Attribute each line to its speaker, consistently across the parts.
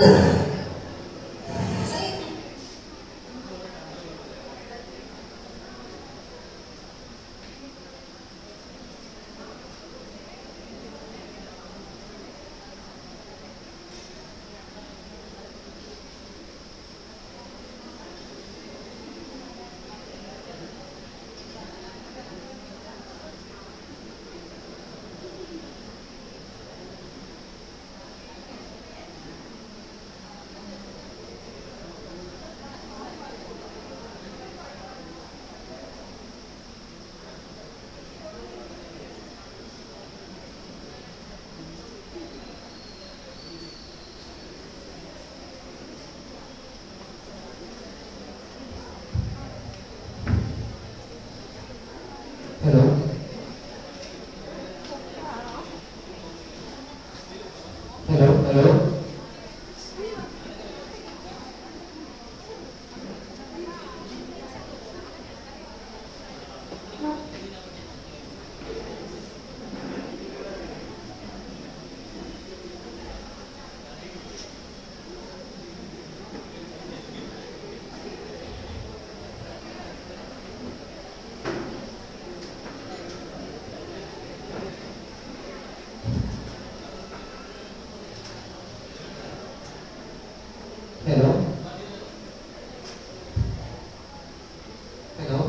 Speaker 1: Hello. Hello. Hello. Hello. Hello.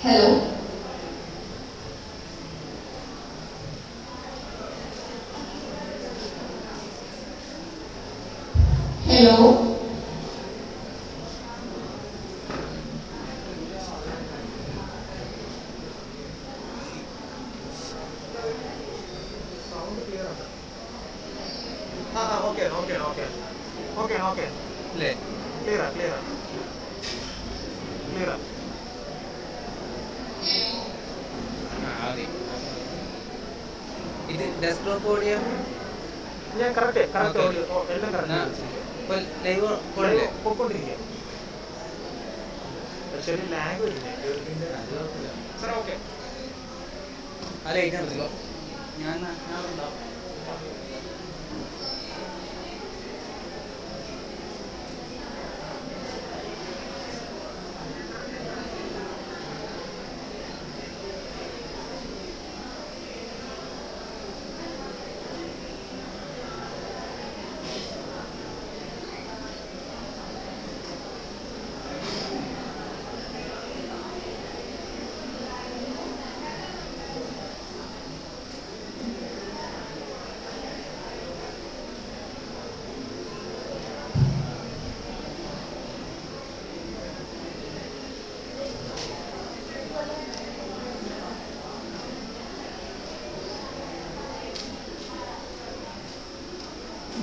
Speaker 2: Hello. Hello.
Speaker 3: Okay. Clear. Clear.
Speaker 4: Okay. ഇത് desktop audio
Speaker 3: ഞാൻ correct
Speaker 4: Okay.
Speaker 3: Audio എല്ലാം correct
Speaker 4: ഇപ്പോൾ live ഓടില്ലേ?
Speaker 3: പൊക്കോണ്ടിരിക്കുക. ചെറിയ language sir okay.
Speaker 4: ആ light നിർത്തിക്കോ. ഞാൻ ഉണ്ടാവും.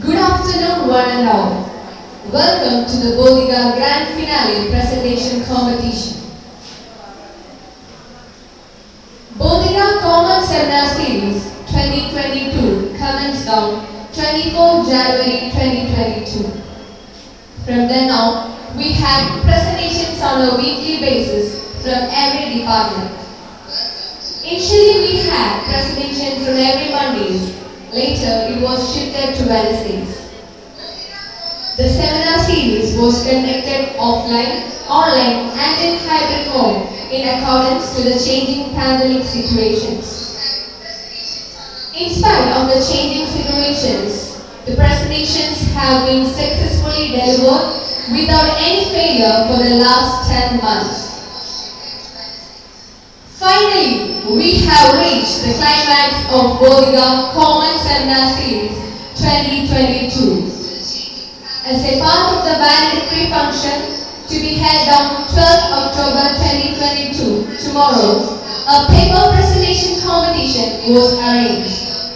Speaker 2: Good afternoon, one and all. Welcome to the BODHIKA Grand Finale Presentation Competition. BODHIKA Common Seminar Series 2022 commenced on 24 January 2022. From then on, we had presentations on a weekly basis from every department. Initially, we had presentations from every Mondays. Later, it was shifted to Wednesdays. The seminar series was conducted offline, online and in hybrid mode in accordance to the changing pandemic situations. In spite of the changing situations, the presentations have been successfully delivered without any failure for the last 10 months. Finally, we have reached the climax of BODHIKA Common Seminar Series 2022. As a part of the valedictory function to be held on 12th October 2022, tomorrow, a paper presentation competition was arranged.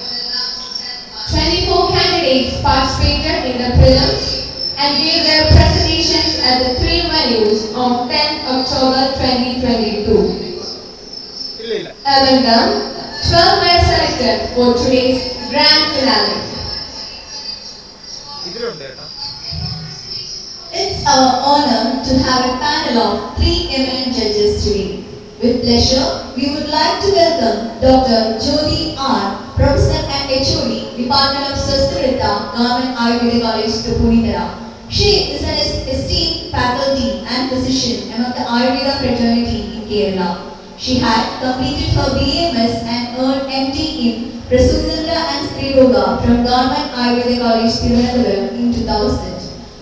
Speaker 2: 24 candidates participated in the prelims and gave their presentations at the 3 venues on 10th October 2022. Among them, 12 were selected for today's grand finale.
Speaker 5: It's our honor to have a panel of 3 eminent judges today. With pleasure, we would like to welcome Dr. Jyoti R., Professor and HOD, Department of Swastharitta, Government Ayurveda College, Punithara. She is an esteemed faculty and physician among the Ayurveda fraternity in Kerala. She had completed her BAMS and earned MD in Prasudindra and Sriroga from Government Ayurveda College, Tirunelveli in 2000.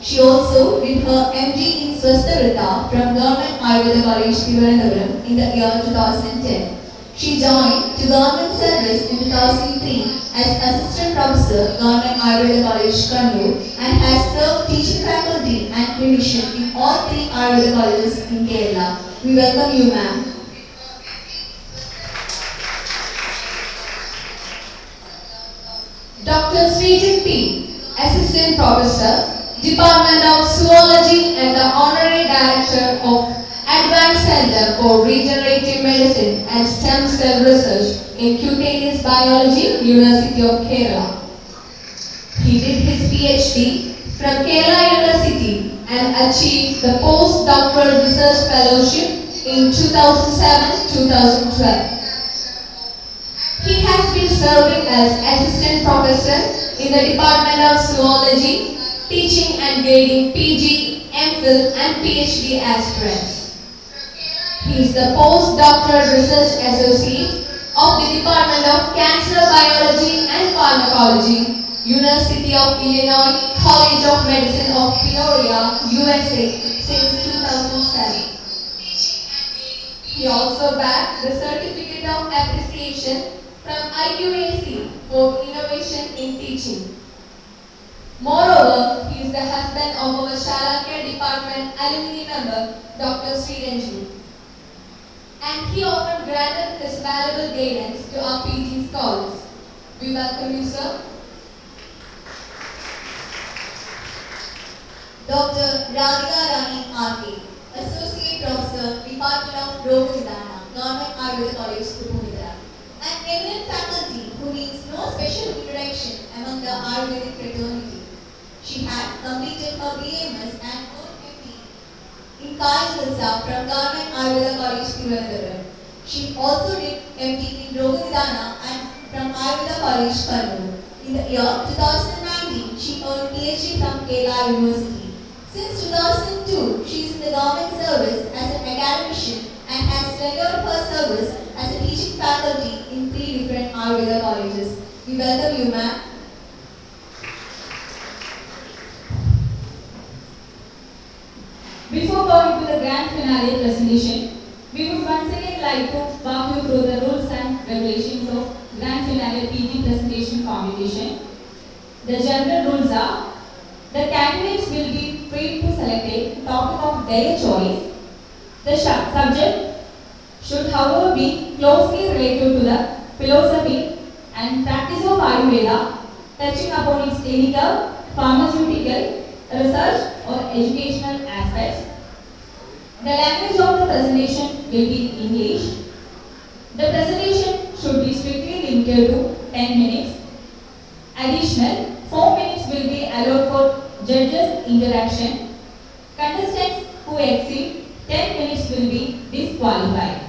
Speaker 5: She also did her MD in Swastharitta from Government Ayurveda College, Tirunelveli in the year 2010. She joined to government service in 2003 as Assistant Professor, Government Ayurveda College, Kannur, and has served teaching faculty and clinician in all 3 Ayurveda colleges in Kerala. We welcome you, ma'am.
Speaker 2: Dr. Srijit P., Assistant Professor, Department of Zoology and the Honorary Director of Advanced Center for Regenerative Medicine and Stem Cell Research in Cutaneous Biology, University of Kerala. He did his PhD from Kerala University and achieved the Postdoctoral Research Fellowship in 2007-2012. He has been serving as Assistant Professor in the Department of Zoology, teaching and grading PG, MPhil and PhD aspirants. He is the Postdoctoral Research Associate of the Department of Cancer Biology and Pharmacology, University of Illinois College of Medicine of Peoria, USA since 2007. He also bagged the Certificate of Appreciation from IQAC for Innovation in Teaching. Moreover, he is the husband of our Shala Care Department alumni member, Dr. Sriranjan. And he often granted his valuable guidance to our PG scholars. We welcome you, sir.
Speaker 5: Dr. Radhika Rani R.K., Associate Professor, Department of Rogavidana, Government Ayurveda College, Punithara. An eminent faculty who needs no special introduction among the Ayurvedic fraternity. She had completed her BAMS and earned MD in Kayalasa from Government Ayurveda College, Tirunelveli. She also did MD in Rogavidana and from Ayurveda College, Kannur. In the year 2019, she earned PhD from Kerala University. Since 2002, she is in the government service as an academician and has rendered her service as a teaching faculty in 3 different Ayurveda colleges. We welcome you, ma'am.
Speaker 6: Before going to the grand finale presentation, we would once again like to walk you through the rules and regulations of grand finale PG presentation competition. The general rules are: the candidates will be free to select a topic of their choice. The subject should, however, be closely related to the philosophy and practice of Ayurveda, touching upon its clinical, pharmaceutical, research or educational aspects. The language of the presentation will be in English. The presentation should be strictly limited to 10 minutes. Additional 4 minutes will be allowed for judges' interaction. Contestants who exceed 10 minutes will be disqualified.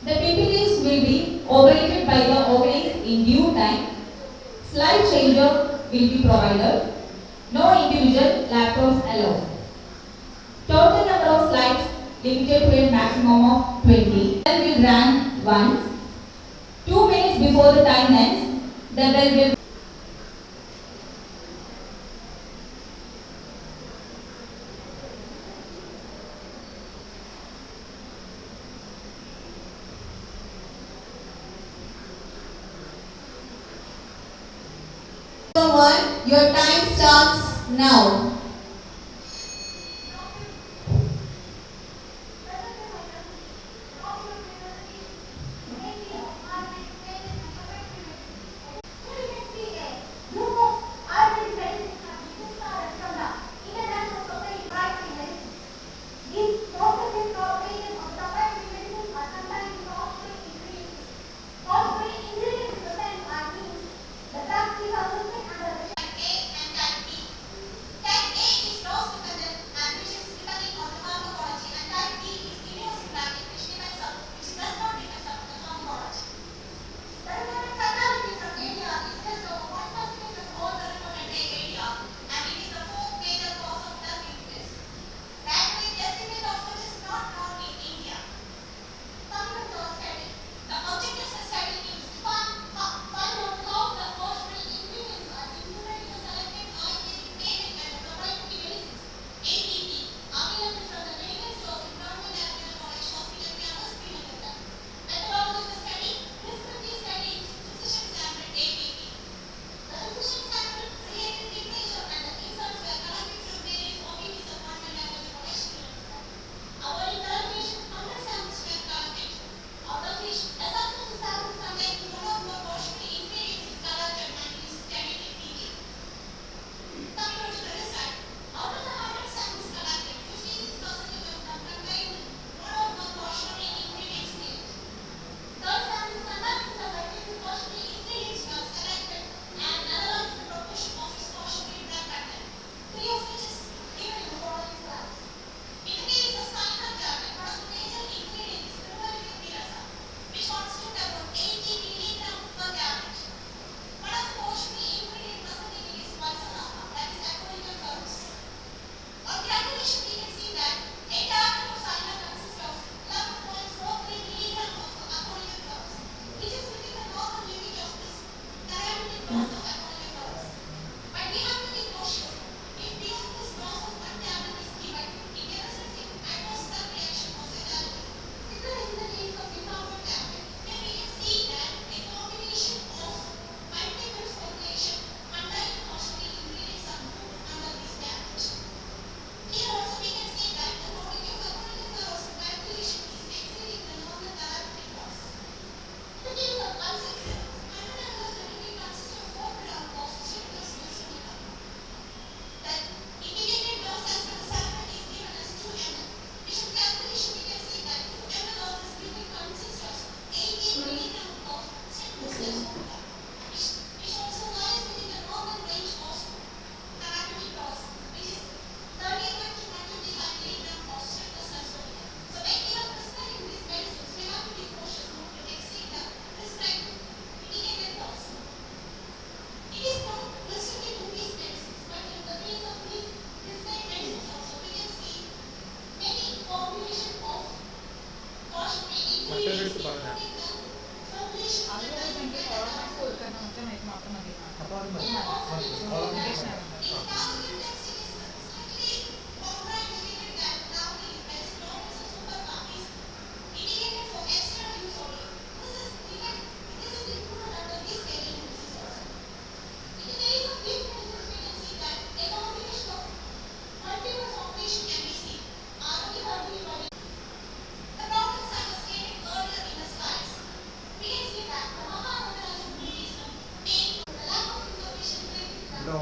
Speaker 6: The PPTs will be operated by the organizer in due time. Slide changer will be provided. No individual laptops allowed. Total number of slides limited to a maximum of 20. The bell will ring once. 2 minutes before the time ends, the bell will
Speaker 5: Number 1, your time starts now.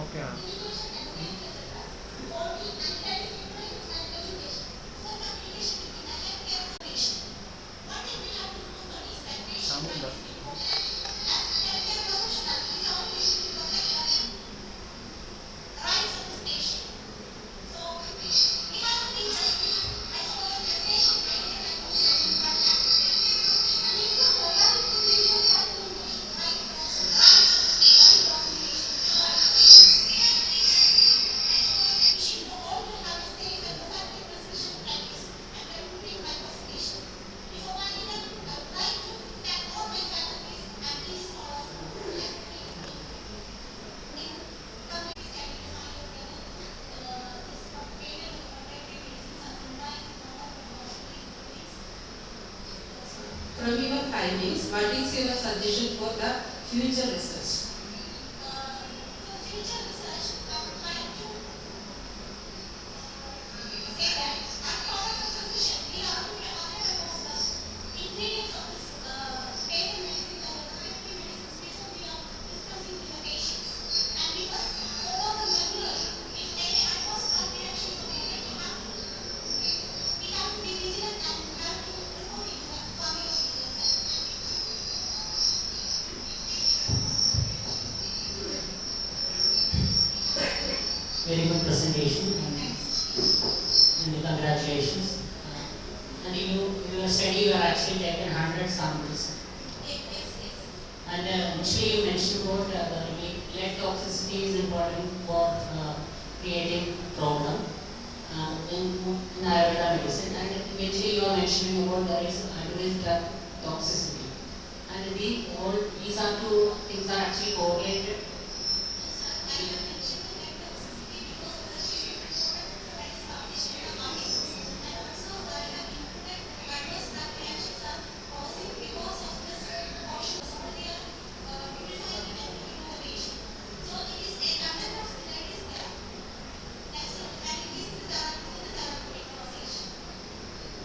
Speaker 3: ഓക്കെയാണ്
Speaker 7: From your findings, what is your suggestion for the future research?
Speaker 8: Very good presentation and congratulations. And in your study you have actually taken 100 samples. And initially you mentioned about lead toxicity is important for creating problem in Ayurveda medicine. And eventually you are mentioning about there is drug toxicity. And these are two things are actually correlated.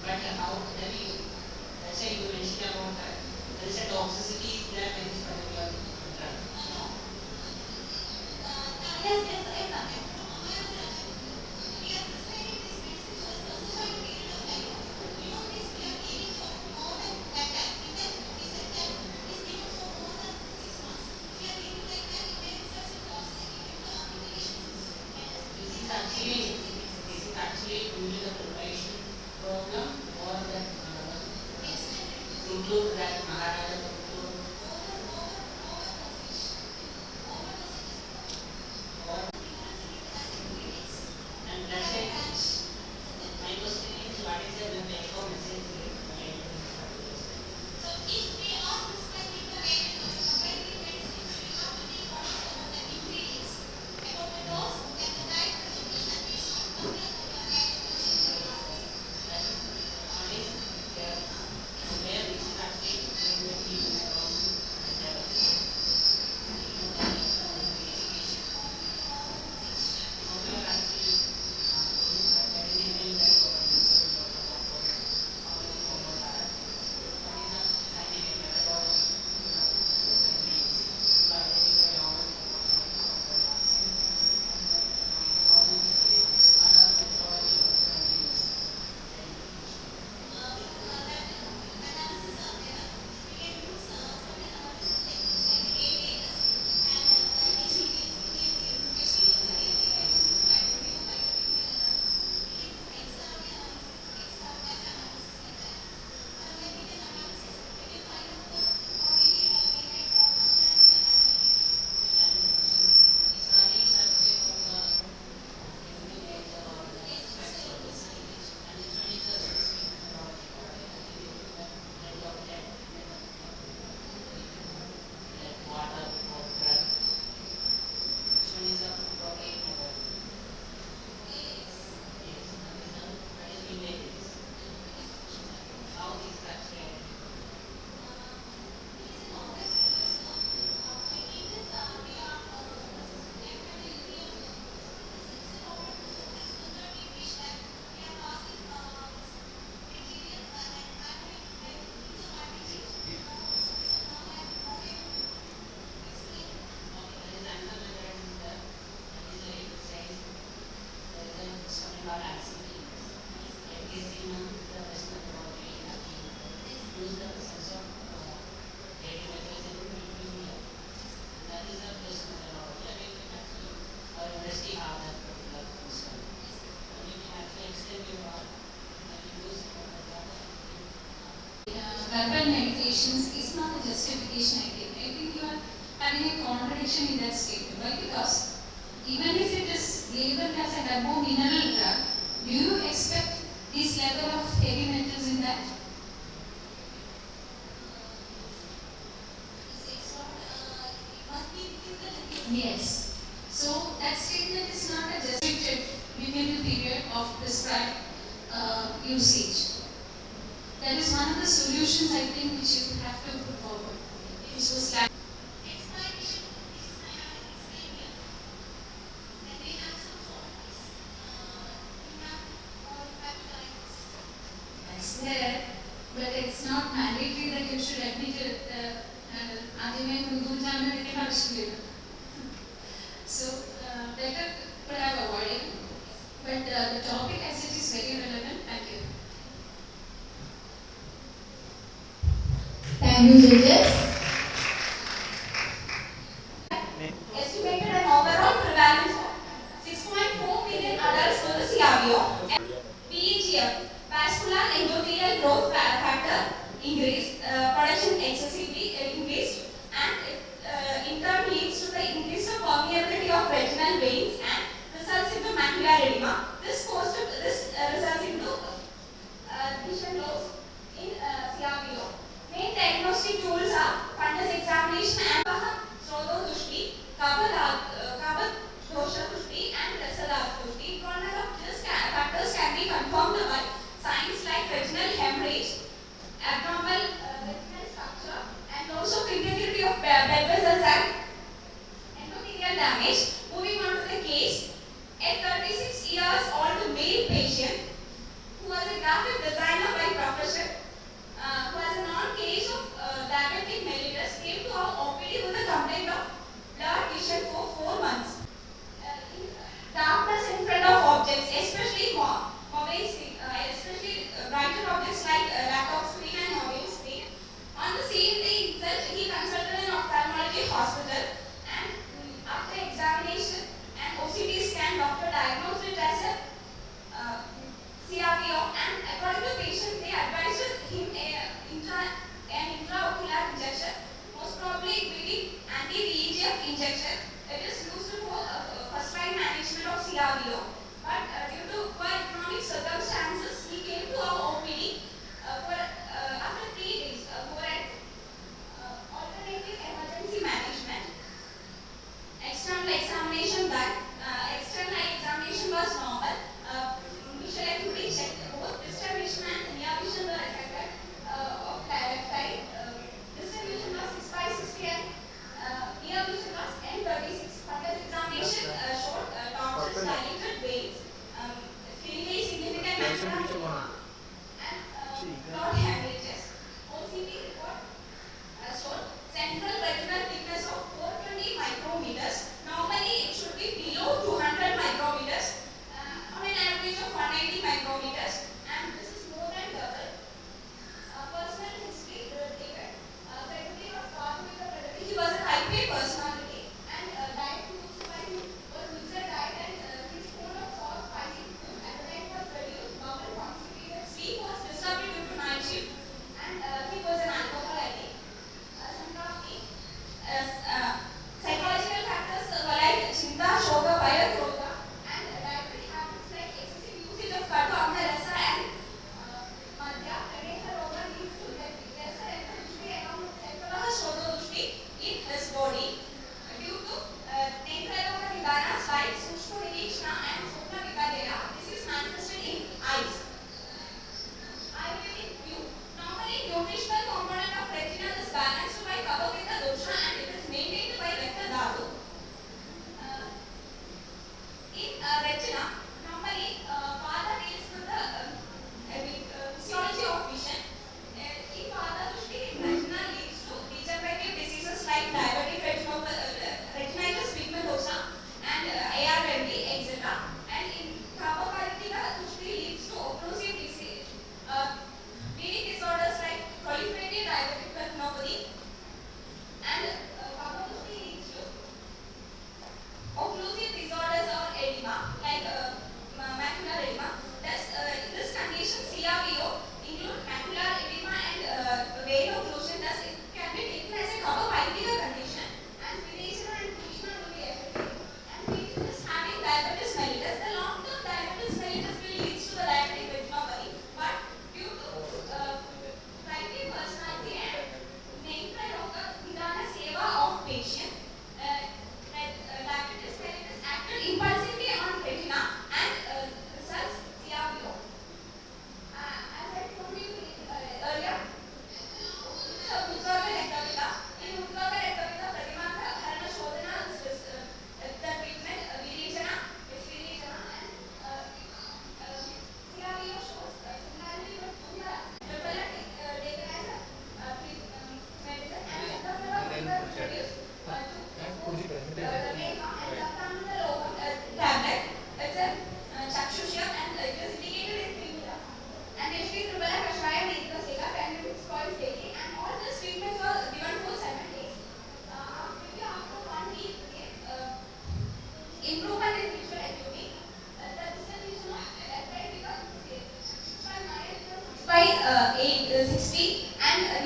Speaker 8: But how then let's say you mentioned about that there is a toxicity there in this particular drug. This is actually due to the preparation program or that include that Maharaja include or and let's say my question is what is the take home message related to this particular study? Where this is actually
Speaker 7: herbal medications is not a justification, I think. I think you are having a contradiction in that statement. Why? Because even if it is labeled as a herbal mineral drug, do you expect this level of heavy metals in that? Yes. So that statement is not a restricted within the period of prescribed usage. That is one of the solutions I think which you have to put forward. Which was like that's there, but it's not mandatory that you should admit it. So better could have avoided, but the topic as it is very relevant. Thank you.
Speaker 5: Thank you, judges.
Speaker 9: Estimated an overall prevalence of 6.4 million adults with the CRBO. BEGF, vascular endothelial growth factor increased, production excessively increased, and it in turn leads to the increase of permeability of retinal veins and results into macular edema. This results into vision loss in CRBO. Main diagnostic tools are fundus examination and Srotodushti, Kabadoshadushti and Rasadatushti. One of these factors can be confirmed by signs like retinal hemorrhage, abnormal retinal structure, and loss of integrity of blood vessels and endothelial damage. Moving on to the case, a 36 years old male patient who was a graphic designer by profession, who has a non-case of diabetic mellitus, came to our OPD with a complaint of blurred vision for 4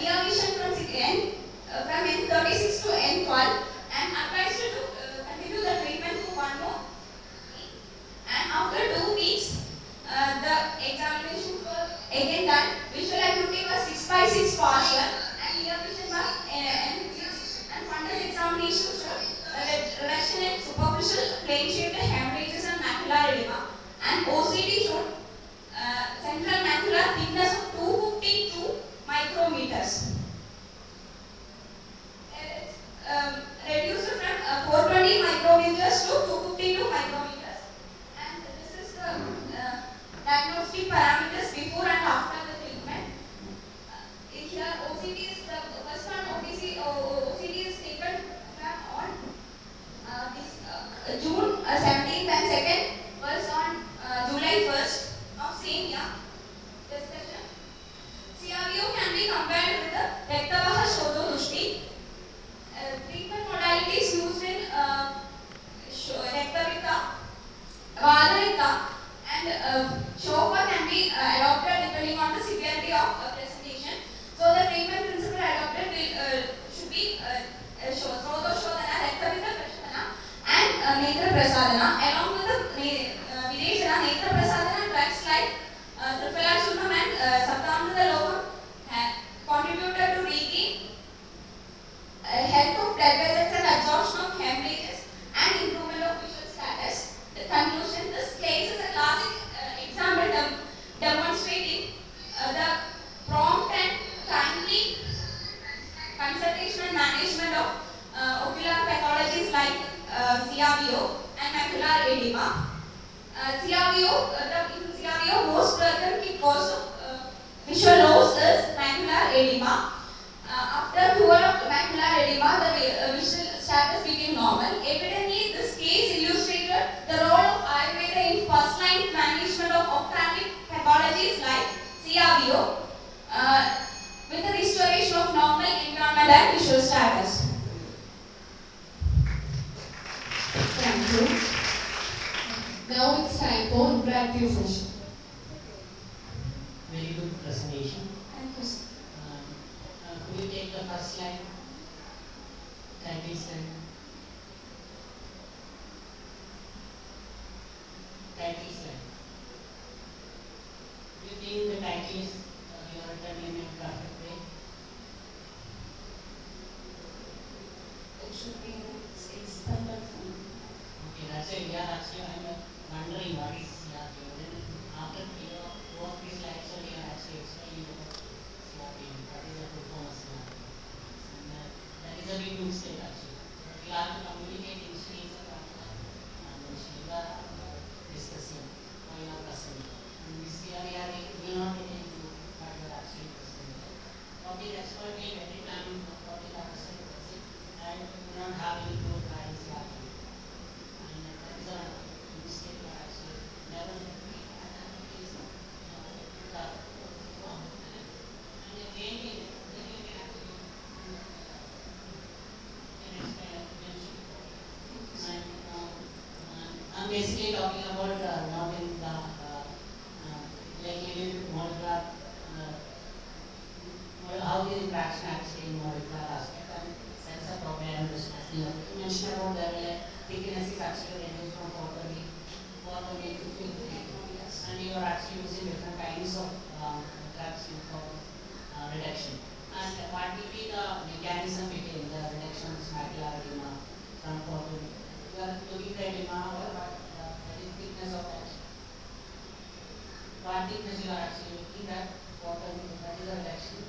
Speaker 9: near vision from N36 to N12 and advised to continue the treatment for 1 more week. And after 2 weeks, the examination was again done. Visual acuity was 6/6 partial and near vision was N6. And fundus examination showed reduction in superficial flame-shaped hemorrhages and macular edema. And OCD showed central macular thickness of 252 micrometers. It's reduced from 420 micrometers to 252 micrometers. And this is the diagnostic parameters before and after the treatment. Here OCD is the first one. OCD is taken from on this June 17th and second was on July 1st of same year. Discussion. CRVO can be compared with the Rektavaha Shodhodushti. Treatment modalities used in Rektavita, Vadavita and Shoka can be adopted depending on the severity of presentation. So the treatment principle adopted should be Srodoshodhana, Rektavita Prashadana and Netra Prasadana. Along with the Videshana, Netra Prasadana drugs like Triphalachurnam and Saptamrita Loham have contributed to regain health of blood vessels and absorption of hemorrhages and improvement of visual status. The conclusion: this case is a classic example demonstrating the prompt and timely consultation and management of ocular pathologies like CRVO and macular edema. In CRVO, most frequent cause of visual loss is macular edema. After cure of macular edema, the visual status became normal. Evidently, this case illustrated the role of Ayurveda in first-line management of ophthalmic pathologies like CRVO with the restoration of normal environment and visual status.
Speaker 2: Thank you. Now it's time for interactive session.
Speaker 8: Very good presentation.
Speaker 9: Thank you.
Speaker 8: Could you take the first slide? Title slide. Title slide. Do you think the title is you are written in a perfect way?
Speaker 9: It should be in standard form.
Speaker 8: Okay, that's it. Yeah, actually I'm wondering what is CRPO. Then after both these slides, so you are actually explaining about CRPO. What is the performance CRPO? And that is a big mistake actually. We have to communicate in streams and we are discussing or you are presenting. And this year we are not getting into what you are actually presenting. Probably that's why we every time probably are presenting and we don't have any good guidance CRPO. And that is a mistake we are actually never is and again I'm basically talking about now in the like living molecular how the interaction actually in molecular aspect and sensor problem you mentioned about the thickness is actually reduced from 420 to 50 and you are actually using different kinds of drugs for reduction. And what will be the mechanism between the reduction of macular edema from 420? You are looking at edema or what is thickness of that? What thickness you are actually looking at? What is the reduction?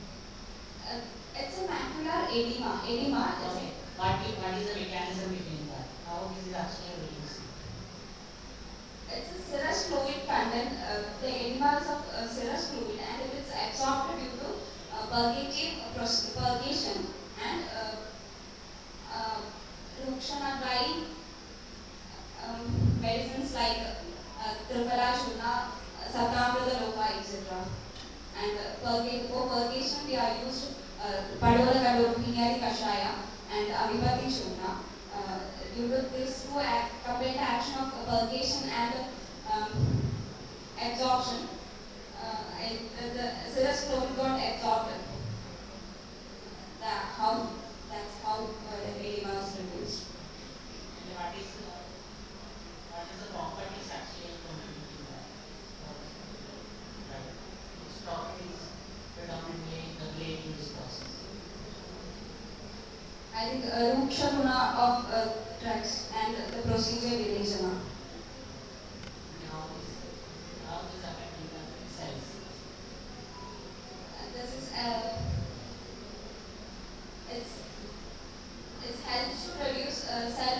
Speaker 9: It's a macular edema.
Speaker 8: Okay. What is the mechanism between that? How this is actually reducing?
Speaker 9: It's a serous fluid content. The edema is of serous fluid and it is absorbed due to purgation and reduction applying medicines like Triphalachurna, Saptamrita Loha, etc. And for purgation we are used Padola Kadorupiniari Kashaya and Avipati Churna. Due to this two complete action of purgation and absorption, the serous fluid got absorbed. I think Ruksha of drugs and the procedure Vivejana.
Speaker 8: How is affecting the cells?
Speaker 9: This is it helps to reduce cell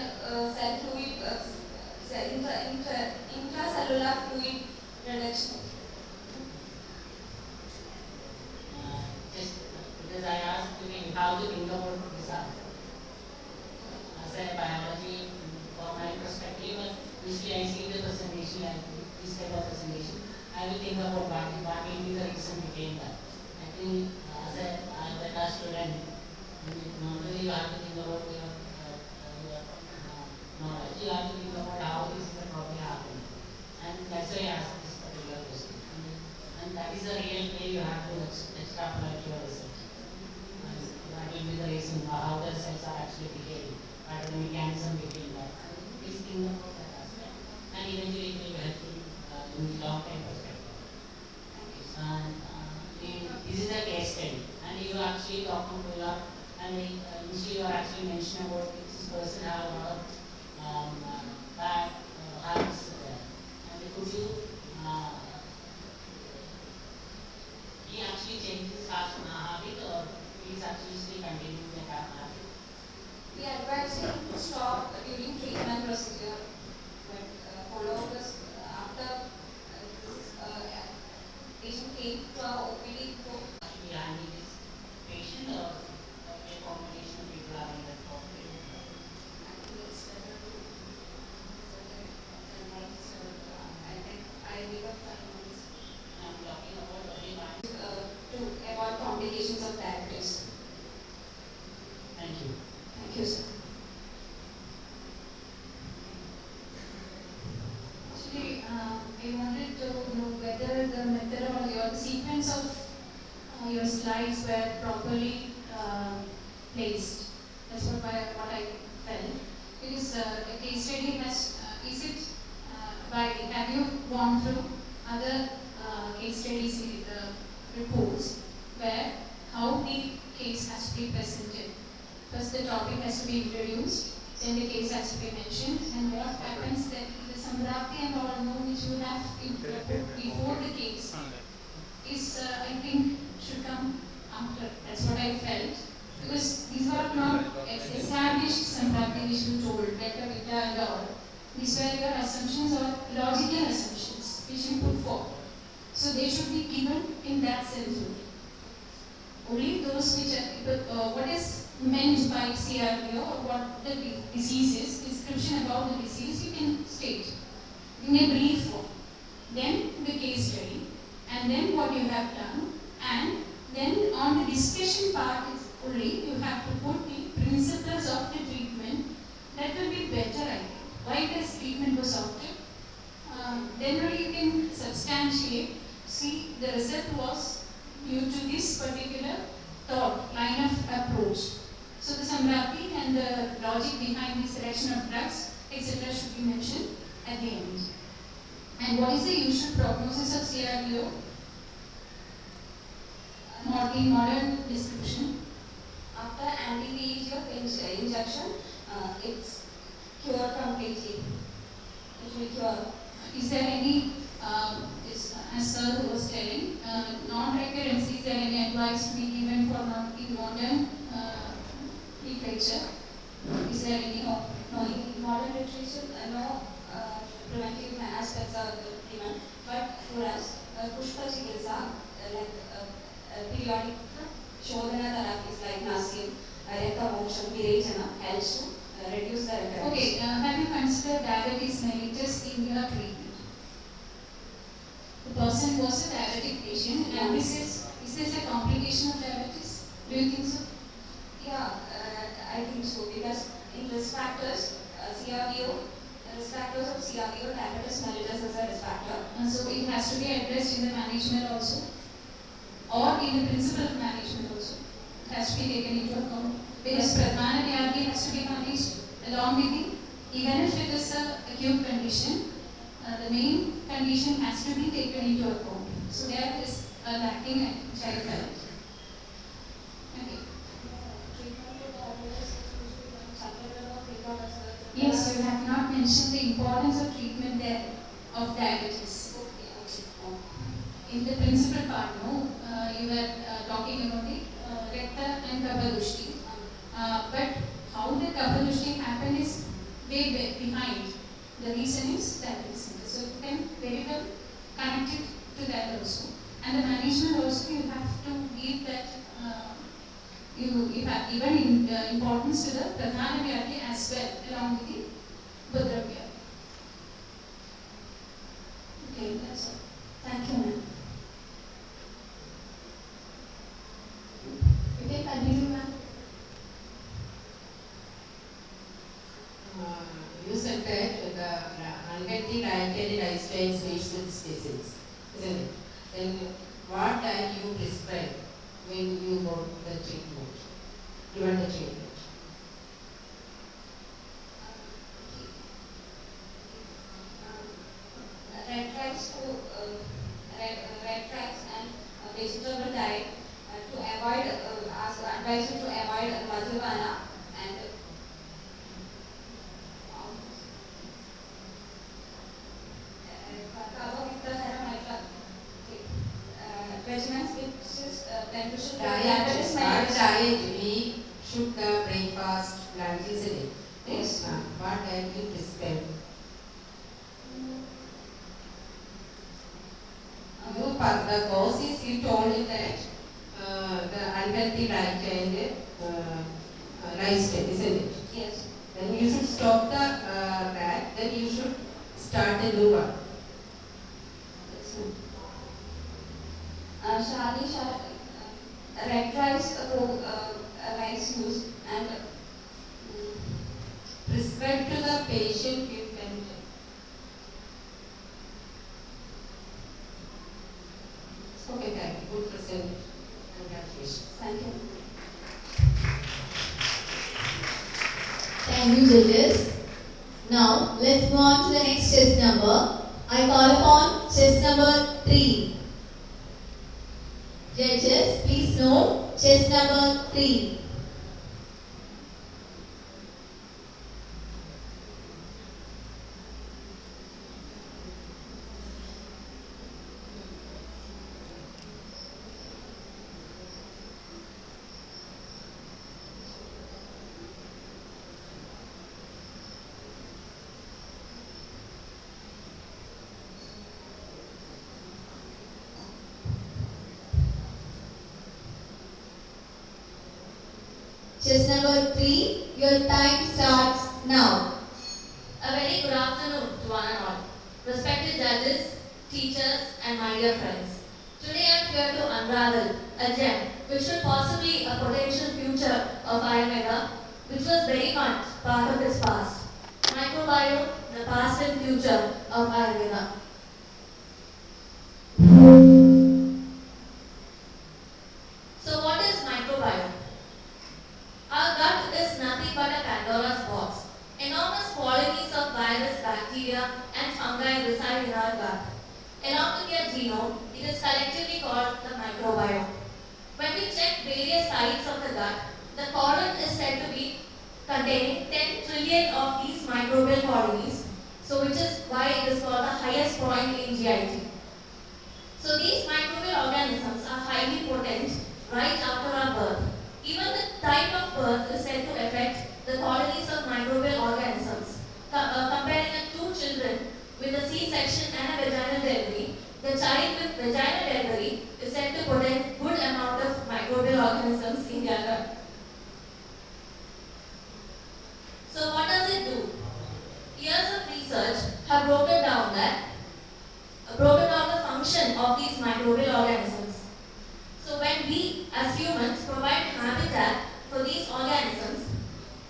Speaker 9: fluid intracellular fluid reduction.
Speaker 8: Just because I asked you how to think about this as a biology from my perspective, usually I see the presentation like this type of presentation. I will think about what will be the reason behind that. I think as a student, normally you have to think about your knowledge. You have to think about how this is probably happening, and that's why I asked this particular question. And that is the real way you have to extrapolate your research. And that will be the reason how the cells are actually behaving, what are the mechanism behind that. Please think about that aspect, and eventually it will help you in the long term perspective. And this is a case study, and you actually talking to your, and initially you are actually mentioning about this person have a lot of bad habits there. And could you he actually changed his habit, or he is actually still continuing the habit?
Speaker 9: We advise him to stop during treatment procedure, but follow this after this patient came to our OPD for.
Speaker 8: Actually handling this patient, or a combination of people are in that hospital?
Speaker 9: I think it's better to I make up time on this.
Speaker 8: I'm talking about only one.
Speaker 9: To avoid complications of diabetes.
Speaker 8: Thank you.
Speaker 9: Thank you, sir.
Speaker 7: Actually, I wanted to know whether the methodology or the sequence of your slides were properly placed. That's what I felt. Because a case study has, is it have you gone through other case studies reports where how the case has to be presented? First the topic has to be introduced, then the case has to be mentioned, and what happens that the Samrapti and all know which you have before the case is I think should come after. That's what I felt. Because these are not established Samrapti which you told, Beta, Beta and all. These were your assumptions or logical assumptions which you put forward. So they should be given in that sense only. Only those which are, what is meant by CRPO or what the disease is, description about the disease you can state in a brief form. Then the case study, and then what you have done, and then on the discussion part is only you have to put the principles of the treatment. That will be better, I think. Why this treatment was opted? Then only you can substantiate, see the result was due to this particular thought, line of approach. So the Samrapti and the logic behind the selection of drugs, etc. should be mentioned at the end. And what is the usual prognosis of CRPO? In modern description.
Speaker 9: After anti-VEGF injection, it's cured completely. It will cure.
Speaker 7: Is there any, as sir was telling, non-recurrence, is there any advice to be given for in modern literature? Is there any?
Speaker 9: No, in modern literature, no preventive aspects are given. But for us, Pushpa Chikitsa, periodic Shodhana therapies like Nasim, Rekha Motion, Virejana helps to reduce the recurrence.
Speaker 7: Okay, have you considered diabetes mellitus in your treatment? The person was a diabetic patient, and is this a complication of diabetes? Do you think so?
Speaker 9: Yeah, I think so, because in risk factors, CRVO, risk factors of CRVO, diabetes mellitus is a risk factor.
Speaker 7: And so it has to be addressed in the management also, or in the principle of management also. It has to be taken into account. Because Pradhana Vyadhi has to be managed along with the, even if it is an acute condition, the main condition has to be taken into account. So there is a lacking which I felt. Okay.
Speaker 9: Treatment for diabetes
Speaker 7: so you have not mentioned the importance of treatment there of diabetes. In the principal part, no, you were talking about the Rekta and Kapha-Dushti. But how the Kapha-Dushti happened is way behind. The reason is diabetes. So you can very well connect it to that also. And the management also, you have to give that, you have given importance to the Pradhana Vyapti as well, along with the Budra Vyapti. Okay, that's all.
Speaker 5: Thank you, ma'am. You can continue, ma'am.
Speaker 10: You said that the unhealthy dietary lifestyles leads to this disease, isn't it? Then what diet you prescribe when you go to the treatment, given the treatment?
Speaker 9: Red rice and vegetable diet to avoid, as advised to avoid Madhuvana and cover with the regimens which is beneficial for diabetes
Speaker 10: What diet we should breakfast, lunch, isn't it?
Speaker 9: Yes.
Speaker 10: What diet you prescribe? The cause is you told it that the unhealthy diet and lifestyle, isn't it?
Speaker 9: Yes.
Speaker 10: Then you should stop the that. Then you should start a new one.
Speaker 9: Red rice, rice use and
Speaker 10: Prescribe to the patient you can. Okay, thank you. Good present. Congratulations.
Speaker 9: thank you.
Speaker 5: Thank you, judges. Now, let's move on to the next chess number. I call upon chess number 3. Judges, please note chess number 3. Chess number 3, your time starts now.
Speaker 2: A very good afternoon to one and all. Respected judges, teachers, and my dear friends. Today I am here to unravel a gem which should possibly a potential future of Ayurveda, which was very much part of its past. Microbiome, the past and future of Ayurveda. So what is microbiome? Our gut is nothing but a Pandora's box. Enormous quantities of virus, bacteria, and fungi reside in our gut. Along with their genome, it is collectively called the microbiome. When we check various sites of the gut, the colon is said to be containing 10 trillion of these microbial colonies, so which is why it is called the highest point in GIT. So these microbial organisms are highly potent right after our birth. Even the time of birth is said to affect the colonies of microbial organisms. Comparing two children with a C-section and a vaginal delivery, the child with vaginal delivery is said to possess good amount of microbial organisms in their gut. So what does it do? Years of research have broken down the function of these microbial organisms. So when we as humans provide habitat for these organisms,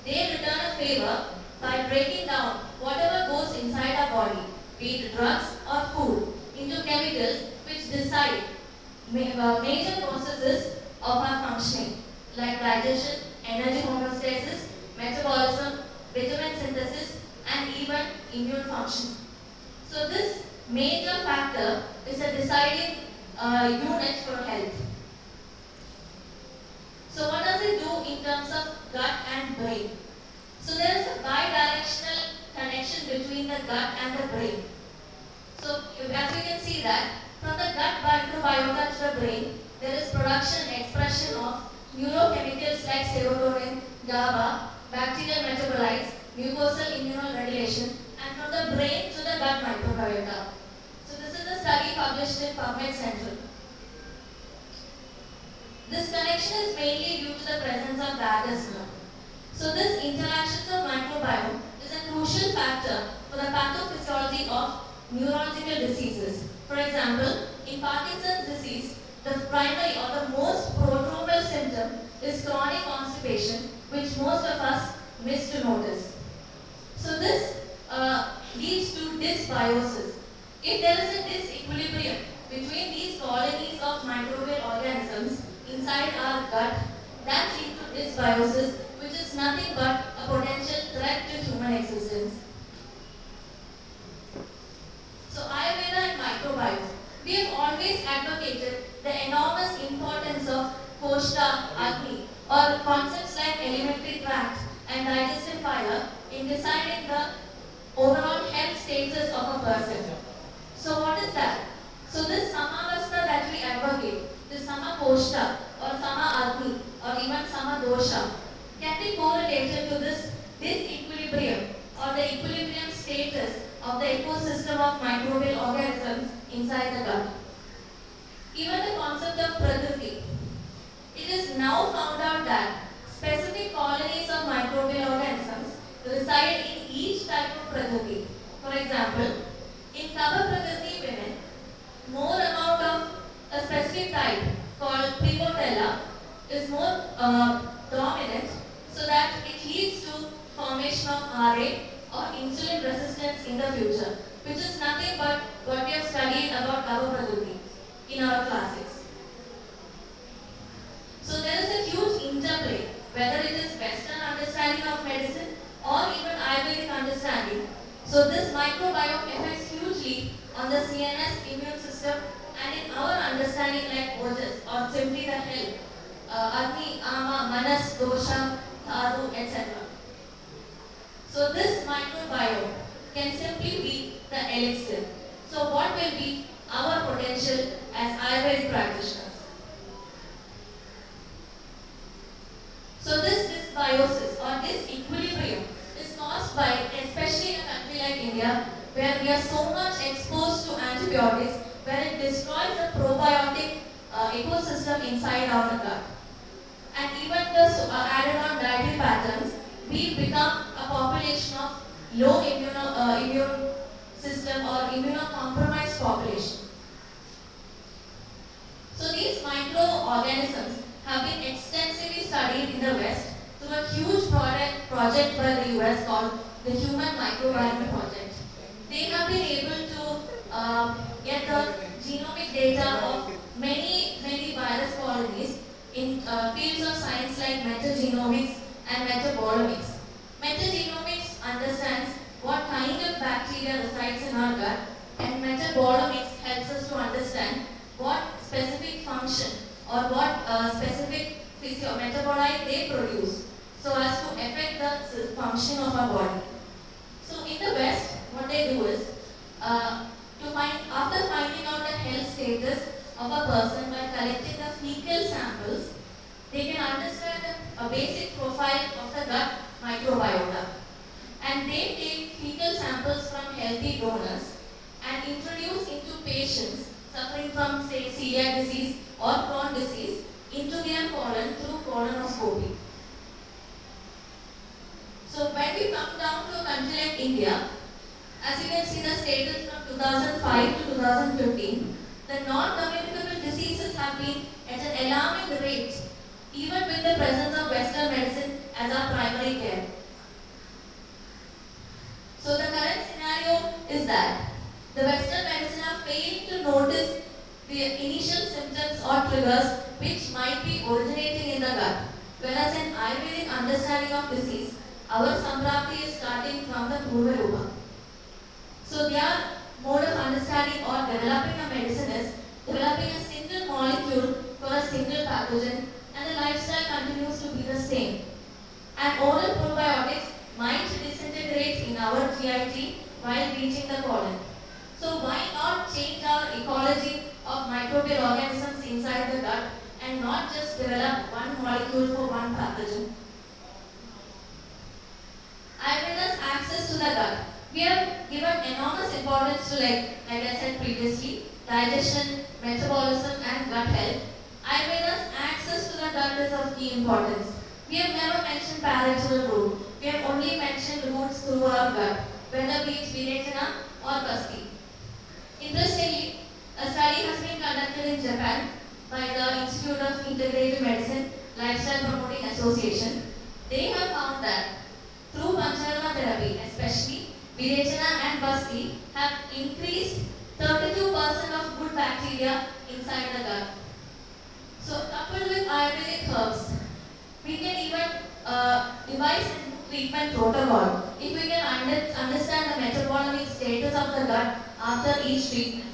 Speaker 2: they return a favor by breaking down whatever goes inside our body, be it drugs or food, into chemicals which decide major processes of our functioning, like digestion, energy homeostasis, metabolism, vitamin synthesis, and even immune function. So this major factor is a deciding unit for health. So what does it do in terms of gut and brain? So there is a bidirectional
Speaker 9: gut and the brain. So as you can see that from the gut microbiota to the brain, there is production and expression of neurochemicals like serotonin, GABA, bacterial metabolites, mucosal immunoregulation, and from the brain to the gut microbiota. So this is a study published in PubMed Central. This connection is mainly due to the presence of vagus nerve. So this interaction of microbiome is a crucial factor for the pathophysiology of neurological diseases. For example, in Parkinson's disease, the primary or the most prodromal symptom is chronic constipation, which most of us miss to notice. So this leads to dysbiosis. If there is a disequilibrium between these colonies of microbial organisms inside our gut, that leads to dysbiosis, which is nothing but a potential threat to human existence. So Ayurveda and microbiome. We have always advocated the enormous importance of Koshta, Agni, or concepts like alimentary tract and digestive fire in deciding the overall health status of a person. So what is that? So this Samavasta that we advocate, this Samakoshta or Sama Agni or even Sama Dosha can be correlated to this disequilibrium or the equilibrium status of the ecosystem of microbial organisms inside the gut. Even the concept of Prakriti. It is now found out that specific colonies of microbial organisms reside in each type of Prakriti. For example, in Kava Prakriti women, more amount of a specific type called Prevotella is more dominant, so that it leads to formation of RA or insulin resistance in the future, which is nothing but what we have studied about Kava Prakriti in our classics. So there is a huge interplay, whether it is Western understanding of medicine or even Ayurvedic understanding. So this microbiome affects hugely on the CNS immune system and in our understanding like Ojas or simply the health, Agni, Ama, Manas, Dosha, Dhatu, etc. So this microbiome can simply be the elixir. So what will be our potential as Ayurvedic practitioners? So this dysbiosis or disequilibrium is caused by, especially in a country like India, where we are so much exposed to antibiotics, where it destroys the probiotic ecosystem inside our gut. And even the added on dietary patterns, we become a population of low immune system or immunocompromised population. So these microorganisms have been extensively studied in the West through a huge project by the US called the Human Microbiome Project. They have been able to get the genomic data of many virus colonies in fields of science like metagenomics and metabolomics. Metagenomics understands what kind of bacteria resides in our gut, and metabolomics helps us to understand what specific function or what specific metabolite they produce so as to affect the function of our body. So in the West, what they do is, after finding out the health status of a person by collecting the fecal samples, they can understand a basic profile of the gut microbiota. And they take fecal samples from healthy donors and introduce into patients suffering from, say, celiac disease or Crohn's disease into their colon through colonoscopy. So when we come down to a country like India, as you can see the status from 2005 to 2015, the non-communicable diseases have been at an alarming rate, even with the presence of Western medicine as our primary care. So the current scenario is that the Western medicine are failing to notice the initial symptoms or triggers which might be originating in the gut, whereas in Ayurvedic understanding of disease, our Samprapti is starting from the Purva Rupa. So their mode of understanding or developing a medicine is developing a single molecule for a single pathogen, and the lifestyle continues to be the same. And oral probiotics might disintegrate in our GIT
Speaker 5: while reaching the colon. So why not change our ecology of microbial organisms inside the gut and not just develop one molecule for one pathogen? Ayurveda's access to the gut. We have given enormous importance to, like I said previously, digestion, metabolism and gut health. Ayurveda's access to the gut is of key importance. We have never mentioned parenteral route. We have only mentioned routes through our gut, whether be it Virechana or Basti. Interestingly, a study has been conducted in Japan by the Institute of Integrative Medicine Lifestyle Promoting Association. They have found that through Pancharma therapy, especially Virechana and Basti, have increased 32% of good bacteria inside the gut. So, coupled with Ayurvedic herbs, we can even devise a new treatment protocol if we can understand the metabolic status of the gut after each treatment.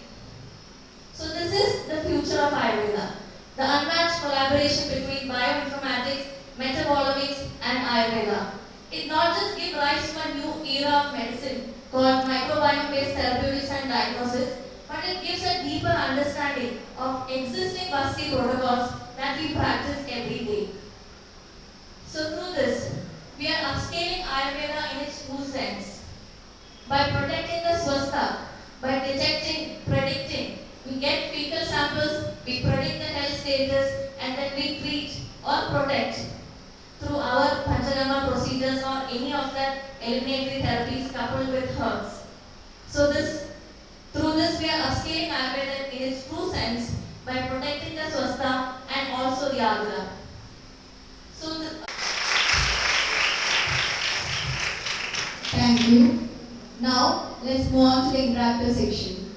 Speaker 5: So, this is the future of Ayurveda, the unmatched collaboration between bioinformatics, metabolomics, and Ayurveda. It not just gives rise to a new era of medicine called microbiome-based therapeutics and diagnosis, but it gives a deeper understanding of existing Basti protocols that we practice every day. So through this, we are upscaling Ayurveda in its true sense. By protecting the swastha, by detecting, predicting, we get fecal samples, we predict the health status, and then we treat or protect through our Pancharama procedures or any of the eliminatory therapies coupled with herbs. So through this we are upscaling Ayurveda in its true sense by protecting the swastha and also the agara. So
Speaker 2: Thank you. Now let's move on to the interactive section.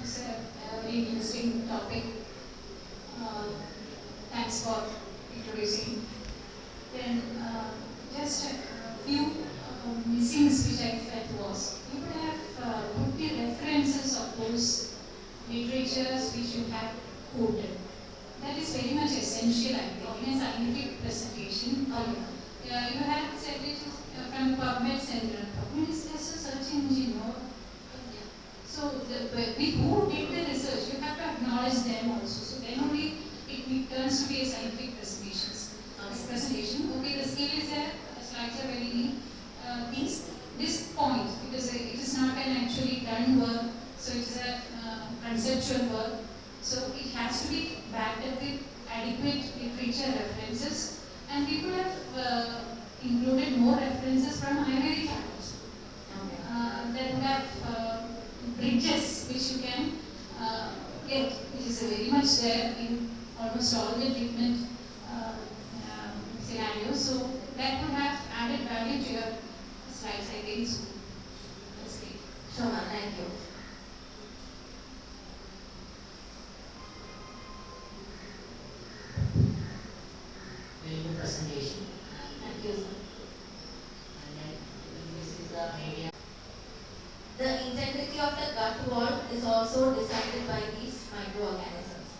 Speaker 7: It's a very interesting topic. Thanks for introducing. Then just a few missings which I felt was you would have put the references of those literatures which you have quoted. That is very much essential, I think, in a scientific presentation. You had said it is from PubMed Center. PubMed is just a search engine, no? So with who did the research, you have to acknowledge them also. So then only it turns to be a scientific presentation. Okay, the scale is there, the slides are very neat. This point, because it is not an actually done work, so it is a conceptual work. So it has to be backed up with adequate literature references, and we could have included more references from Ayurvedic channels. That would have bridges which you can get, which is very much there in almost all the treatment scenarios. So that would have added value to your slides, I think. So that's great.
Speaker 5: Sure, ma'am. Thank you.
Speaker 8: Very good presentation.
Speaker 5: Thank you, sir.
Speaker 8: And then this is the idea.
Speaker 5: The integrity of the gut wall is also decided by these microorganisms.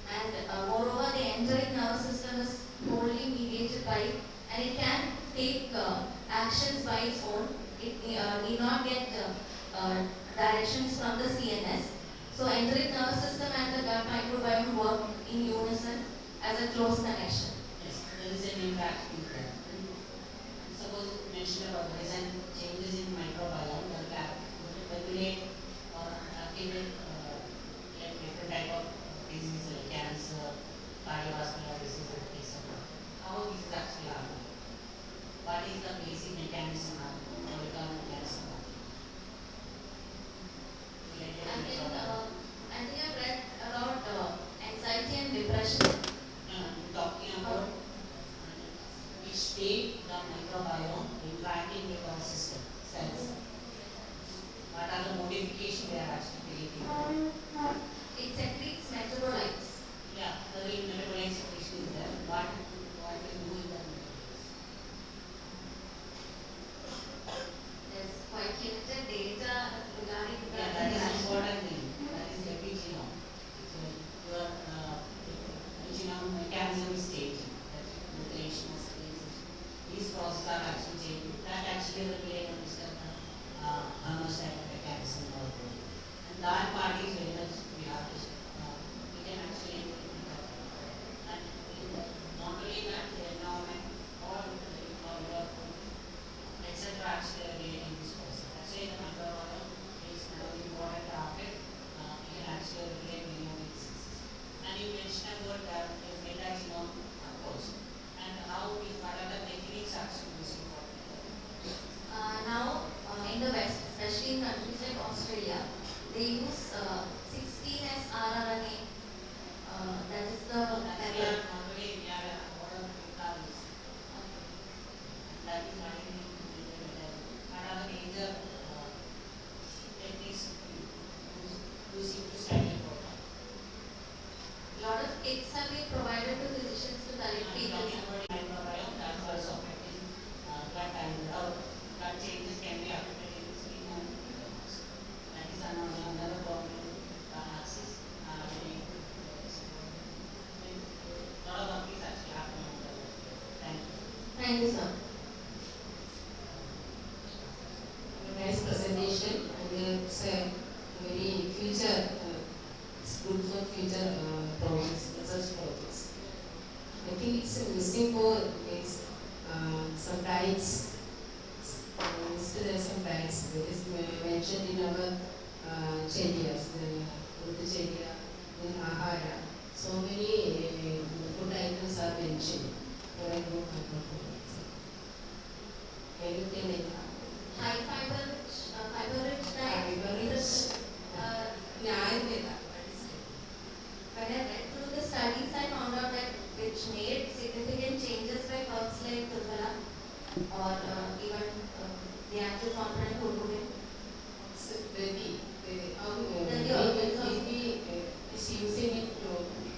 Speaker 5: And moreover, the enteric nervous system is wholly mediated by, and it can take actions by its own. It need not get directions from the CNS. So enteric nervous system and the gut microbiome work in unison as a close connection.
Speaker 8: Yes, there is an impact in that. Suppose you mentioned about there is an changes in microbiome that regulate or activate different type of diseases like cancer, cardiovascular disease, etc. How this is actually happening? What is the basic mechanism of overcome cancer?
Speaker 5: I think I've read about anxiety and depression.
Speaker 8: Talking about which state the microbiome interacting with our system cells. What are the modifications they are actually creating?
Speaker 5: It secretes metabolites.
Speaker 8: Yeah, the metabolic secretion is there. What we do in the metabolites?
Speaker 5: There's quite limited data regarding the
Speaker 8: Yeah, that is important thing. That is definitely now. So your
Speaker 5: Australia. They use 16 as RRNA. That is the method.
Speaker 8: That is why we what are the major techniques using to study program.
Speaker 5: Lot of kits have been provided to physicians to correct people.
Speaker 8: Microbiome that was affecting gut and gut changes can be affected in skin and dermis. That is another problem. Axis lot of work is actually happening on the web. Thank you.
Speaker 5: Thank you, sir.
Speaker 10: Nice presentation, and it's a very future, it's good for future projects, research projects. I think it's missing for is some diets. There are some diets that is mentioned in our Cherias, the Cheria, in Ahara. So many food items are mentioned. But I don't have anything.
Speaker 5: High fiber rich diet. When I read through the studies, I found out that which made significant changes by herbs like turmeric or even the active component curcumin.
Speaker 10: Is using it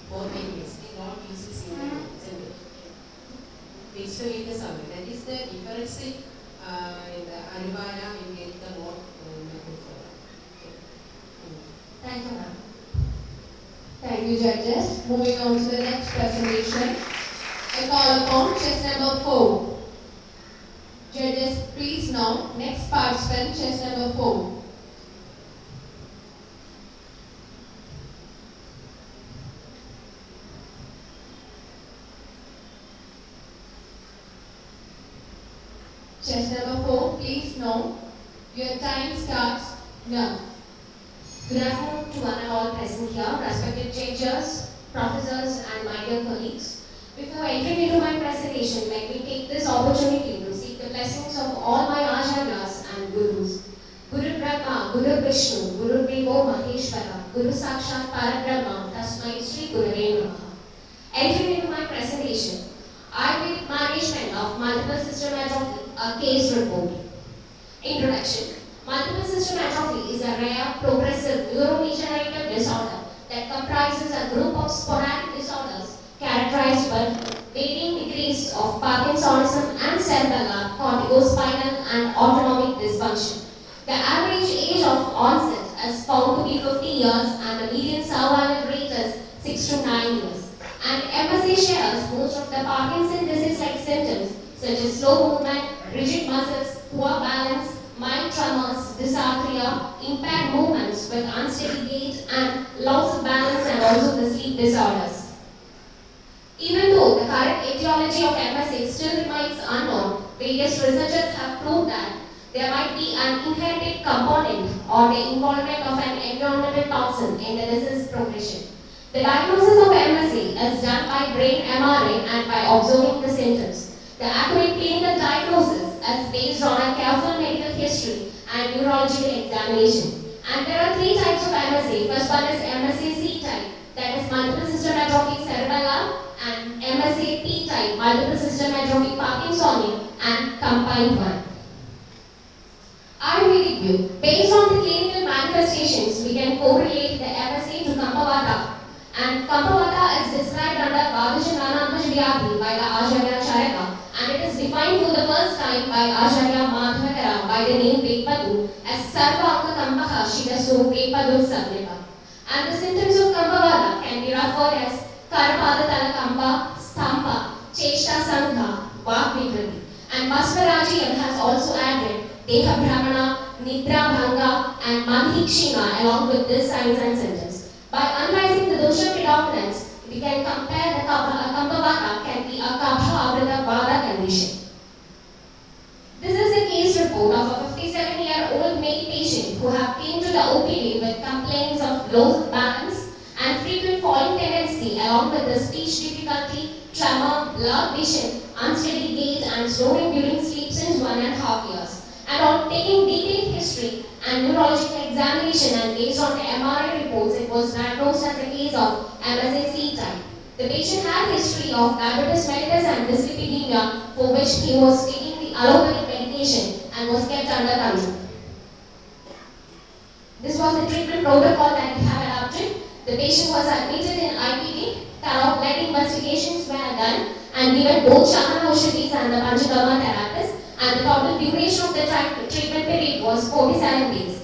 Speaker 10: for many years. They not use it single, isn't it? Mixed with the something. That is the difference in the Anubana will get the more method for that.
Speaker 5: Thank you, ma'am.
Speaker 2: Thank you, judges. Moving on to the next presentation. I call upon chess number 4. Judges, please now. Next participant, chess number 4. Chess number 4, please now. Your time starts now.
Speaker 11: Good afternoon to one and all present here, respected judges, professors and my dear colleagues. Before entering into my presentation, let me take this opportunity to seek the blessings of all my acharyas and gurus. Guru Brahma, Guru Vishnu, Guru Devo Maheshwara, Guru Sakshat Parabrahma, Tasmai Sri Gurave Namaha. Entering into my presentation, Ayurvedic management of multiple system atrophy, a case report. Introduction. Multiple system atrophy is a rare, progressive neurodegenerative disorder that comprises a group of sporadic disorders characterized by varying degrees of Parkinsonism and cerebellar, corticospinal and autonomic dysfunction. The average age of onset is found to be 50 years and the median survival rate is 6 to 9 years. And MSA shares most of the Parkinson disease-like symptoms such as slow movement, rigid muscles, poor balance, mild tremors, dysarthria, impaired movements with unsteady gait and loss of balance and also the sleep disorders. Even though the current etiology of MSA still remains unknown, various researchers have proved that there might be an inherited component or the involvement of an environmental toxin in the disease progression. The diagnosis of MSA is done by brain MRI and by observing the symptoms. The accurate clinical diagnosis is based on a careful medical history and neurological examination. And there are 3 types of MSA. First one is MSA C type, that is multiple system atrophy cerebellar, and MSA P type, multiple system atrophy Parkinsonian, and combined one. Ayurvedic view. Based on the clinical manifestations, we can correlate the MSA to Kampavata. And Kampavata is described under Vadhajananamajvyadhi by the Acharya Charaka, and it is defined for the first time by Acharya Madhavakara by the name Vekpadu as Sarva Anga Kampaha Shidaso Vekpadu Samnita. And the symptoms of Kampavata can be referred as Karapadatala Kampa, Stampa, Cheshta Sangha, Vakvikriti. And Bhasparajian has also added Deha Brahmana, Nidra Bhanga, and Madhikshina along with these signs and symptoms. By analyzing the dosha predominance, we can compare the Kampavata can be a Kapha Avrita Vada condition. This is a case report of a 57-year-old male patient who have came to the OPD with complaints of low balance and frequent falling tendency along with the speech difficulty, tremor, blurred vision, unsteady gait and snoring during sleep since 1.5 years. And on taking detailed history and neurological examination, and based on the MRI reports, it was diagnosed as a case of MSA type. The patient had history of diabetes mellitus and dyslipidemia, for which he was taking the allopathic medication and was kept under control. This was the treatment protocol that we have adopted. The patient was admitted in IPD, thorough blood investigations were done, and given both Shamana Aushadhis and the Panchakama therapies, and the total duration of the treatment period was 47 days.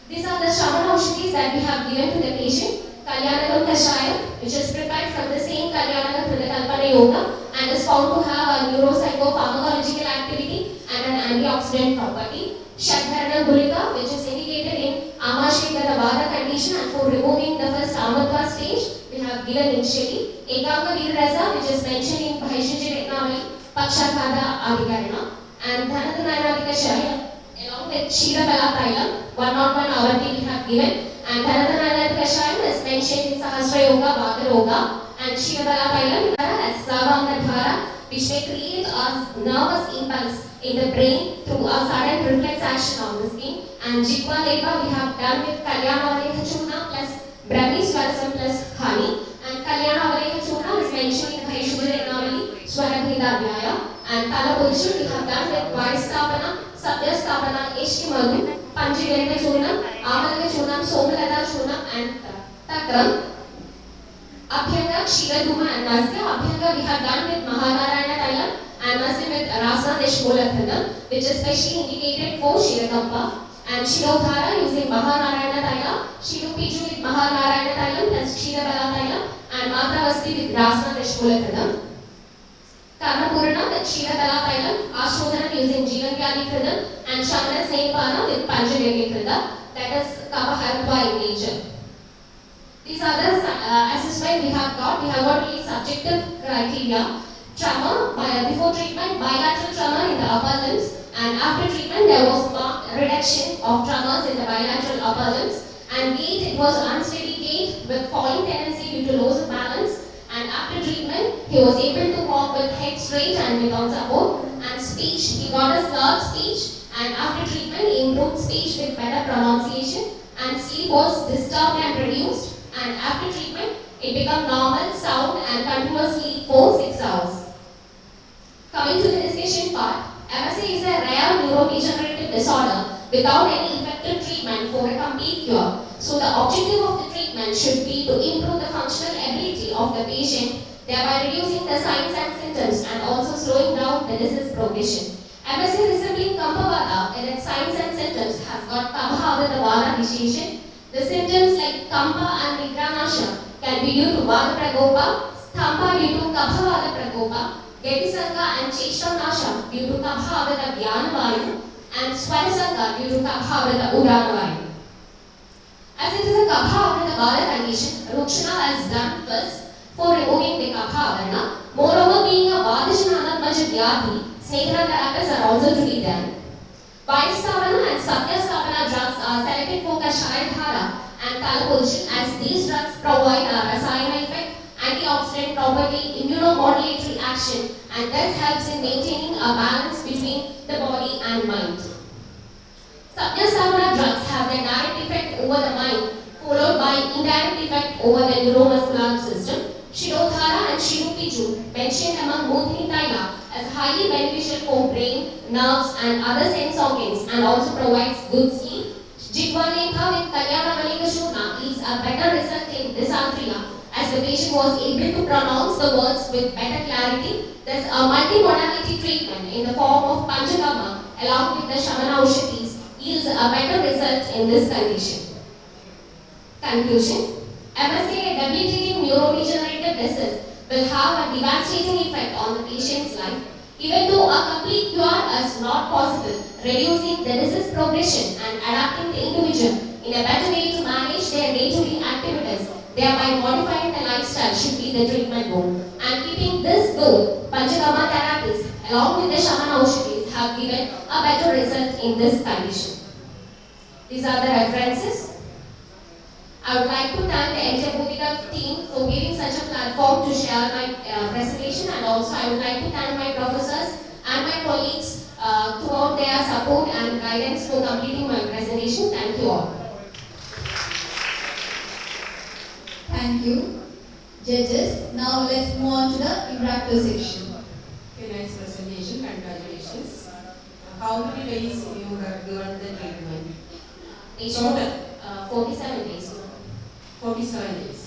Speaker 11: These are the Shamana Aushadhis that we have given to the patient. Kalyanagam Kashayam, which is prepared from the same Kalyanagam Kalpana Yoga and is found to have a neuropsychopharmacological activity and an antioxidant property. Shadharana Gulika, which is indicated in Amashikara Vada condition, and for removing the first Amatva stage, we have given initially. Ekanga Virasa, which is mentioned in Bhaishyaji Retnavali, Pakshakada Adhikarana, and Dhanathanayadika Shaya, along with Shira Balapailam, 101 Avarti we have given, and Dhanathanayadika Shaya is mentioned in Sahasra Yoga, Vata Yoga, and Shira Balapailam as Savanga Dhara, which may create a nervous impulse in the brain through a sudden reflex action on the skin. And Jigva Leva we have done with Kalyana Valeha Churna plus Brahmi Swarasam plus honey. And Kalyana Valeha Churna is mentioned in Bhaishyaji Retnavali, Swarabheda Vyaya. And Talapurushu we have done with Vaistapana, Sabhyastapana, Eshki Madhu, Panchigarika Churnam, Amalaka Churnam, Somalata Churnam, and Takram. Abhyanga, Kshiraduma and Nasya. Abhyanga we have done with Mahanarayana Tailam and Nasya with Rasa Deshmolakhanam, which is specially indicated for Shirakampa. And Shirodhara using Mahanarayana Tailam, Shirupiju with Mahanarayana Tailam plus Shirabala Tailam, and Matravasti with Rasa Deshmolakhanam. Karnapurana with Shirabala Tailam, Ashodhanam using Jivangyani Kridam, and Shamana Snehapana with Panchagirya Kridam, that is Kapahartva in nature. These are the assessment we have got. We have got really subjective criteria. Trauma, before treatment, bilateral trauma in the upper limbs, and after treatment there was marked reduction of tremors in the bilateral upper limbs, and gait, it was unsteady gait with falling tendency due to loss of balance, and after treatment he was able to walk with head straight and without support, and speech, he got a slurred speech, and after treatment he improved speech with better pronunciation, and sleep was disturbed and reduced. And after treatment, it became normal, sound, and continuous sleep for 6 hours. Coming to the discussion part, MSA is a rare neurodegenerative disorder without any effective treatment for a complete cure. So the objective of the treatment should be to improve the functional ability of the patient, thereby reducing the signs and symptoms and also slowing down the disease progression. MSA resembling Kampavada in its signs and symptoms has got Kampavada initiation. The symptoms like Kampa and Nigranasha can be due to Vada Prakopa, Sthampa due to Kaphavada Prakopa, Getisanga and Cheshtanasha due to Kaphavada Vyanavayu, and Swarasanga due to Kaphavada Udanavayu. As it is a Kaphavada Vada condition, Rukshana is done first for removing the Kaphavada. Moreover, being a Vadajana Maja Vyadhi, Snehana therapies are also to be done. Vaisthavana and Satyasthavana drugs are selected for Kashayadhara and Talapurushan, as these drugs provide a rasayana effect, antioxidant property, immunomodulatory action, and thus helps in maintaining a balance between the body and mind. Satyasthavana drugs have their direct effect over the mind, followed by indirect effect over the neuromuscular system. Shirodhara and Shirupiju, mentioned among Mudhini Taila, as highly beneficial for brain, nerves, and other sense organs, and also provides good sleep. Jigvanekha with Kalyana Malika Shurna yields a better result in dysarthria, as the patient was able to pronounce the words with better clarity. Thus, a multimodality treatment in the form of Panchakama, along with the Shamana Aushadhis, yields a better result in this condition. Conclusion: MSA, a debilitating neurodegenerative disease, will have a devastating effect on the patient's life. Even though a complete cure is not possible, reducing the disease progression and adapting the individual in a better way to manage their day-to-day activities, thereby modifying the lifestyle, should be the treatment goal. And keeping this goal, Panchakama therapies along with the Shamana Aushadhis have given a better result in this condition. These are the references. I would like to thank the entire BODHIKA team for giving such a platform to share my presentation, and also I would like to thank my professors and my colleagues throughout for their support and guidance for completing my presentation. Thank you all.
Speaker 5: Thank you. Judges, now let's move on to the interactive section.
Speaker 10: Okay, nice presentation. Congratulations. How many days you have given the treatment? Total?
Speaker 11: 47 days.
Speaker 10: 47 days.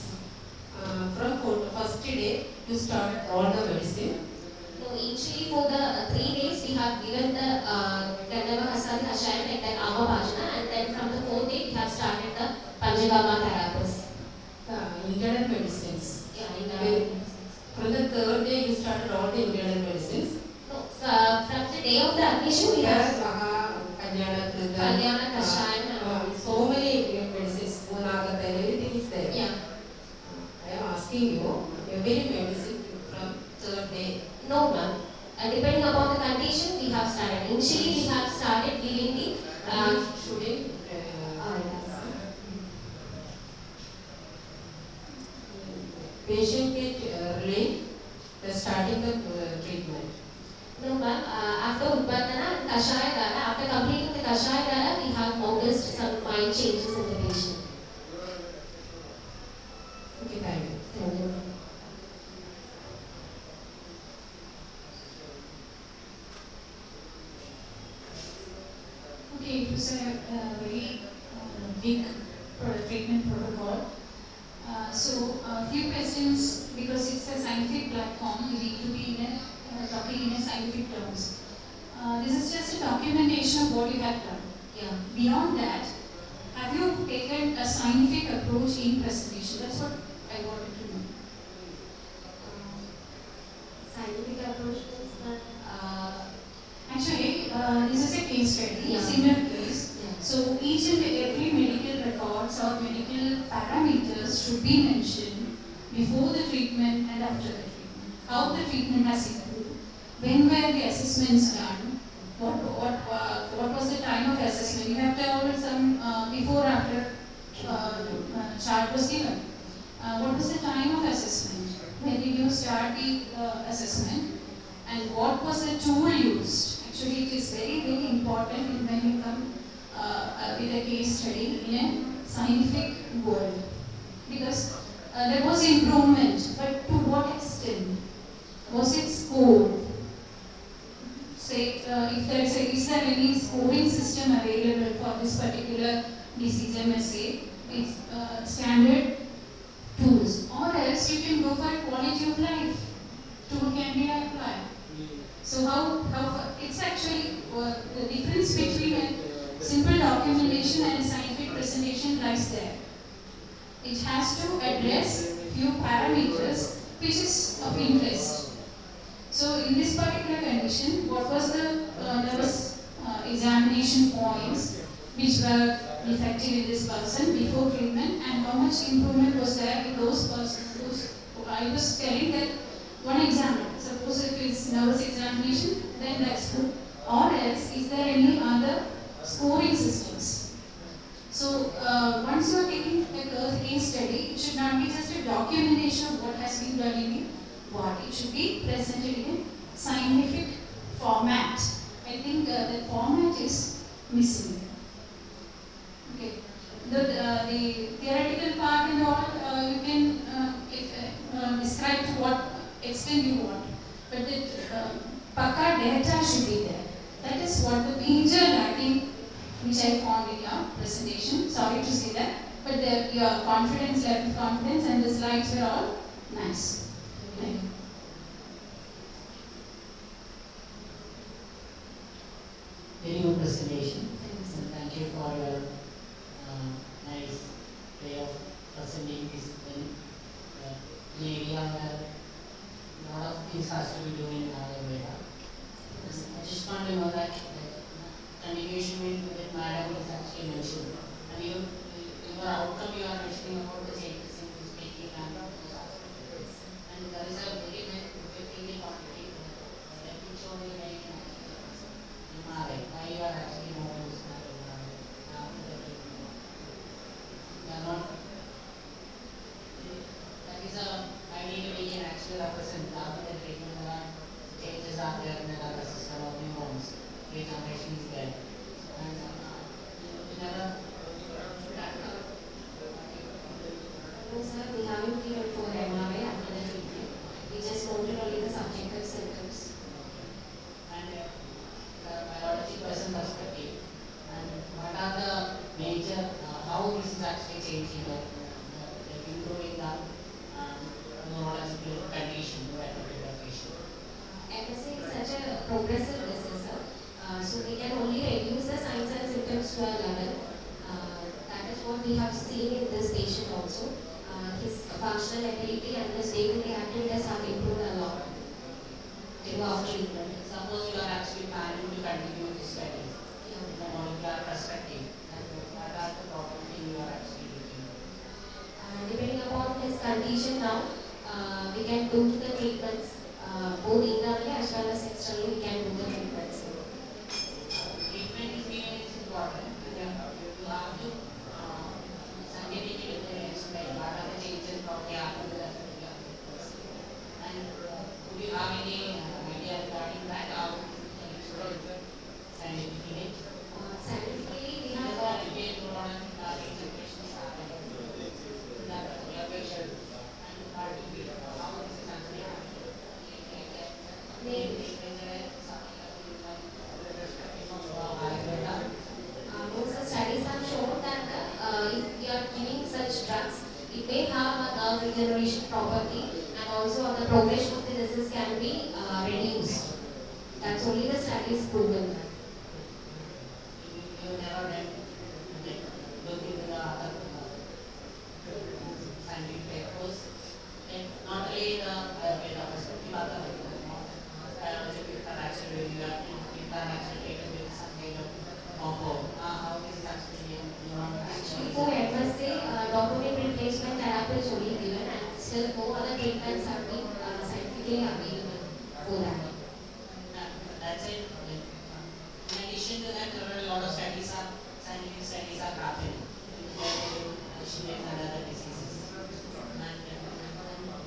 Speaker 10: From first day, you start all the medicine.
Speaker 11: So initially for the 3 days we have given the Gandhava Hasadi Kashayam like that Ava Bhajana, and then from the 4th day we have started the Panchagama therapies.
Speaker 10: Internal medicines.
Speaker 11: Yeah, internal.
Speaker 10: From the 3rd day, you started all the internal medicines.
Speaker 11: No, from the day of the admission we have Kalyana Kashayam.
Speaker 10: So many medicines, Punagata, everything is there.
Speaker 11: Yeah.
Speaker 10: I am asking you, every medicine from 3rd day.
Speaker 11: No, ma'am. Depending upon the condition, we have started. Initially, we have started giving the.
Speaker 10: Shouldn't. Patient get relief, starting the treatment.
Speaker 11: No, ma'am. After Udbhatana and Kashaya Dara, after completing the Kashaya Dara, we have noticed some mind changes in the patient.
Speaker 10: Okay, thank you.
Speaker 11: Thank you.
Speaker 7: Okay, it was a very big treatment protocol. So a few questions, because it's a scientific platform, we need to be talking in a scientific terms. This is just a documentation of what you have done.
Speaker 11: Yeah.
Speaker 7: Beyond that, have you taken a scientific approach in presentation? That's what I wanted to know.
Speaker 11: Scientific approach is that.
Speaker 7: Actually, this is a case study,
Speaker 11: Yeah.
Speaker 7: similar case.
Speaker 11: Yeah.
Speaker 7: So each and every medical records or medical parameters should be mentioned before the treatment and after the treatment. How the treatment has improved, when were the assessments done, what was the time of assessment. You have to have some before after chart was given. What was the time of assessment? When did you start the assessment? And what was the tool used? Actually, it is very, very important when you come with a case study in a scientific world. Because there was improvement, but to what extent? Was it scored? Say, if there is there any scoring system available for this particular disease, MSA, it's standard tools. Or else you can go for a quality of life. Tool can be applied. So how it's actually the difference between a simple documentation and a scientific presentation lies there. It has to address few parameters which is of interest. So in this particular condition, what was the there was examination points which were defective in this person before treatment, and how much improvement was there in those persons. I was telling that one example. Suppose if it's nervous examination, then that's good. Or else, is there any other scoring systems? So once you are taking a case study, it should not be just a documentation of what has been done in the ward. It should be presented in a scientific format. I think the format is missing. Okay. The theoretical part and all, you can describe to what extent you want. But the Pakka data should be there. That is what the major lacking which I found in your presentation. Sorry to say that. But your confidence, level of confidence, and the slides were all nice. Thank you.
Speaker 8: Very good presentation. And thank you for your nice way of presenting this in an area where a lot of things has to be done in Ayurveda. I just want to know that continuation with Madam is actually mentioned. And your outcome you are mentioning about the changes in this speaking and there is a very big quantity that which only very MRI. Why you are actually moving how this is actually changing improving the neurological condition to a particular patient.
Speaker 11: MSA is such a progressive disease, sir. So we can only reduce the signs and symptoms to a level. That is what we have seen in this patient also. His functional ability and his day-to-day activities have improved a lot after treatment.
Speaker 8: Suppose you are actually planning to continue this study in the molecular perspective, and what are the problem thing you are actually looking at?
Speaker 11: Depending upon his condition now, we can do the treatments both internally as well as externally. We can do the treatments.
Speaker 8: Treatment is given is important. You have to scientifically explain what are the changes probably happen to that particular person. And do you have any idea regarding that? How scientifically?
Speaker 11: Scientifically, we have
Speaker 8: got situations happening in that particular patient, and how to be how this is actually happening.
Speaker 11: Most of the studies have shown that if we are giving such drugs, it may have a nerve regeneration property, and also the progression of the disease can be reduced. That's only the studies proven.
Speaker 8: You never look into the other scientific papers, and not only the Ayurveda perspective, other biology people are actually doing that. People are actually taken with some kind of combo. How this is actually
Speaker 11: Actually, for MSA, dopamine replacement therapy is only given, and still no other treatments have been scientifically available for that.
Speaker 8: That's it. In addition to that, there are a lot of scientific studies are happening in Alzheimer's and other diseases. And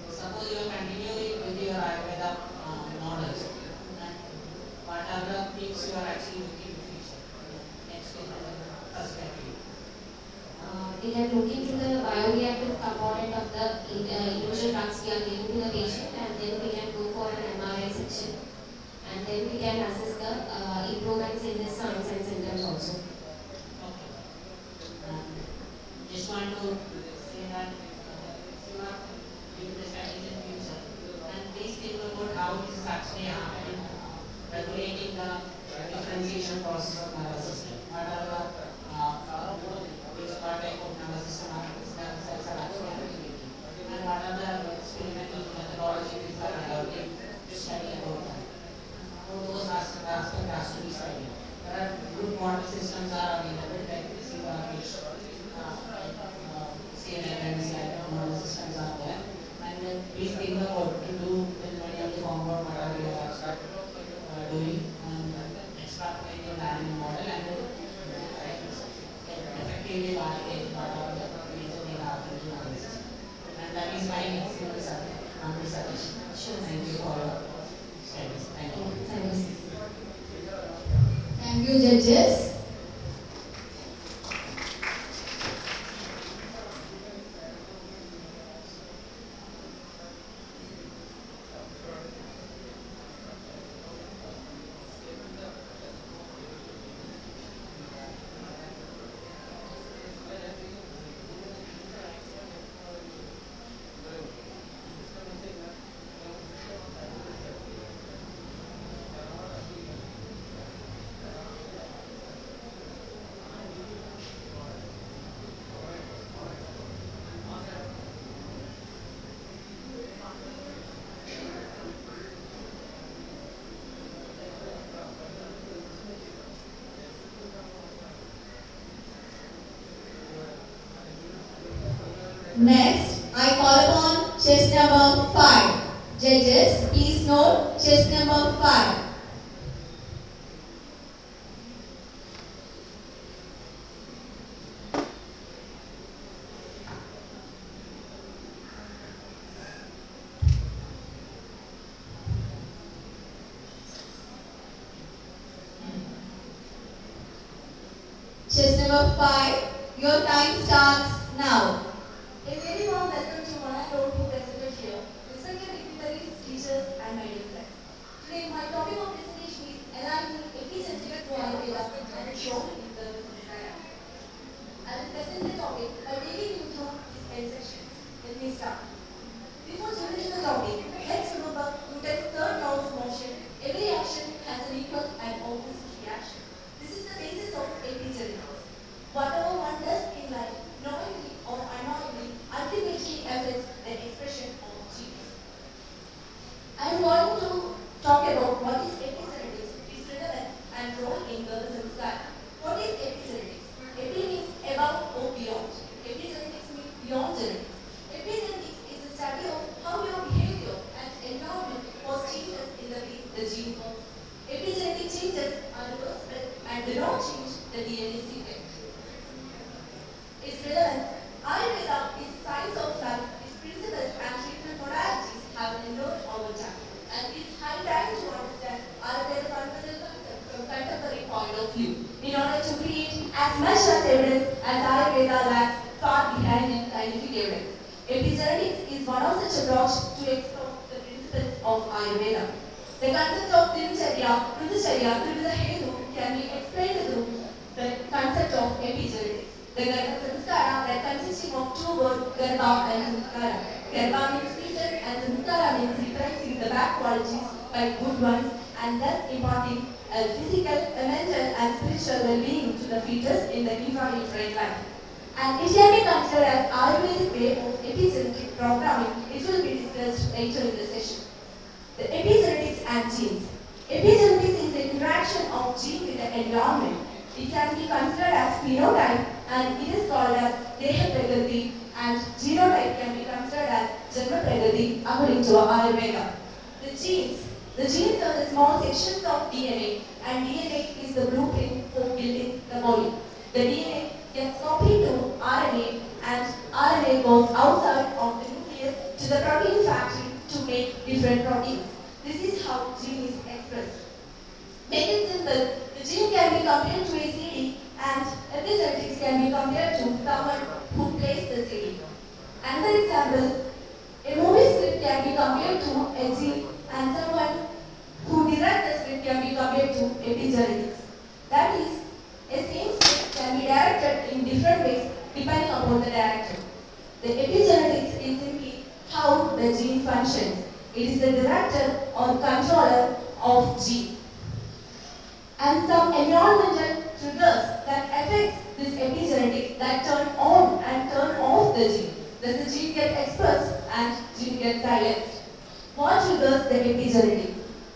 Speaker 8: suppose you are continuing with your Ayurveda knowledge, and what are the things you are actually looking in the future? Next perspective.
Speaker 11: We can look into the bioreactive component of the individual drugs we are giving to the patient, and then we can go for an MRI section, and then we can assess the improvements in the signs and symptoms also.
Speaker 8: Okay. Just want to say that if you are doing the studies in future, and please think about how this is actually happening, regulating the differentiation process of nervous system. What are the what type of nervous system nerve cells are actually activating, and what are the experimental methodology people are adopting to study about that. All those aspects has to be studied. There are good model systems are available, like which CNNs and model systems are there. And please think about to do with many of the compound what we are doing and extrapolating the animal model and effectively validate what are the major things happening to the system. And that is my simple suggestion.
Speaker 11: Sure.
Speaker 8: Thank you for your studies. Thank you.
Speaker 5: Thank you, judges. Next, I call upon chess number 5. Judges, please note chess number 5. Chess number 5, your time starts now.
Speaker 12: A very warm welcome to one and all who presented here, respected dignitaries, teachers, and my dear friends. Today, my topic of presentation is aligning epigenetic to Ayurveda and its role in the society. As I will present the topic by taking you through this end section. Let me start. Before jumping into the topic, let's remember Newton's third law of motion. Every action has an equal and opposite reaction. This is the basis of epigenetics. Whatever one does in life, knowingly or unknowingly, ultimately affects the expression of genes. I am going to talk about what is epigenetics, its relevance and role in the samskara. What is epigenetics? Epi means above or beyond. Epigenetics means beyond genetics. Epigenetics is the study of how your behavior and environment cause changes in the way the gene works. Epigenetic changes are reversible and do not change the DNA sequence. Its relevance. Ayurveda is the science of life. Its principles and treatment modalities have endured over time. And it's high time to understand Ayurveda's fundamental concept from contemporary point of view. In order to create as much as evidence as Ayurveda lags far behind in scientific evidence. Epigenetics is one of such approach to explore the principles of Ayurveda. The concept of Dincharya, Trivijaya, Trividahetu can be explained through the concept of epigenetics. The Garbha Samskara that consisting of two words, Garbha and Samskara. Garbha means features and Samskara means replacing the bad qualities by good ones and thus imparting a physical, a mental and spiritual well-being to the fetus in the intra-uterine life. And it can be considered as Ayurvedic way of epigenetic programming. It will be discussed later in the session. The epigenetics and genes. Epigenetics is the interaction of gene with the environment. It can be considered as phenotype and it is called as Deha Pragati, and genotype can be considered as Janma Pragati according to Ayurveda. The genes are the small sections of DNA and DNA is the blueprint for building the body. The DNA gets copied to RNA and RNA goes outside of the nucleus to the protein factory to make different proteins. This is how gene is expressed. Make it simple, the gene can be compared to a CD and epigenetics can be compared to someone who plays the CD. Another example, a movie script can be compared to a gene and someone who directs the script can be compared to epigenetics. That is, a same script can be directed in different ways depending upon the director. The epigenetics is simply how the gene functions. It is the director or controller of gene. And some environmental triggers that affect this epigenetics that turn on and turn off the gene. Thus the gene gets expressed and gene gets silenced. What triggers the epigenetics?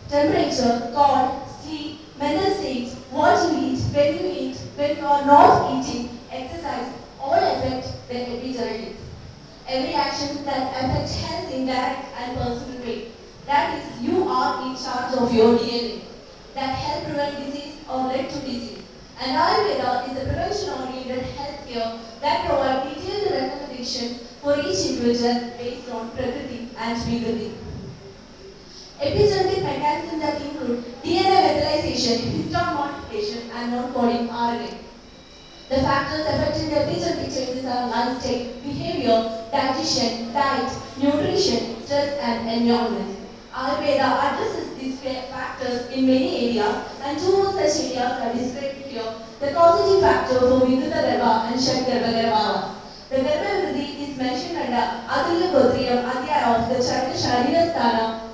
Speaker 12: Temperature, cold, sleep, mental state, what you eat, when you are not eating, exercise, all affect the epigenetics. Every action that affects health in direct and personal way. That is, you are in charge of your DNA. That help prevent disease or lead to disease. And Ayurveda is a prevention-oriented healthcare that provides detailed recommendations for each individual based on Prakriti and Vikriti. Epigenetic mechanisms that include DNA methylation, histone modification, and non-coding RNA. The factors affecting the epigenetic changes are lifestyle, behavior, digestion, diet, nutrition, stress, and environment. Ayurveda addresses these factors in many areas, and two of such areas are described here. The causative factor for Vikrita-Garbha and Shat-Garbha-Garbhavas. The Garbha-Vriddhi is mentioned under Adulya Gotriyam Adhyaya of the Charita Sharira Sthana.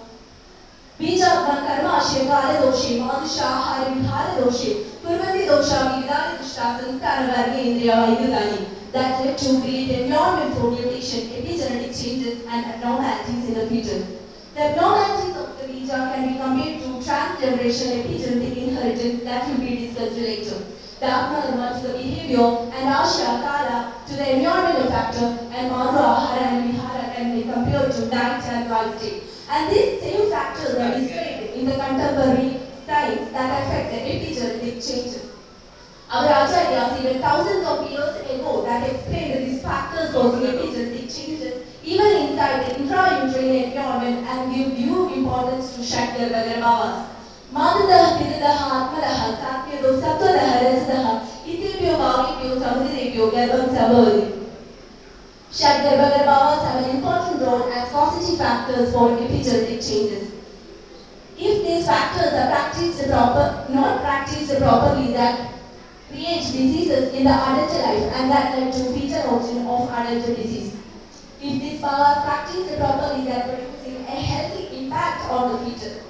Speaker 12: Bijabna Karma Ashya Kala Doshe Madusha Ahara Vihara Doshe Purvati Dosha Vividari Dushta Sanskara Varga Indriya Vaidudani. That led to create environment for mutation, epigenetic changes, and abnormalities in the fetus. The abnormalities of the bija can be compared to transgenerational epigenetic inheritance that will be discussed later. The Atma to the behavior and Asha Kala to the environmental factor, and Madhu Ahara and Vihara can be compared to diet and lifestyle. And these same factors are described in the contemporary science that affect the epigenetic changes. Our Acharyas even thousands of years ago that explained these factors causing epigenetic changes even inside the intrauterine environment and give due importance to Shat-Garbha-Garbhavas. Madadaha, Pidadaha, Atmadaha, Satyado, Satvadaha, Rasadaha, Itibhyo, Bhavibhyo, Samudidebhyo, Garbham Sabhavati. Shat-Garbha-Garbhavas have an important role as causative factors for epigenetic changes. If these factors are not practiced properly, that create diseases in the adult life, and that led to fetal origin of adult disease. If these powers practiced properly, they are producing a healthy impact on the fetus.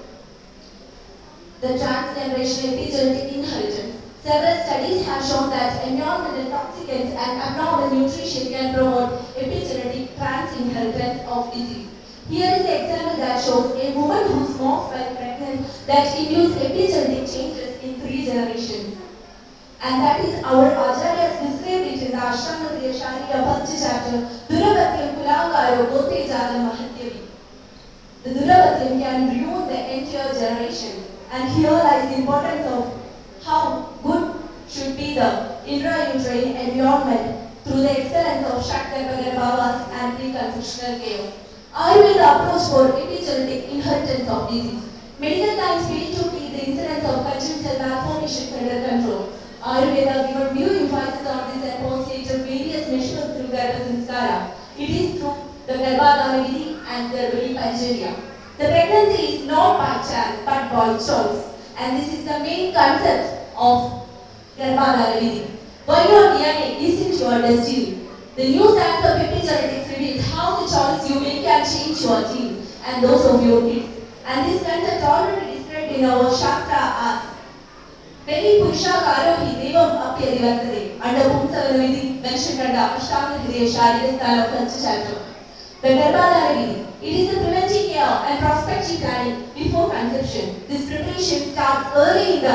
Speaker 12: The transgenerational epigenetic inheritance. Several studies have shown that environmental toxicants and abnormal nutrition can promote epigenetic transinheritance of disease. Here is an example that shows a woman who smokes while pregnant that induces epigenetic changes in 3 generations. And that is our Acharyas described it in the Ashtanga Sharira first chapter, Durabatyam Kulakaro Gote Jala Mahatyavi. The Durabatyam can ruin the entire generation. And here lies the importance of how good should be the intrauterine environment through the excellence of Shakti-Bhavas and pre-conceptional care. Ayurveda approach for epigenetic inheritance of disease. Medical science failed to keep the incidence of congenital malformations under control. Ayurveda given new emphasis on this and postulated various measures through Garbha. It is through the Garbhadana Vidhi and Garbhadi Pancharya. The pregnancy is not by chance but by choice, and this is the main concept of Garbhadana Vidhi. Why your DNA isn't your destiny. The new science of epigenetics reveals how the choice you make can change your genes and those of your kids. And this concept already described in our Shastra as Veni Purusha Karohi Devam Apyadi Vartade under Pumsavana Vidhi mentioned under Ashtanga Sharira first chapter. The Garbhadana Vidhi. It is the preventive care and prospective planning before conception. This preparation starts early in the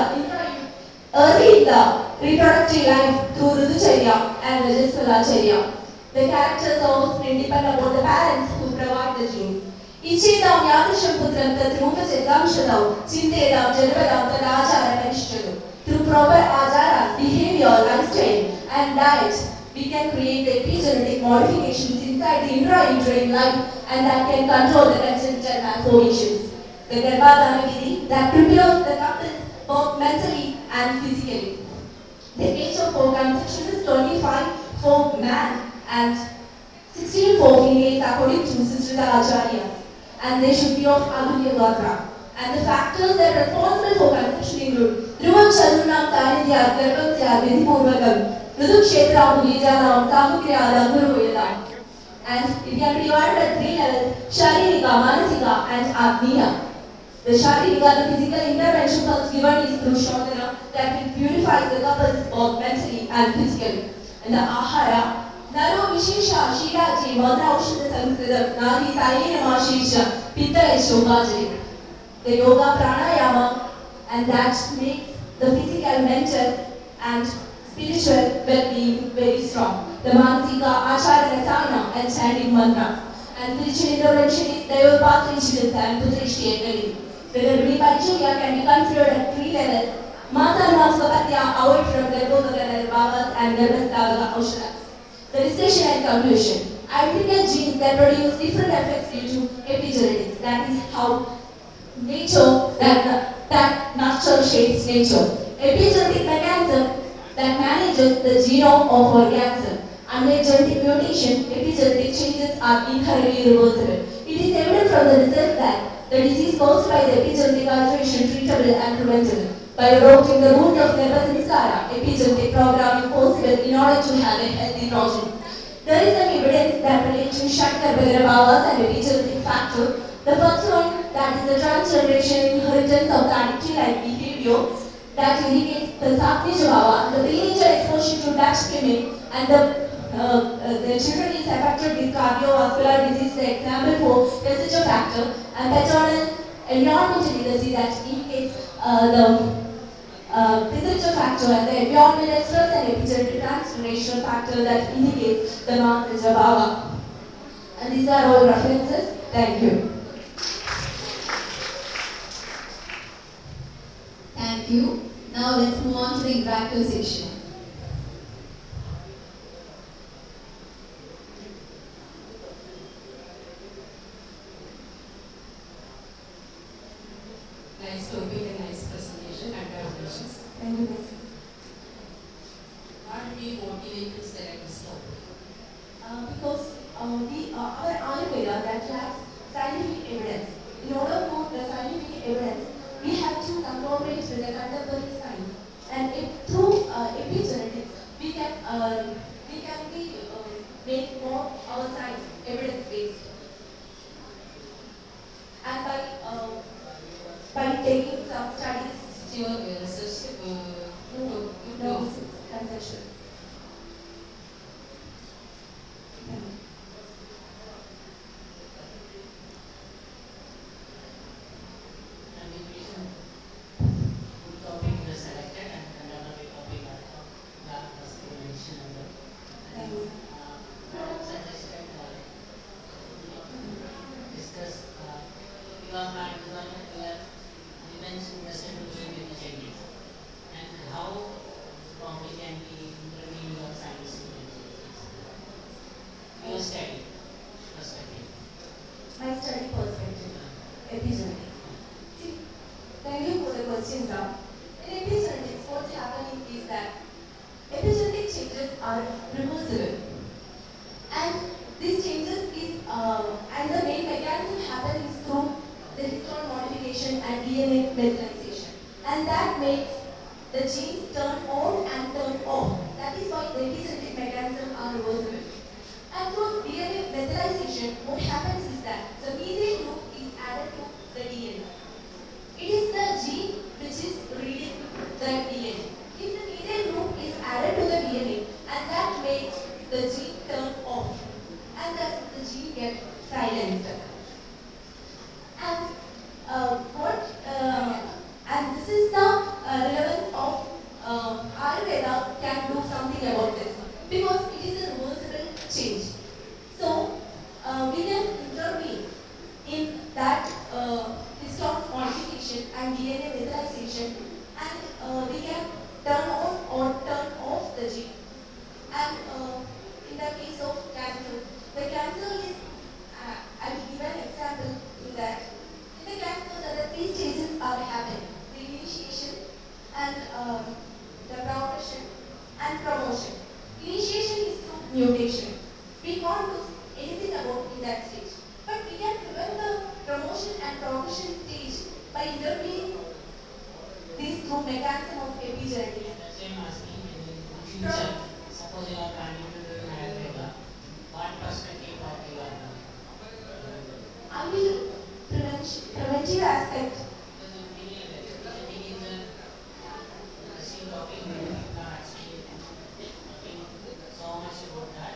Speaker 12: reproductive life through Ridhucharya and Rajasvalacharya. The characters of offspring depend upon the parents who provide the genes. Ichedam Yadrisham Putram Tatrupa Chetamshadam Chintedam Janvadam Tadachara Kanishchadu. Through proper acharas, behavior, lifestyle and diet, we can create the epigenetic modifications inside the intrauterine life and that can control the congenital malformations. The Garbhadana Vidhi that prepares the couples both mentally and physically. The age for conception is 25 for man and 16 for females according to Sister Acharya, and they should be of Adulya Gatra. And the factors that are responsible for conception include Dhruvam Chandranam Sanidhya Garbhasya Vidhipurvakam Ridhu Kshetra Vijanam Samukriya Guru Vedam. And it can be divided at 3 levels: Sharirika, Manasika and Agniya. The Sharirika, the physical intervention first given is through Shodhana that will purify the couples both mentally and physically. And the Ahara, Naro Vishesha Shiraji Madra Aushadha Samskritam Nadi Tailena Mashisha Pitta Shobhajri. The Yoga Pranayama, and that makes the physical, mental and spiritual well-being very strong. The Mansika, Acharya Rasana and chanting mantras. And spiritual intervention is Dayopatra incidents and Putrishti and Navidi. The Garbhadi Pancharya can be considered at 3 levels: Mata Namaskapatya, away from Garbhodaka Bhavas and Garbhasthavaka Aushadas. The discussion and conclusion. Identical genes that produce different effects due to epigenetics. That is how nature, that nurture shapes nature. Epigenetic mechanism that manages the genome of organism. Unlike genetic mutation, epigenetic changes are inherently reversible. It is evident from the results that the disease caused by the epigenetic alteration treatable and preventable. By adopting the rules of Garbha epigenetic programming possible in order to have a healthy progeny. There is some evidence that relates to Shakti-Bhavas and epigenetic factor. The first one, that is the transgeneration inheritance of the addictive-like behavior that indicates the Saknija the teenager exposure to Dutch women and the children is affected with cardiovascular disease, the example for residue factor, and paternal environmental legacy that indicates the residue factor, and the environmental stress and epigenetic transformational factor that indicates the non-Rajabhava. And these are all references. Thank you.
Speaker 5: Thank you. Now let's move on to the interactive section.
Speaker 10: Nice topic and nice presentation. Congratulations.
Speaker 12: Thank you.
Speaker 10: What did you motivate to select this topic?
Speaker 12: Because our Ayurveda that lacks scientific evidence. In order for the scientific evidence, we have to conglomerate with the contemporary science. And through make more our science evidence-based. And by taking some studies,
Speaker 10: Your research,
Speaker 12: no, conceptual.
Speaker 8: And good topic you selected and another topic that was mentioned. Suggested discuss your mind where you mentioned yesterday with the changes and how strongly can we intervene your science your study perspective.
Speaker 12: My study perspective, epigenetics. See, thank you for the question, sir. In epigenetics, what's happening is that epigenetic changes are reversible. And these changes is, and the main mechanism happens through the histone modification and DNA methylation. And that makes the genes turn on and turn off. That is why the epigenetic mechanisms are reversible. And through DNA methylation, what happens is that the methane group is added to the DNA. It is the gene which is reading the DNA. If the methane group is added to the DNA, and that makes the gene turn off, and thus the gene gets silenced. And and this is the relevance of Ayurveda can do something about this because it is a reversible change. So we can intervene in that histone modification and DNA methylation, and we can turn on or turn off the gene. And in the case of cancer, the cancer is, I will give an example in that. In the cancer, there are 3 stages are happening: the initiation and the progression and promotion. Initiation is through mutation. We can't do anything about in that stage, but we can prevent the promotion and progression stage by intervening these through mechanism of epigenetics.
Speaker 8: That's why I'm asking in the future, suppose you are planning to do Ayurveda, what perspective of you are
Speaker 12: I will preventive aspect.
Speaker 8: So much about that,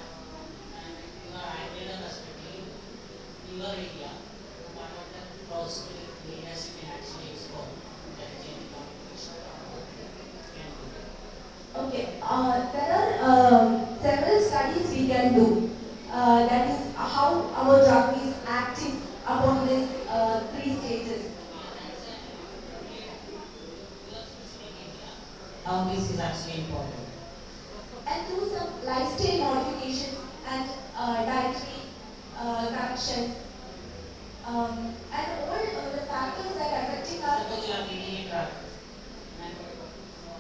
Speaker 8: and your Ayurveda perspective, your area, what are the possible areas you can actually explore that genetic communication can do?
Speaker 12: Okay, there are several studies we can do. That is how our drug is acting upon these 3 stages.
Speaker 8: How this is actually important.
Speaker 12: And through some lifestyle modifications and dietary corrections, and all the factors that affecting our.
Speaker 8: Suppose you are taking a drug, and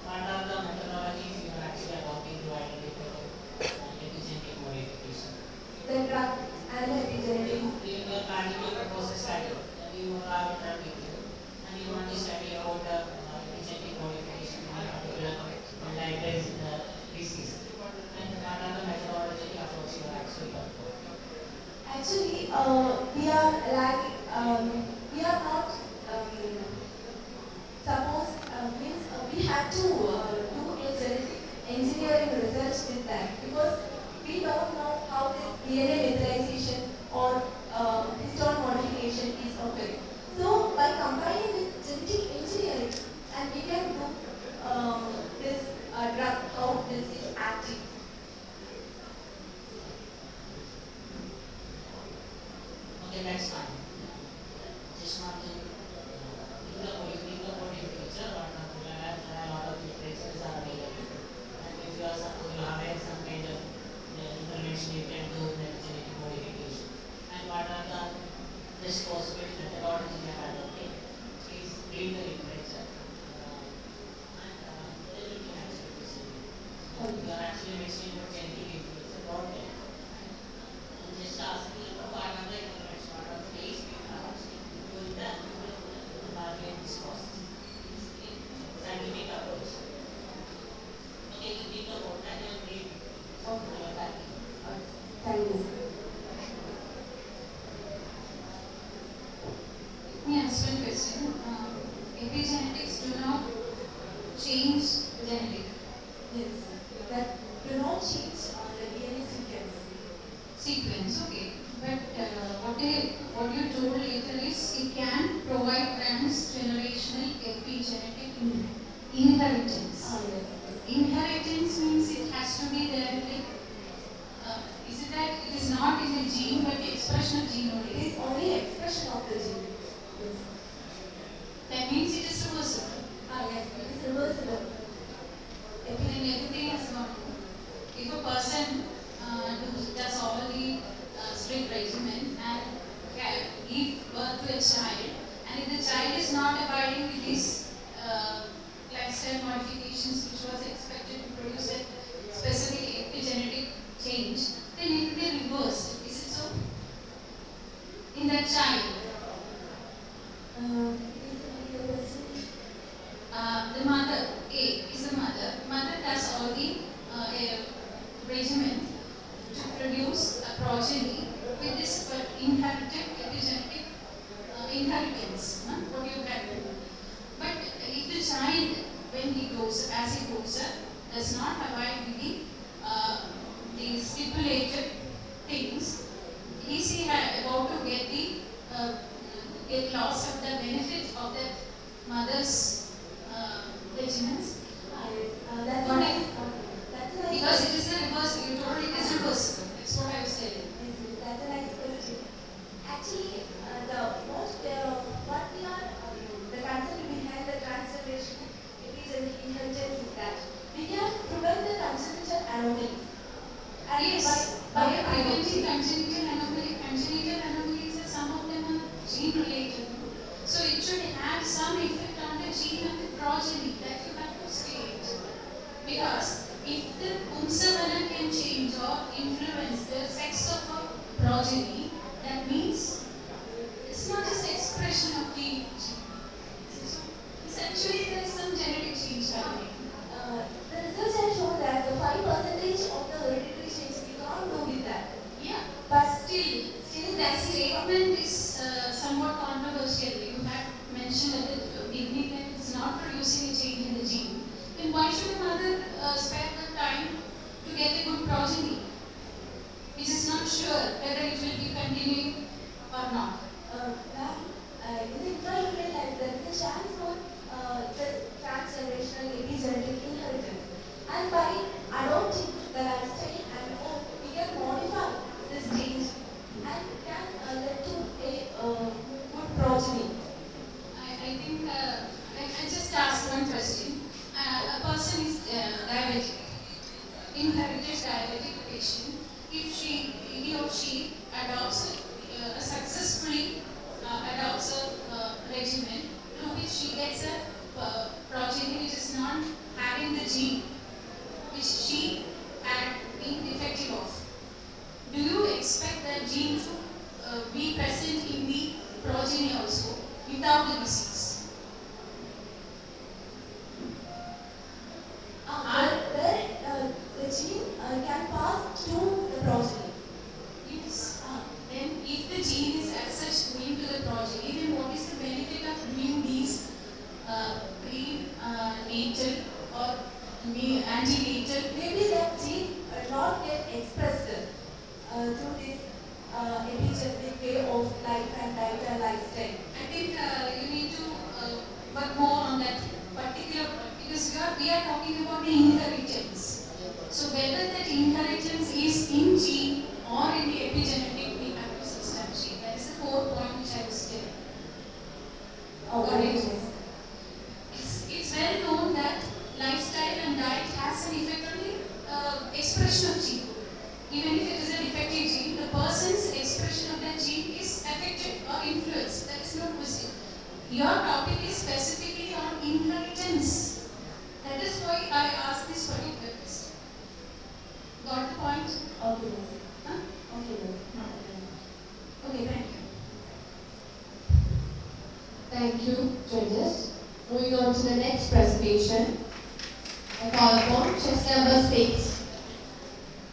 Speaker 8: what are the methodologies you are actually adopting to identify epigenetic modification?
Speaker 12: The drug and epigenetic.
Speaker 8: You are planning to propose a study, and you have a drug with you, and you want to study about epigenetic modification in a particular disease. And what are the methodology approach you are actually performing?
Speaker 12: Actually, we are lagging. We are not. Suppose means we have to do a genetic engineering research with that because we don't know how this DNA methylation or histone modification is occurring. So by combining with genetic engineering, and we can do this drug how this is acting.
Speaker 8: Okay, that's fine. Just want to think about in future, but there are a lot of differences are available. And if you are having some kind of intervention, you can do the genetic modification. And what are the best possible methodology you are adopting? Please read the literature. And then you can actually proceed. You are actually mentioning about genetic influence about that. And just asking about what are the intervention, what are the ways
Speaker 12: Thank you.
Speaker 7: Let me answer one question. Epigenetics do not change genetic.
Speaker 12: Yes, that do not change the DNA sequence.
Speaker 7: Sequence, okay. But what you told later is it can provide transgenerational epigenetic inheritance.
Speaker 12: Yes.
Speaker 7: Inheritance means it has to be there. Like, is it that it is not in the gene but the expression of gene only?
Speaker 12: It is only expression of the gene. Yes.
Speaker 7: That means it is reversible.
Speaker 12: Yes, it is reversible.
Speaker 7: Then everything is not. If a person does all the strict regimen and give birth to a child, and if the child is not abiding with these lifestyle modifications which was expected to produce a specific epigenetic change, then it will be reversed. Is it so? In that child. The mother, A is the mother. Mother does all the regimen to produce a progeny with this inherited epigenetic inheritance. What you have to do. But if the child, when he grows, as he grows up, does not abide with the stipulated things, is he about to get loss of the benefit of the mother's regimens?
Speaker 12: That's
Speaker 7: What
Speaker 12: nice.
Speaker 7: because it is a reverse, you told it is reversible. That's what I was telling.
Speaker 12: That's a nice question. Actually, what we are, the concept behind the transgeneration epigenetic inheritance is that we can prevent the congenital anomalies. And
Speaker 7: Yes, by preventing congenital anomalies, some of them are gene related. So it should have some effect on the gene of the progeny that you have to state. Because if the Pumsavana can change or influence the sex of a progeny, that means it's not just expression of the gene. Essentially, there is some genetic change happening.
Speaker 12: The research has shown that the 5% of the hereditary change we can't do with that.
Speaker 7: Yeah,
Speaker 12: But
Speaker 7: still that statement is somewhat controversial. You have mentioned at the beginning that it's not producing a change in the gene. Then why should a mother spare the time to get a good progeny, which is not sure whether it will be continuing or not?
Speaker 12: In the intra-human life, there is a chance for this transgenerational epigenetic inheritance. And by adopting the lifestyle and all, we can modify this change and can lead to a good progeny.
Speaker 7: I think I just ask one question. A person is diabetic, inherited diabetic patient. If he or she adopts successfully adopts a regimen through which she gets a progeny which is not having the gene which she had been defective of, do you expect that gene to be present in the progeny also without the disease?
Speaker 12: The gene can pass to the progeny.
Speaker 7: Yes. Then if the gene is as such going to the progeny, then what is the benefit of doing these prenatal or antenatal?
Speaker 12: Maybe that gene not get expressed through this epigenetic way of life and diet lifestyle.
Speaker 7: I think you need to work more on that particular point because we are talking about the inheritance. So whether that inheritance is in gene or in the epigenetic, we have to substantiate. That is the core point which I was telling.
Speaker 12: Okay.
Speaker 7: It's well known that lifestyle and diet has an effect on the expression of gene. Even if it is a defective gene, the person's expression of that gene is affected or influenced. That is no question. Your topic is specifically on inheritance. That is why I asked this particular question. Got the point?
Speaker 12: Okay.
Speaker 7: Huh?
Speaker 12: Okay.
Speaker 7: Okay, thank you.
Speaker 2: Thank you, judges. Moving on to the next presentation. I call upon chess number 6.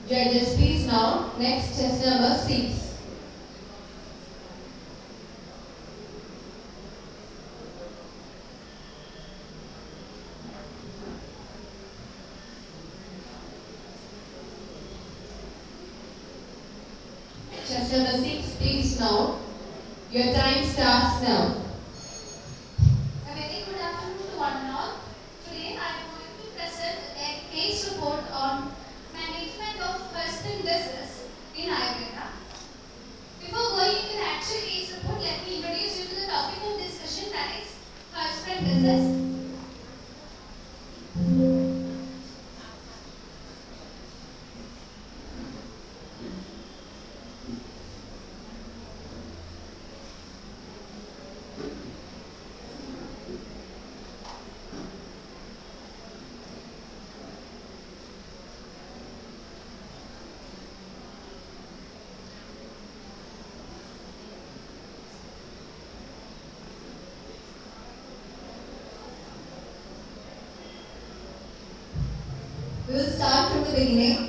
Speaker 2: Judges, please now Next, chest number 6. Chest number 6, please note. Your time starts now.
Speaker 9: A very good afternoon to one and all. Today I am going to present a case report on management of husband disease in Ayurveda. Before going into the actual case report, let me introduce you to the topic of discussion, that is husband disease.
Speaker 5: We will start from the beginning.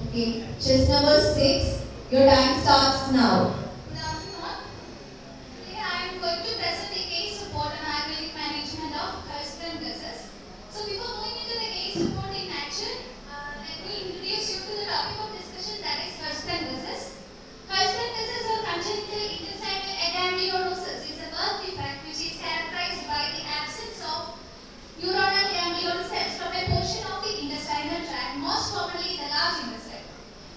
Speaker 5: Okay, chest number 6. Your time starts now.
Speaker 9: Good afternoon. Today I am going to present a case report on Ayurvedic management of husband disease. So before going into the case report in action, let me introduce you to the topic of discussion, that is husband disease. Husband disease or congenital intestinal ganglionosis is a birth defect which is characterized by the absence of neuronal ganglion cells from a portion of the intestinal tract, most commonly the large intestine.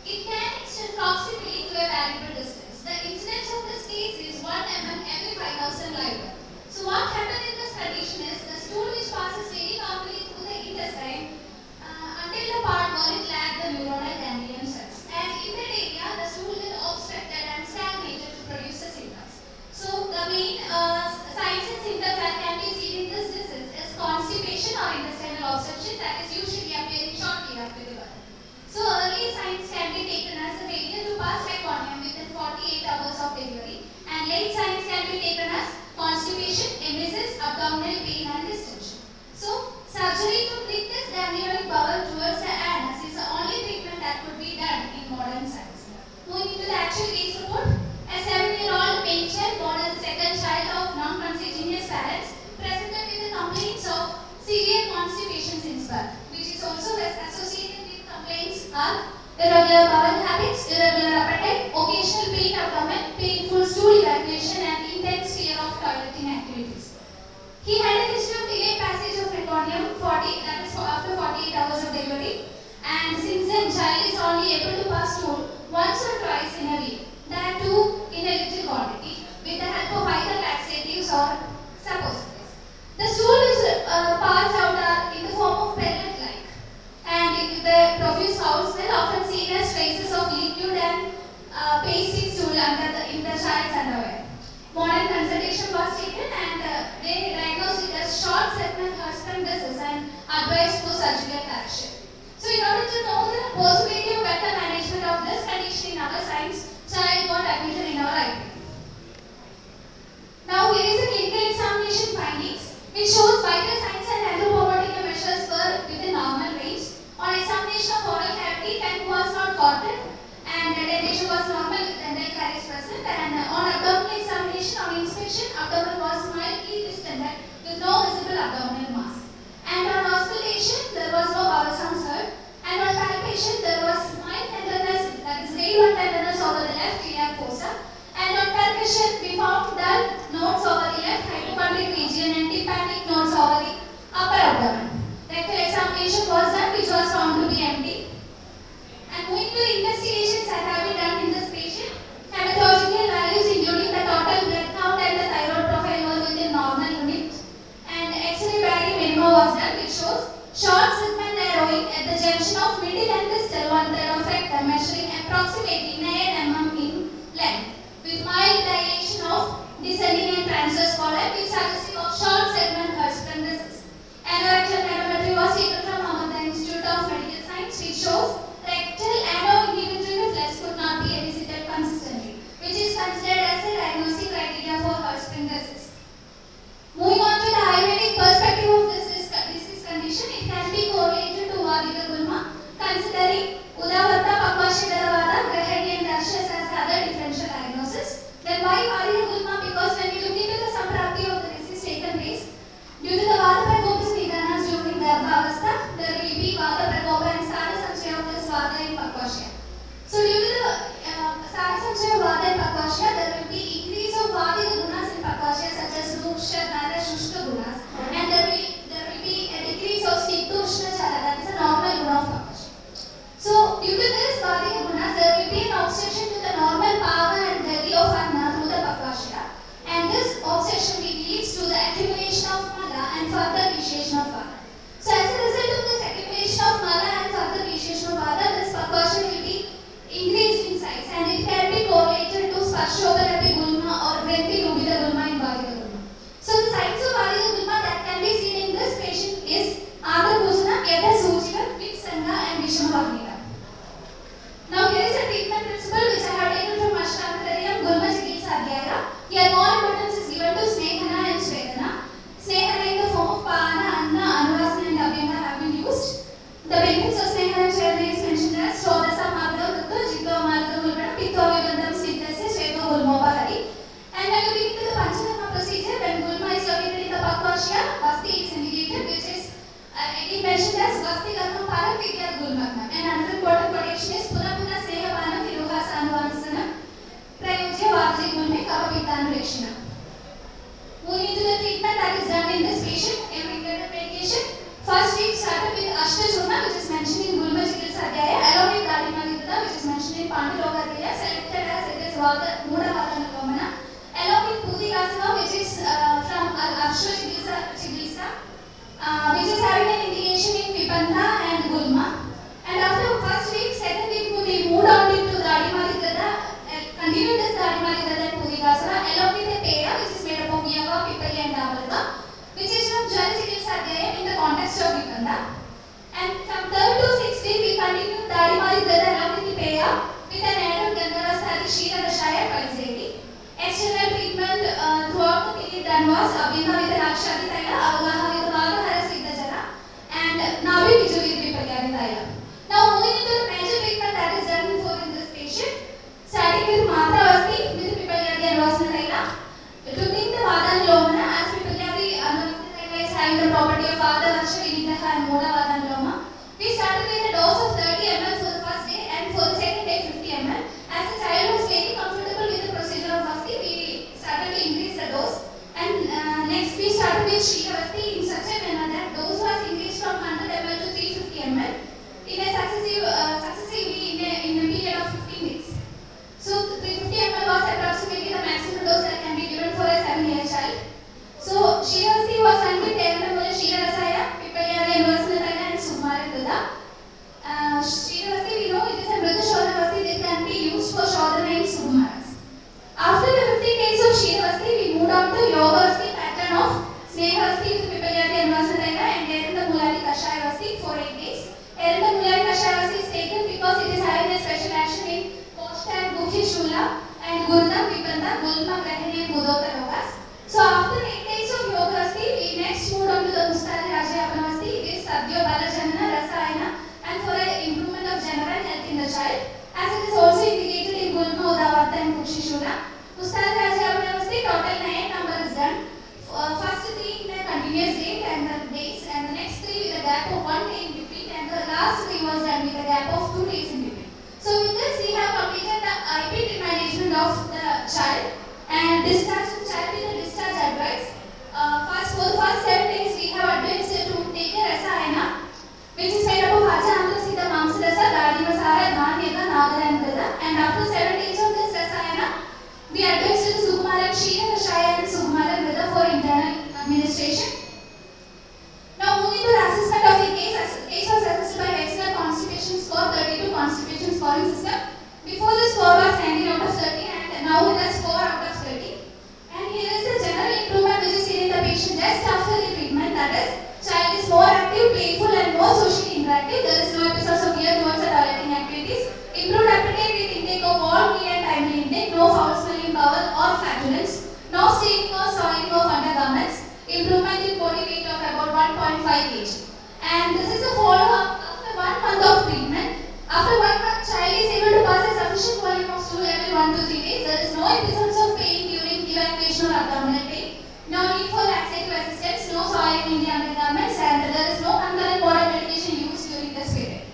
Speaker 9: It can extend proximally to a variable distance. The incidence of this case is 1 mm every 5,000 live weight. So what happens in this condition is the stool which passes very normally through the intestine until the part where it lacks the neuronal ganglion cells. And in that area, the stool will obstructed and stagnated to produce the symptoms. So the main signs and symptoms that can be seen in this disease is constipation or intestinal obstruction that is usually appearing shortly after the birth. So early signs can be taken as a failure to pass meconium within 48 hours of delivery, and late signs can be taken as constipation, emesis, abdominal pain and distension. So surgery to prick this ganglionic bowel towards the anus is the only treatment that could be done in modern science. Moving into the actual case report, a 7-year-old male child born as the second child of non-consanguineous parents presented with the complaints of severe constipation since birth, which is also associated with complaints are irregular bowel habits, irregular appetite, occasional pain abdomen, painful stool evacuation and intense fear of toileting activities. He had a history of delayed passage of meconium that is after 48 hours of delivery, and since then child is only able to pass stool once or twice in a week, that too in a little quantity with the help of either laxatives or suppositories. The stool is passed out in the form of pellet-like, and the profuse house will often seen as traces of liquid and pasty stool in the child's underwear. Modern consultation was taken and they diagnosed it as short segment husband disease and advised for surgical correction. So in order to know the possibility of better management of this condition in our science, child got admitted in our IPD. Now here is a clinical examination findings which shows vital signs and anthropometric measures were within normal range. On examination of oral cavity, tongue was not cautered and dentation was normal with dental caries present, and on abdominal examination on inspection, abdomen was mildly distended with no visible abdominal mass. And on auscultation, there was no bowel sounds heard, and on palpation, there was mild tenderness, that is grade 1 tenderness over the left iliac fossa, and on percussion, we found dull nodes over the left hypochondric region and tympanic nodes over the upper abdomen. Rectal examination was done, which was found to be empty. And moving to the investigations that have been done in this patient, hematological values including the total blood count and the thyroid profile were within normal limits. And X-ray body minima was done, which shows short segment narrowing at the junction of middle and distal 1/3 of rectum, measuring approximately 9 mm in length, with mild dilation of descending and transverse colon, which suggestive of short segment husband disease. And being mentioned as Vasti Karma Param Vidya Gulmakna. And another important protection is Puna Puna Sneha Panam Viruha Sanuvansana Prayojya Vajri Gulme Kapapitanu Rekshana. Moving into the treatment that is done in this patient, every medication. First week started with Ashtachurna, which is mentioned in Gulma Chikitsa Adhyaya, along with Dalimadita, which is mentioned in Panduroga Adhyaya, selected as it is Muda Vadana Gomana, along with BODHIKA-Gov, which is from Ashwa Chikitsa, which is having an indication in Vipanta and Gulma. And after first week, second week, we moved on into Dalimadita, continued this Dalimadita and BODHIKA-Gov, along with a pair, which is made up of Yaga, Pipali and Dabalva, which is from Jala Chikitsa Adhyaya in the context of Vipanda. And from 3rd to 6th week, we continued Dalimadita along with the pair with an add of Gandharasa, Shira Rashaya, Palizeti. External treatment throughout the period done was Abhina with an Akshadi Thaila, Avgaha with Vagahara Siddha Jala, and Navi Biju with Vipagyani Thaila. Now moving into the major treatment that is done before in this patient, starting with Matra Vasti with Vipagyani and Vasana Thaila. Treating the Vada and Lomana as Vipagyani is having the property of Vada, Vaksha, Vinitaha and Moda Vada and Loma. We started with a dose of 30 ml for the first day and for the second day 50 ml. As the child was very comfortable with the procedure of Vasti, we started to increase the dose. And next we started with Shira Vasti in such a manner that dose was increased from 100 ml to 350 ml in a successively in a period of 15 weeks. So 350 ml was approximately the maximum dose that can be given for a 7-year child. So Shira Vasti was done with Shira Rasaya, Pipalyari and Vasana and Sumara Gada. Shira Vasti, we know it is a Mrita Shodhana Vasti that can be used for Shodhana in Sumaras. After the 15 days of Shira Vasti, we moved on to Yoga Vasti pattern of Sneha Vasti with Pipalyari and Vasana and then the Mulari Kashaya Vasti for 8 days. And the Mulari Kashaya Vasti is taken because it is having a special action in Koshta and Bukhi Shula and Gurda, Vipanda, Gulma, Grahini and Budota Rogas. So after 8 days of Yoga Vasti, we next moved on to the Mustadi Rajayapana Vasti. It is Sadhya Balajanana Rasayana and for an improvement of general health in the child. As it is also indicated in Gulma, Udavata and Bukhi Shula. Mustadi Rajayapana Vasti, total 9 number is done. First 3 in a continuous date and the days, and the next 3 with a gap of 1 day in between, and the last 3 was done with a gap of 2 days in between. So with this, we have completed the IPT management of the child and discharged the child with a discharge advice. For the first 7 days, we have advised to take a Rasayana, which is made up of Haja Amla Sita Mamsa Rasa, Dadi Masara, Dhanyaka, Nagar and Gada. And after 7 days of this Rasayana, we advised to the Sukumara Shira Rashaya and Sukumara Gada for internal administration. Now moving to the assessment of the case. Case was assessed by external constipation score 32 constipation scoring system. Before the score was 19 out of 30 and now it has 4 out of 30. And here is the general improvement which is seen in the patient just after the treatment, that is, child is more active, playful and more socially interactive. There is no episodes of fear towards the toileting activities. Improved appetite with intake of all meal and timely intake, no foul smelling bowel or flatulence, no staining or soiling of undergarments, improvement in body weight of about 1.5 kg. And this is a follow-up after 1 month of treatment. After 1 month, child is able to pass a sufficient volume of stool every 1 to 3 days. There is no episodes of pain during evacuation or abdominal pain. No need for laxative assistance, no soiling in the undergarments, and there is no concurrent water medication used during this period.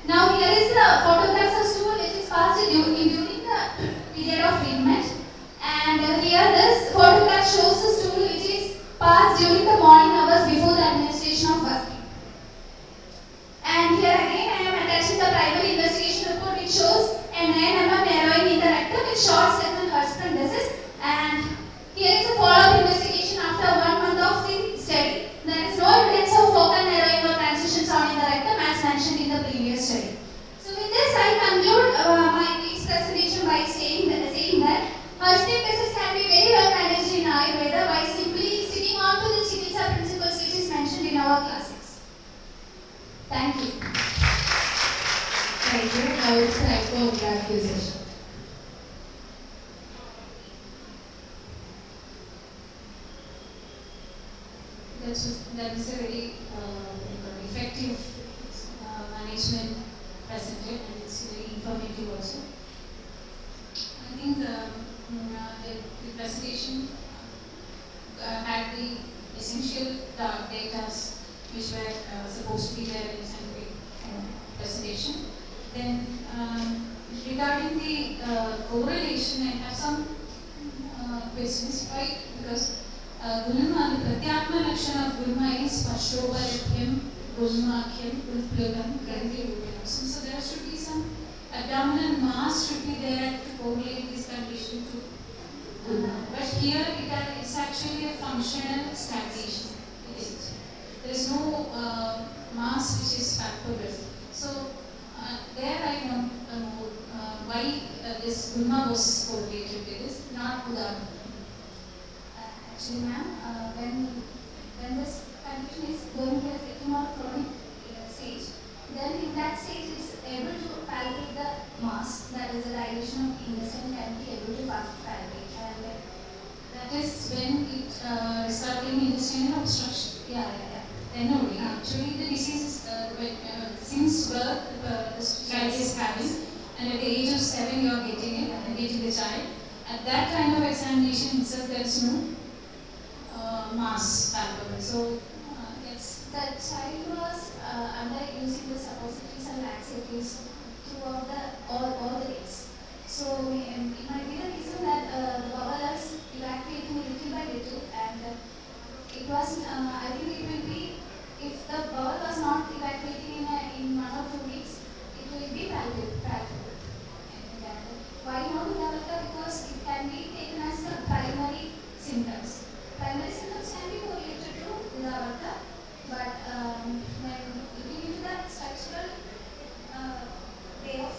Speaker 9: Now here is the photographs of stool which is passed during the period of treatment. And here this photograph shows the stool which is passed during the morning hours before the administration of Vasti. And here again I am attaching the primary investigation report which shows a 9 mm narrowing in the rectum with short segment Hirschsprung disease. And here is a follow-up investigation after 1 month of the study. There is no evidence of focal narrowing or transition sound in the rectum as mentioned in the previous study. So with this I conclude my case presentation by saying that Hirschsprung disease can be very well managed in Ayurveda by simply sticking on to the Chikitsa principles which is mentioned in our classics. Thank you.
Speaker 12: Thank you. Now it's time for graphic session.
Speaker 7: That is a very effective management presented, and it's very informative also. I think the presentation had the essential data which were supposed to be there in the scientific presentation. Then regarding the correlation, I have some questions. Why? Because Gulma, the Pratyatma Lakshana of Gulma is Pashobharatyam, Gulmakyam, Ulplagam, Grandhi Upinam. So there should be some abdominal mass should be there to correlate this condition to Gulma. But here it's actually a functional stagnation. There is no mass which is factorial. So there I want to know why this Gulma was correlated with this, not Udam.
Speaker 9: Actually, ma'am, when this condition is going to a more chronic stage, then in that stage it's able to palpate the mass, that is the dilation of intestine can be able to palpate, and
Speaker 7: that is when it results in intestinal obstruction.
Speaker 9: Yeah.
Speaker 7: Then only. Actually, the disease is since birth the child is having, and at the age of 7 you are getting it and getting the child. At that kind of examination itself, there is no mass palpable. So yes.
Speaker 9: The child was under using the suppositories and laxatives throughout all the days. So it might be the reason that the bowel is evacuating little by little, and it was I think it will be, if the bowel was not evacuating in 1 or 2 weeks, it will be palpable. Why not Udavata? Because it can be taken as the primary symptoms. Primary symptoms can be correlated to Udavata, but when looking into the structural way of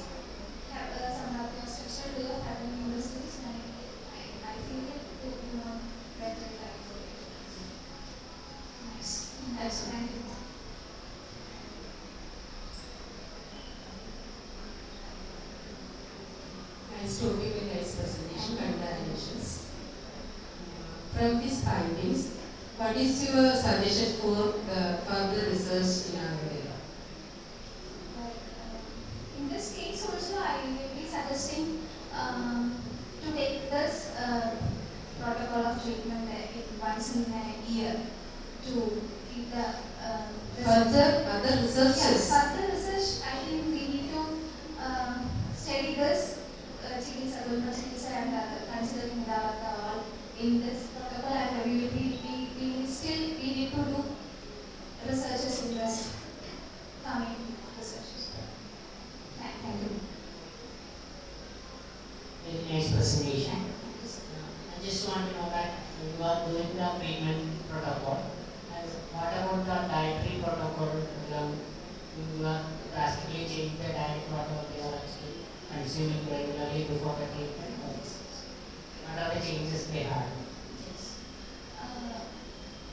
Speaker 9: structural way of having universities, I feel it would be more better for it.
Speaker 7: Nice.
Speaker 9: That's what I think.
Speaker 10: Nice talking with nice presentation. Congratulations. From these findings, what is your suggestion for the further research in our area?
Speaker 9: In this case also, I will be suggesting to take this protocol of treatment once in a year to keep the
Speaker 10: Other researches?
Speaker 9: Yes, further research. I think we need to study this Gulma Chikitsa and considering Udavata all in this protocol, and we need to do researches in this coming researches. Thank you.
Speaker 8: Very nice presentation. I just want to know that you are doing the treatment protocol. And what about the dietary protocol? You are drastically changing the diet, whatever they are actually consuming regularly before the treatment. What are the changes they have?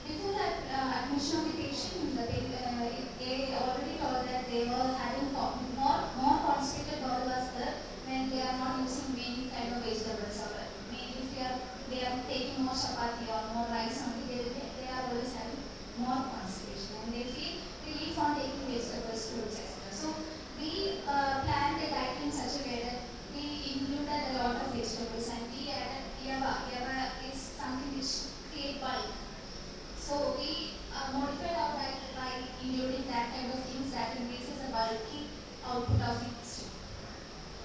Speaker 9: Before that admission of the patient, they already told that they were having more constipated bowel was there when they are not using many kind of vegetables. Maybe if they are taking more chapati or more rice only, they are always having more constipation, and they feel relief on taking vegetables, fruits, etc. So we planned the diet in such a way that we included a lot of vegetables, and we added yava. Yava is something which create bulk. So we modified our diet by including that kind of things that increases the bulky output of it.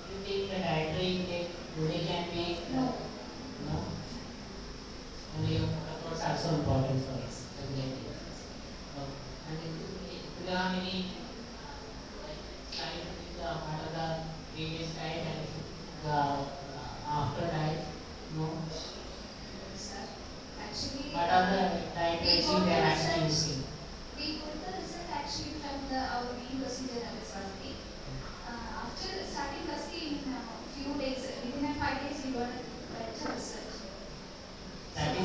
Speaker 8: You think the dietary intake today can be?
Speaker 9: No.
Speaker 8: No? And your protocols are so important for us. Okay. And do you have any slide with what are the previous diet and the after diet? No?
Speaker 9: Actually,
Speaker 8: what are the diet
Speaker 9: we
Speaker 8: regime they are
Speaker 9: got
Speaker 8: actually
Speaker 9: the
Speaker 8: using?
Speaker 9: We got the result actually from our university university. After starting Basti in a few days, within 5 days, we got a result.
Speaker 8: That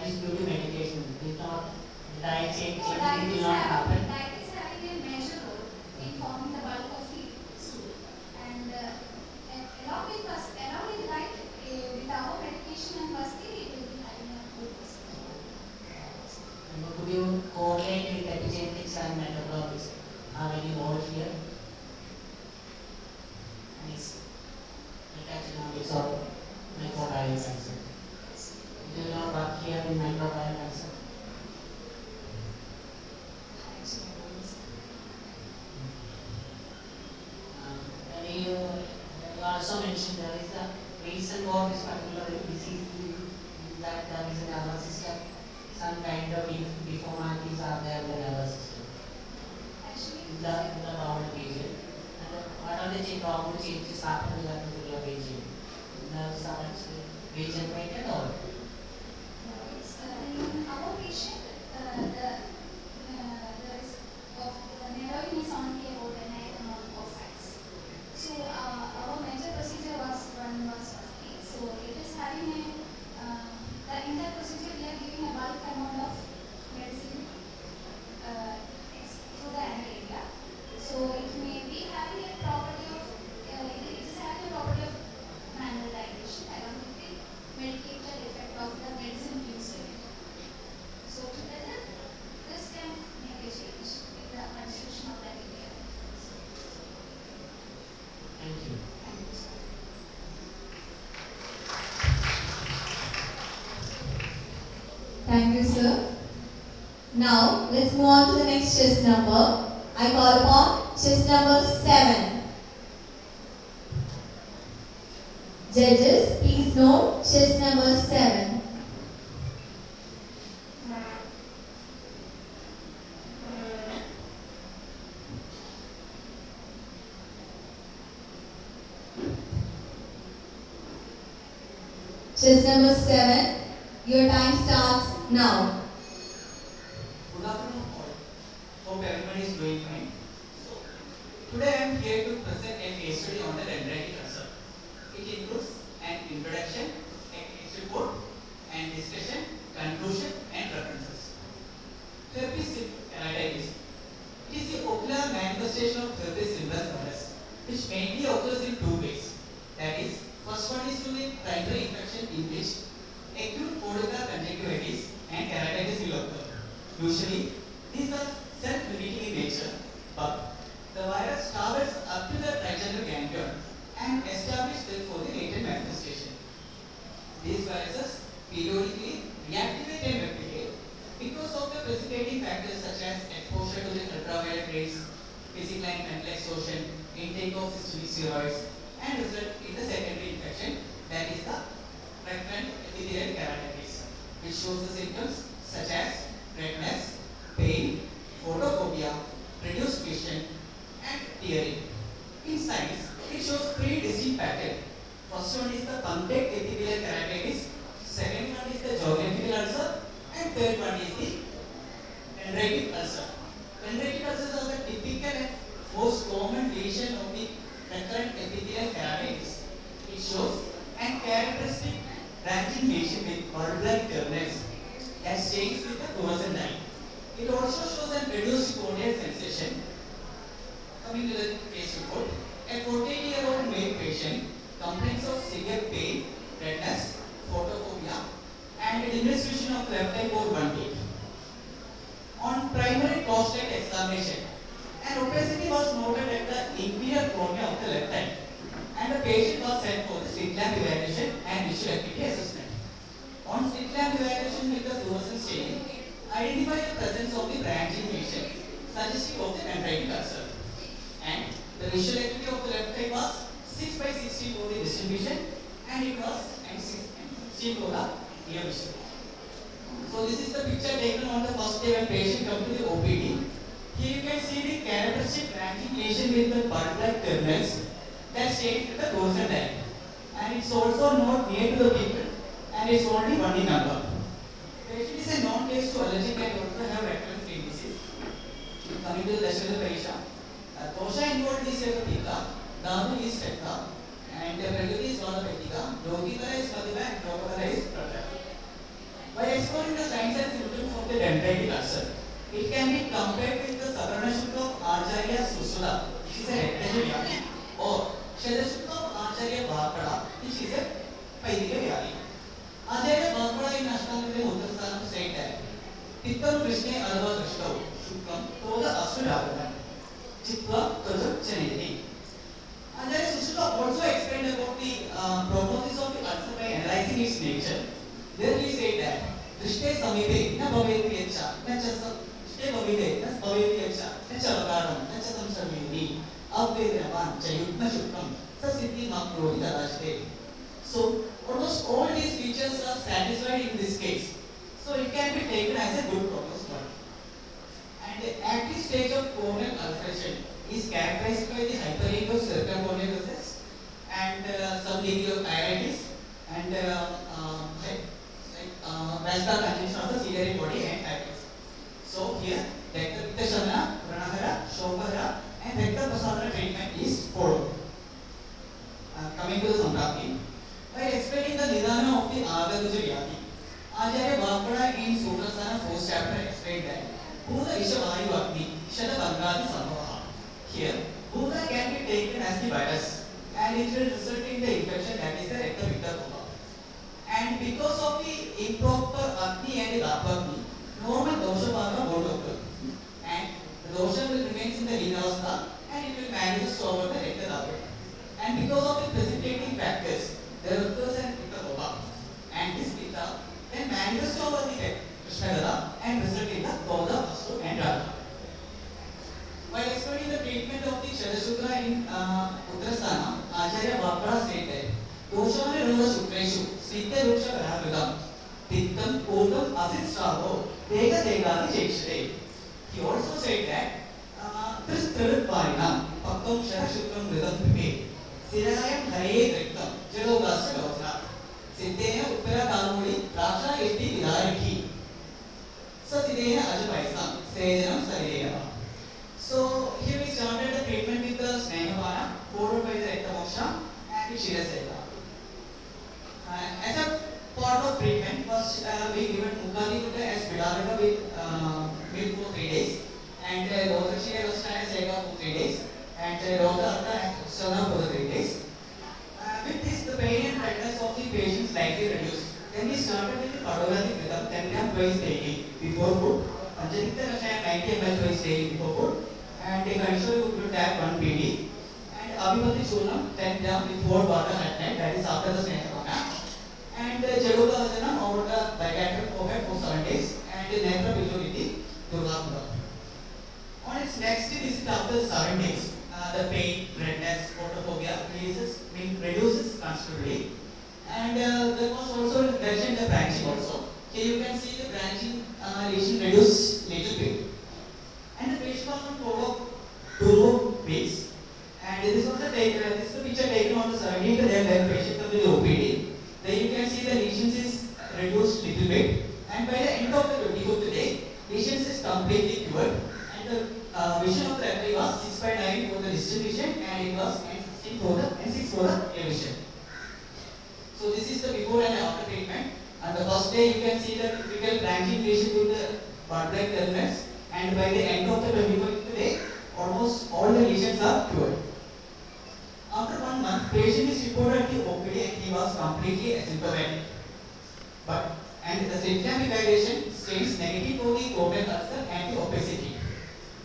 Speaker 8: is due to medication. It not diet change
Speaker 9: No,
Speaker 8: will not happen.
Speaker 9: diet is having a major role in forming the bulk of the stool, and along with
Speaker 8: in the normal region. And then what are the normal changes happen in that particular region? Nerves are actually regenerated or?
Speaker 9: In our patient, the risk of the narrowing is only about the neck and on both sides. So our major procedure was first aid. So it is having in that procedure we are giving a bulk amount of medicine to the anal area. So it may be having a property of it is having a property of manual dilation along with the medicated effect of the medicine used in it. So together, this can make a change in the administration of that area.
Speaker 8: Thank you.
Speaker 9: Thank you, sir.
Speaker 5: Thank you, sir. Now, let's move on to the next chess number. I call upon chess number 7. Judges, please note chess number 7. Chess number 7. Your time starts now.
Speaker 4: Good afternoon all. Hope everyone is doing fine. So, today I am here to present a case study on the dendritic ulcer. It includes an introduction, a case report, and discussion, conclusion, and references. Herpes keratitis. It is a popular manifestation of herpes simplex, which mainly occurs in two ways. That is, first one is through the primary infection in which acute follicular conjunctivitis and keratitis will occur. Usually, these are self-limiting in nature, but the virus travels up to the trigeminal ganglion and establishes them for the latent manifestation. These viruses periodically reactivate and replicate because of the precipitating factors such as exposure to the ultraviolet rays, physical and mental exhaustion, intake of systemic steroids, and result in the secondary infection, that is the recurrent epithelial keratitis, which shows the symptoms such as redness, pain, photophobia, reduced vision, and tearing. In signs, it shows three distinct patterns. First one is the punctate epithelial keratitis, second one is the geographical ulcer, and third one is the dendritic ulcer. Dendritic ulcers are the typical and most common lesion of the recurrent epithelial keratitis. It shows an characteristic branching lesion with bulb-like terminals that stains with the fluorescent dye. It also shows an reduced corneal sensation. Coming to the case report, a 48-year-old male patient complains of severe pain, redness, photophobia, and diminished vision of left eye for 1 week. On primary prostate examination, an opacity was noted at the inferior cornea of the left eye, and the patient was sent for the slit lamp evaluation and visual acuity assessment. On slit lamp evaluation with the fluorescent staining, identified the presence of the branching lesion, suggestive of the dendritic ulcer. And the visual acuity of the left eye was 6 by 60 for the distant vision, and it was 60 for the near vision. So this is the picture taken on the first day when patient come to the OPD. Here you can see the characteristic branching lesion with the bulb-like terminals that stains with the fluorescent dye. And it's also not near to the pupil, and it's only 1 in number. Patient is a known case to allergic and also have recurrent skin disease. Coming to the rest of the patient, Tosha involved is Pitta, Damu is Teta, and Prakriti is Vanapetika, Yogita is Madhya, and Prabhakara is Prata. By exploring the signs and symptoms of the dendritic ulcer, it can be compared with the Sabranashukta of Acharya Susula, which is a rectal vyadi, or Shadashukta of Acharya Bhakada, which is a Paidika vyadi. Acharya Bhakada in Ashtanga Uttarasthanam said that Pittam Krishne Alva Krishtau, Shukam, Toda Asudavadan, Chitva Tajak Chaneti. Acharya Susula also explained about the prognosis of the ulcer by analyzing its nature. There he said that Krishne Samipe, na Bhaveti Yacha, na Chasa. Bhavide, that's Bhaveti Yacha, Nachavagaram, Nachasam Savini, Abvedyavan, Chayutma Shukam, Sasiddhi Makrodi Darashte. So, almost all these features are satisfied in this case. So, it can be taken as a good prognosis. And the active stage of corneal ulceration is characterized by the hyperemia of circumponeurosis and some degree of iritis and vascular congestion of the ciliary body and iris. So here, Rekta Pranahara, Shokahara and Rekta Prasadana treatment is followed. Coming to the Samprati, by explaining the Nidana of the Agaduja Vyadi, Acharya Bhapada in Sutrasana 4th chapter explained that Bhuta Isha Vayu Agni, Shata Bangradi Sambhava. Here, Bhuta can be taken as the virus and it will result in the infection that is the Rekta Pitta Koma. And because of the improper Agni and the Dapagni, normal dosha bhaga won't occur. And the dosha will remain in the linavastha and it will manifest over the Rekta Dapagni. And because of the precipitating factors, there occurs an Pitta Koma. And this Pitta then manifest over the Krishnagada and result in the Bodha, Asu and Radha. While explaining the treatment of the Shadashukra in Uttarasthana, Acharya Bhapada said that Doshamane Roga Shukreshu, Sritya Ruksha Varavidam, Pittam, Kodam, Asit Stravo, Vega Segadi Chekshade. He also said that Tristravat Parinam, Pakkam Shara Shukram Ridam Pipe, Sirayam Hare Rektam, Jalogasa Gautra, Siddhena Uppara Kalmudi, Raksha Esti Vidariki, Sasidena Ajapaisam, Sejanam Saridena. So here we started the treatment with the Snehapana, followed by the Rekta Moksha and the Shiraseka. As a part of treatment, first we given Mukadi Gutta as Vidavaka with milk for 3 days, and Rotakshira Vasta as Ega for 3 days, and Rota as Sana for 3 days. With this, the pain and redness of the patient slightly reduced. Then we started with the Padolati Rhythm 10 grams twice daily before food, Anjanika Rashaya 90 ml twice daily before food, and the Kaishwari would tap 1 BD, and Abhipati Churnam 10 grams with 4 water at night, that is after the Snehapana. And Jaduka Vajanam over the bilateral forehead for 7 days, and the Netra Pilluriti Durgapura. On its next visit after 7 days, the pain, redness, photophobia reduces considerably, and there was also mentioned the branching also. Here you can see the branching lesion reduce little bit, and the patient was on follow 2 weeks, and this was the picture taken on the 17th day when patient comes to the OPD. Then you can see the lesions is reduced little bit, and by the end of the 24th day, lesions is completely cured, and the vision of the referee was 6/9 for the distal vision, and it was N6 for the A vision. So this is the before and after treatment. And the first day you can see the typical branching lesion with the blood-like terminals, and by the end of the 24th day, almost all the lesions are cured. After 1 month, patient is reported to OPD and he was completely asymptomatic. And the symptom evaluation states negative for the corneal ulcer and the opacity.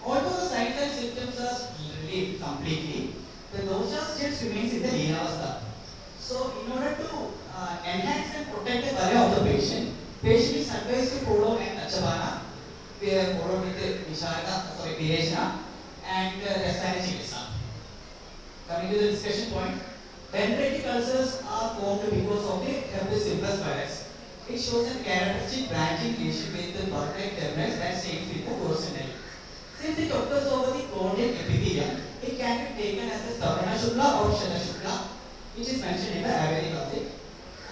Speaker 4: Although the signs and symptoms are relieved completely, the dosha still remains in the linavastha. So, in order to enhance and protect the value of the patient is advised to follow an Achabana, followed with the Vireshana and Rasayana Chikitsa. Coming to the discussion point, dendritic ulcers are formed because of the herpes simplex virus. It shows a characteristic branching lesion with the bud-like terminals that stains with the coroscinite. Since it occurs over the corneal epithelium, it can be taken as a Savana Shukla or Shana Shukla, which is mentioned in the Ayurvedic logic.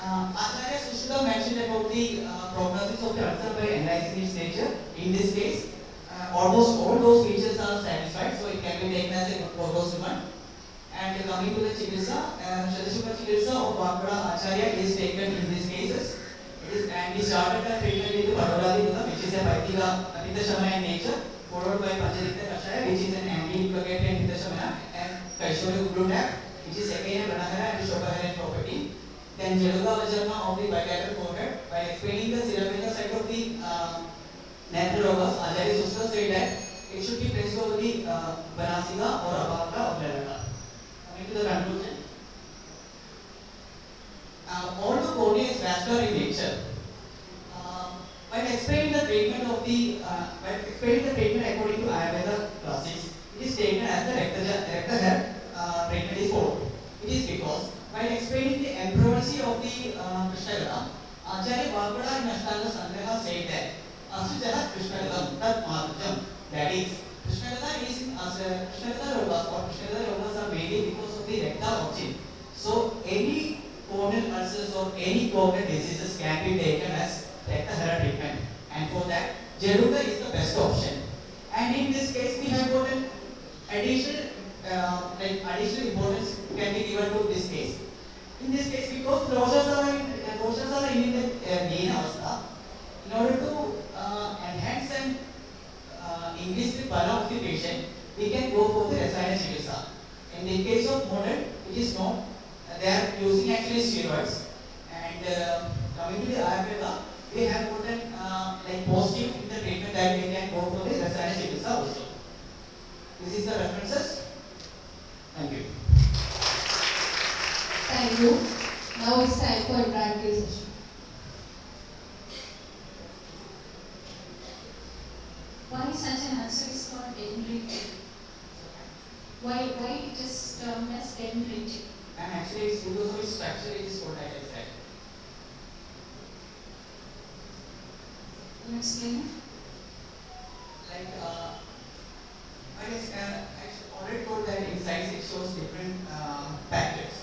Speaker 4: Acharya Sushruta mentioned about the prognosis of the ulcer by analyzing its nature. In this case, almost all those features are satisfied, so it can be taken as a prognostic one. And coming to the Chikitsa, Shadashukra Chikitsa of Bhapada Acharya is taken in these cases. And we started the treatment with the Padolati Rhythm, which is a Vaidika Pitta Shamana in nature, followed by Panchadikta Kashaya, which is an anti-inflammatory Pitta Shamana, and Kaishwari Ugrutap, which is again a Pranahara and Shokahara property. Then Jaduka Vajarna of the bilateral forehead. By explaining the cervical side of the natural rogas, Acharya Sushruta said that it should be placed over the Banasika or Abhaka or Lalaka. Coming to the conclusion, all the cornea is vascular in nature. When explaining the treatment according to Ayurveda classics, it is taken as the rectal hair treatment is followed. It is because while explaining the embryology of the Krishnagada, Acharya Bhapada in Ashtanga Sangraha said that Asujala Krishnagadam Tat Madhujam, that is, Krishnagada or Krishna lobes are mainly because of the rectal origin. So any corneal ulcers or any corneal diseases can be taken as rectal treatment, and for that Jaruga is the best option. And in this case, we have got an additional additional importance can be given to this case. In this case, because closures are in the main avastha, in order to enhance and increase the bala of the patient, we can go for the Rasayana Chikitsa. In the case of modern, it is not. They are using actually steroids. And coming to the Ayurveda, they have gotten positive in the treatment that we can go for the Rasayana Chikitsa also. This is the references. Thank you.
Speaker 2: Thank you. Now it's time for interactive session.
Speaker 7: Why such an answer is called dendritic? Why it is termed as dendritic?
Speaker 4: And actually, it's because of its structure, it is called like I said.
Speaker 7: Can you explain?
Speaker 4: Like, I already told that in science it shows different factors.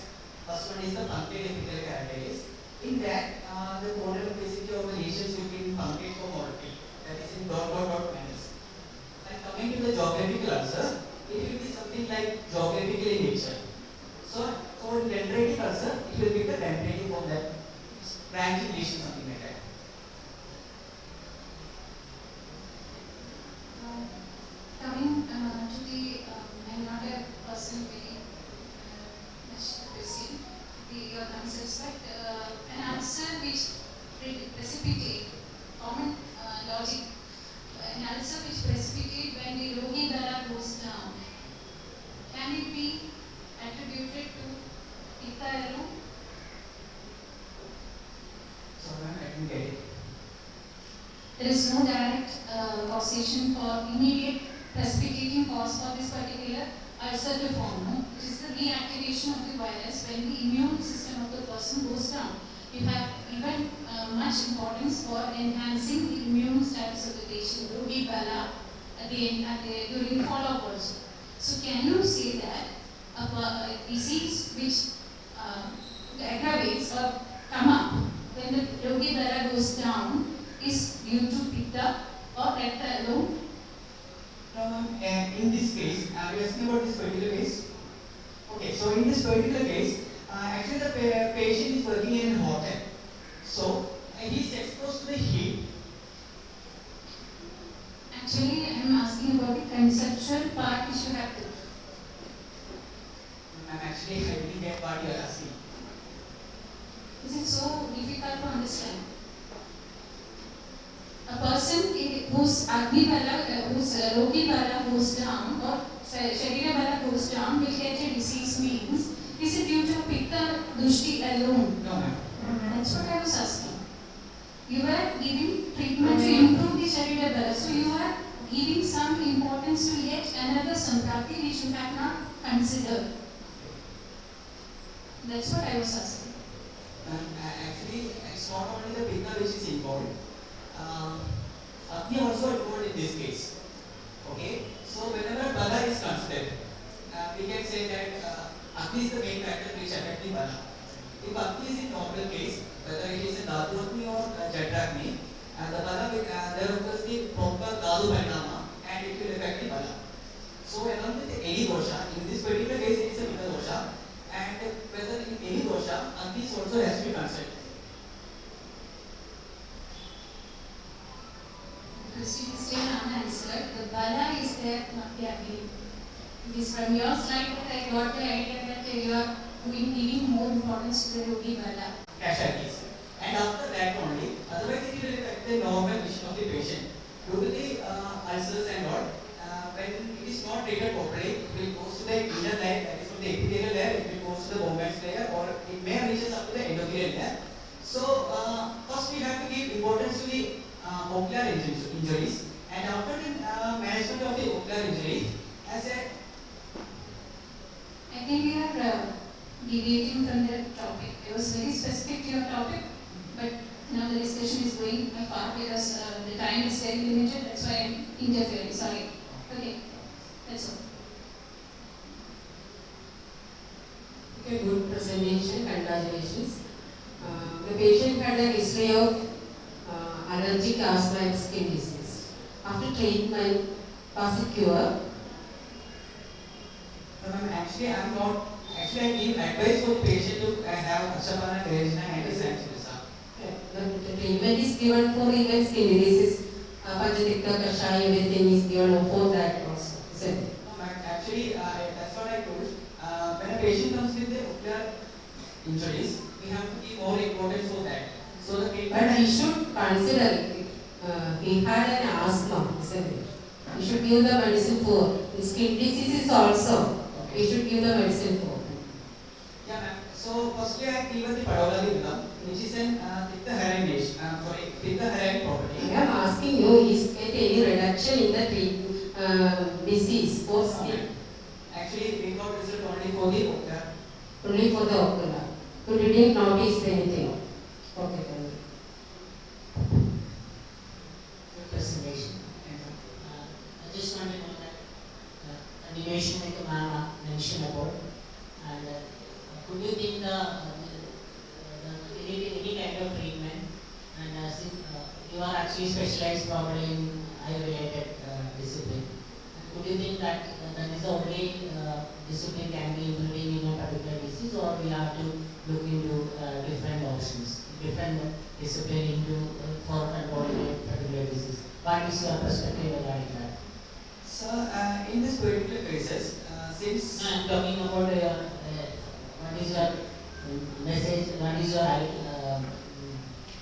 Speaker 4: First one is the punctate epithelial characteristics. In that, the corneal opacity of the lesions between punctate or morphine, that is in dot minus. And coming to the geographical ulcer, it will be something like geographical in nature. So, for dendritic ulcer, it will be the dendritic of that branching lesion, something like that.
Speaker 7: Coming to the, I'm not a person very much busy your concepts, but an ulcer which precipitate, common logic, an ulcer which precipitate when the Rogi Bala goes down, can it be attributed to Pitta alone?
Speaker 4: Sorry, I didn't get it.
Speaker 7: There is no direct causation for immediate precipitating cause for this particular ulcer to form. No? It is the reactivation of the virus when the immune system of the person goes down. You have even much importance for enhancing the immune status of the patient, Rogi Bala, during follow-up also. So can you say that a disease which aggravates or come up when the Rogi Bala goes down is due to Pitta or Pitta alone?
Speaker 4: In this case, are you asking about this particular case? Okay, so in this particular case, actually the patient is working in a hotel. So he is exposed to the heat.
Speaker 7: Actually, I am asking about the conceptual part which you have to.
Speaker 4: Actually, I didn't get what you are asking.
Speaker 7: Is it so difficult to understand? A person whose Agni Bala, whose Rogi Bala goes down or Sharira Bala goes down will get a disease means, is it due to Pitta Dushti alone?
Speaker 4: No, ma'am.
Speaker 7: That's what I was asking. You are giving treatment to improve the Sharira Bala. So you are giving some importance to yet another Samprati which you have not considered. That's what I was asking.
Speaker 4: Actually, it's not only the Pitta which is involved. Agni also involved in this case. Okay, so whenever Bala is considered, we can say that Agni is the main factor which affects the Bala. If Agni is in normal case, whether it is a Dhatu Agni or Jatra-Agni, the Bala there occurs the proper Dhatu Parinama and it will affect the Bala. So along with any dosha, in this particular case it is a Pitta dosha, and whether in any dosha, Agni also has to be considered.
Speaker 7: Question is still unanswered. The Bala is there, not the Agni. It is from your slide that I got the idea that you are giving more importance to the Rogi Bala.
Speaker 4: Casualties. And after that only, otherwise it will affect the normal vision of the patient. Due to the ulcers and all, when it is not treated properly, it will go to the inner layer, that is from the epithelial layer, it will go to the Bowman's layer, or it may reach up to the endothelial layer. So, first we have to give importance to the ocular injuries, and after the management of the ocular injury, as a
Speaker 7: I think we are deviating from the topic. It was very specific to your topic, but now the discussion is going far because the time is very limited. That's why I'm interfering. Sorry. Okay, that's all.
Speaker 10: a good presentation. Congratulations. The patient had a history of allergic asthma and skin disease. After treatment, was it cured?
Speaker 4: So ma'am, actually I'm not, actually I give advice for the patient to have Ashapana, Greshna and anti-Sanchilisa.
Speaker 10: The treatment is given for even skin diseases. Panchatikta, Kashaya, everything is given for that also. Isn't it?
Speaker 4: No ma'am, actually that's what I told. When a patient comes with the ocular injuries, we have to give more importance for that. So the treatment.
Speaker 10: But he should consider it. He had an asthma, isn't it? We should give the medicine for skin diseases also. We should give the medicine for.
Speaker 4: Yeah, ma'am. So firstly, I have given the Padoladi which is an Pitta-Heron property.
Speaker 10: I am asking you, is there any reduction in the disease for skin?
Speaker 4: Actually, we got result only for the ocular.
Speaker 10: Only for the ocular. So didn't notice anything. Okay, thank you.
Speaker 8: Good presentation. I just want to know that animation like ma'am mentioned about, and could you think any kind of treatment, and since you are actually specialized probably in eye-related discipline, could you think that that is the only discipline can be improving in a particular disease, or we have to look into different options, different discipline into for controlling a particular disease? What is your perspective regarding that?
Speaker 4: So, in this particular cases, since
Speaker 8: I am talking about what is your message, what is your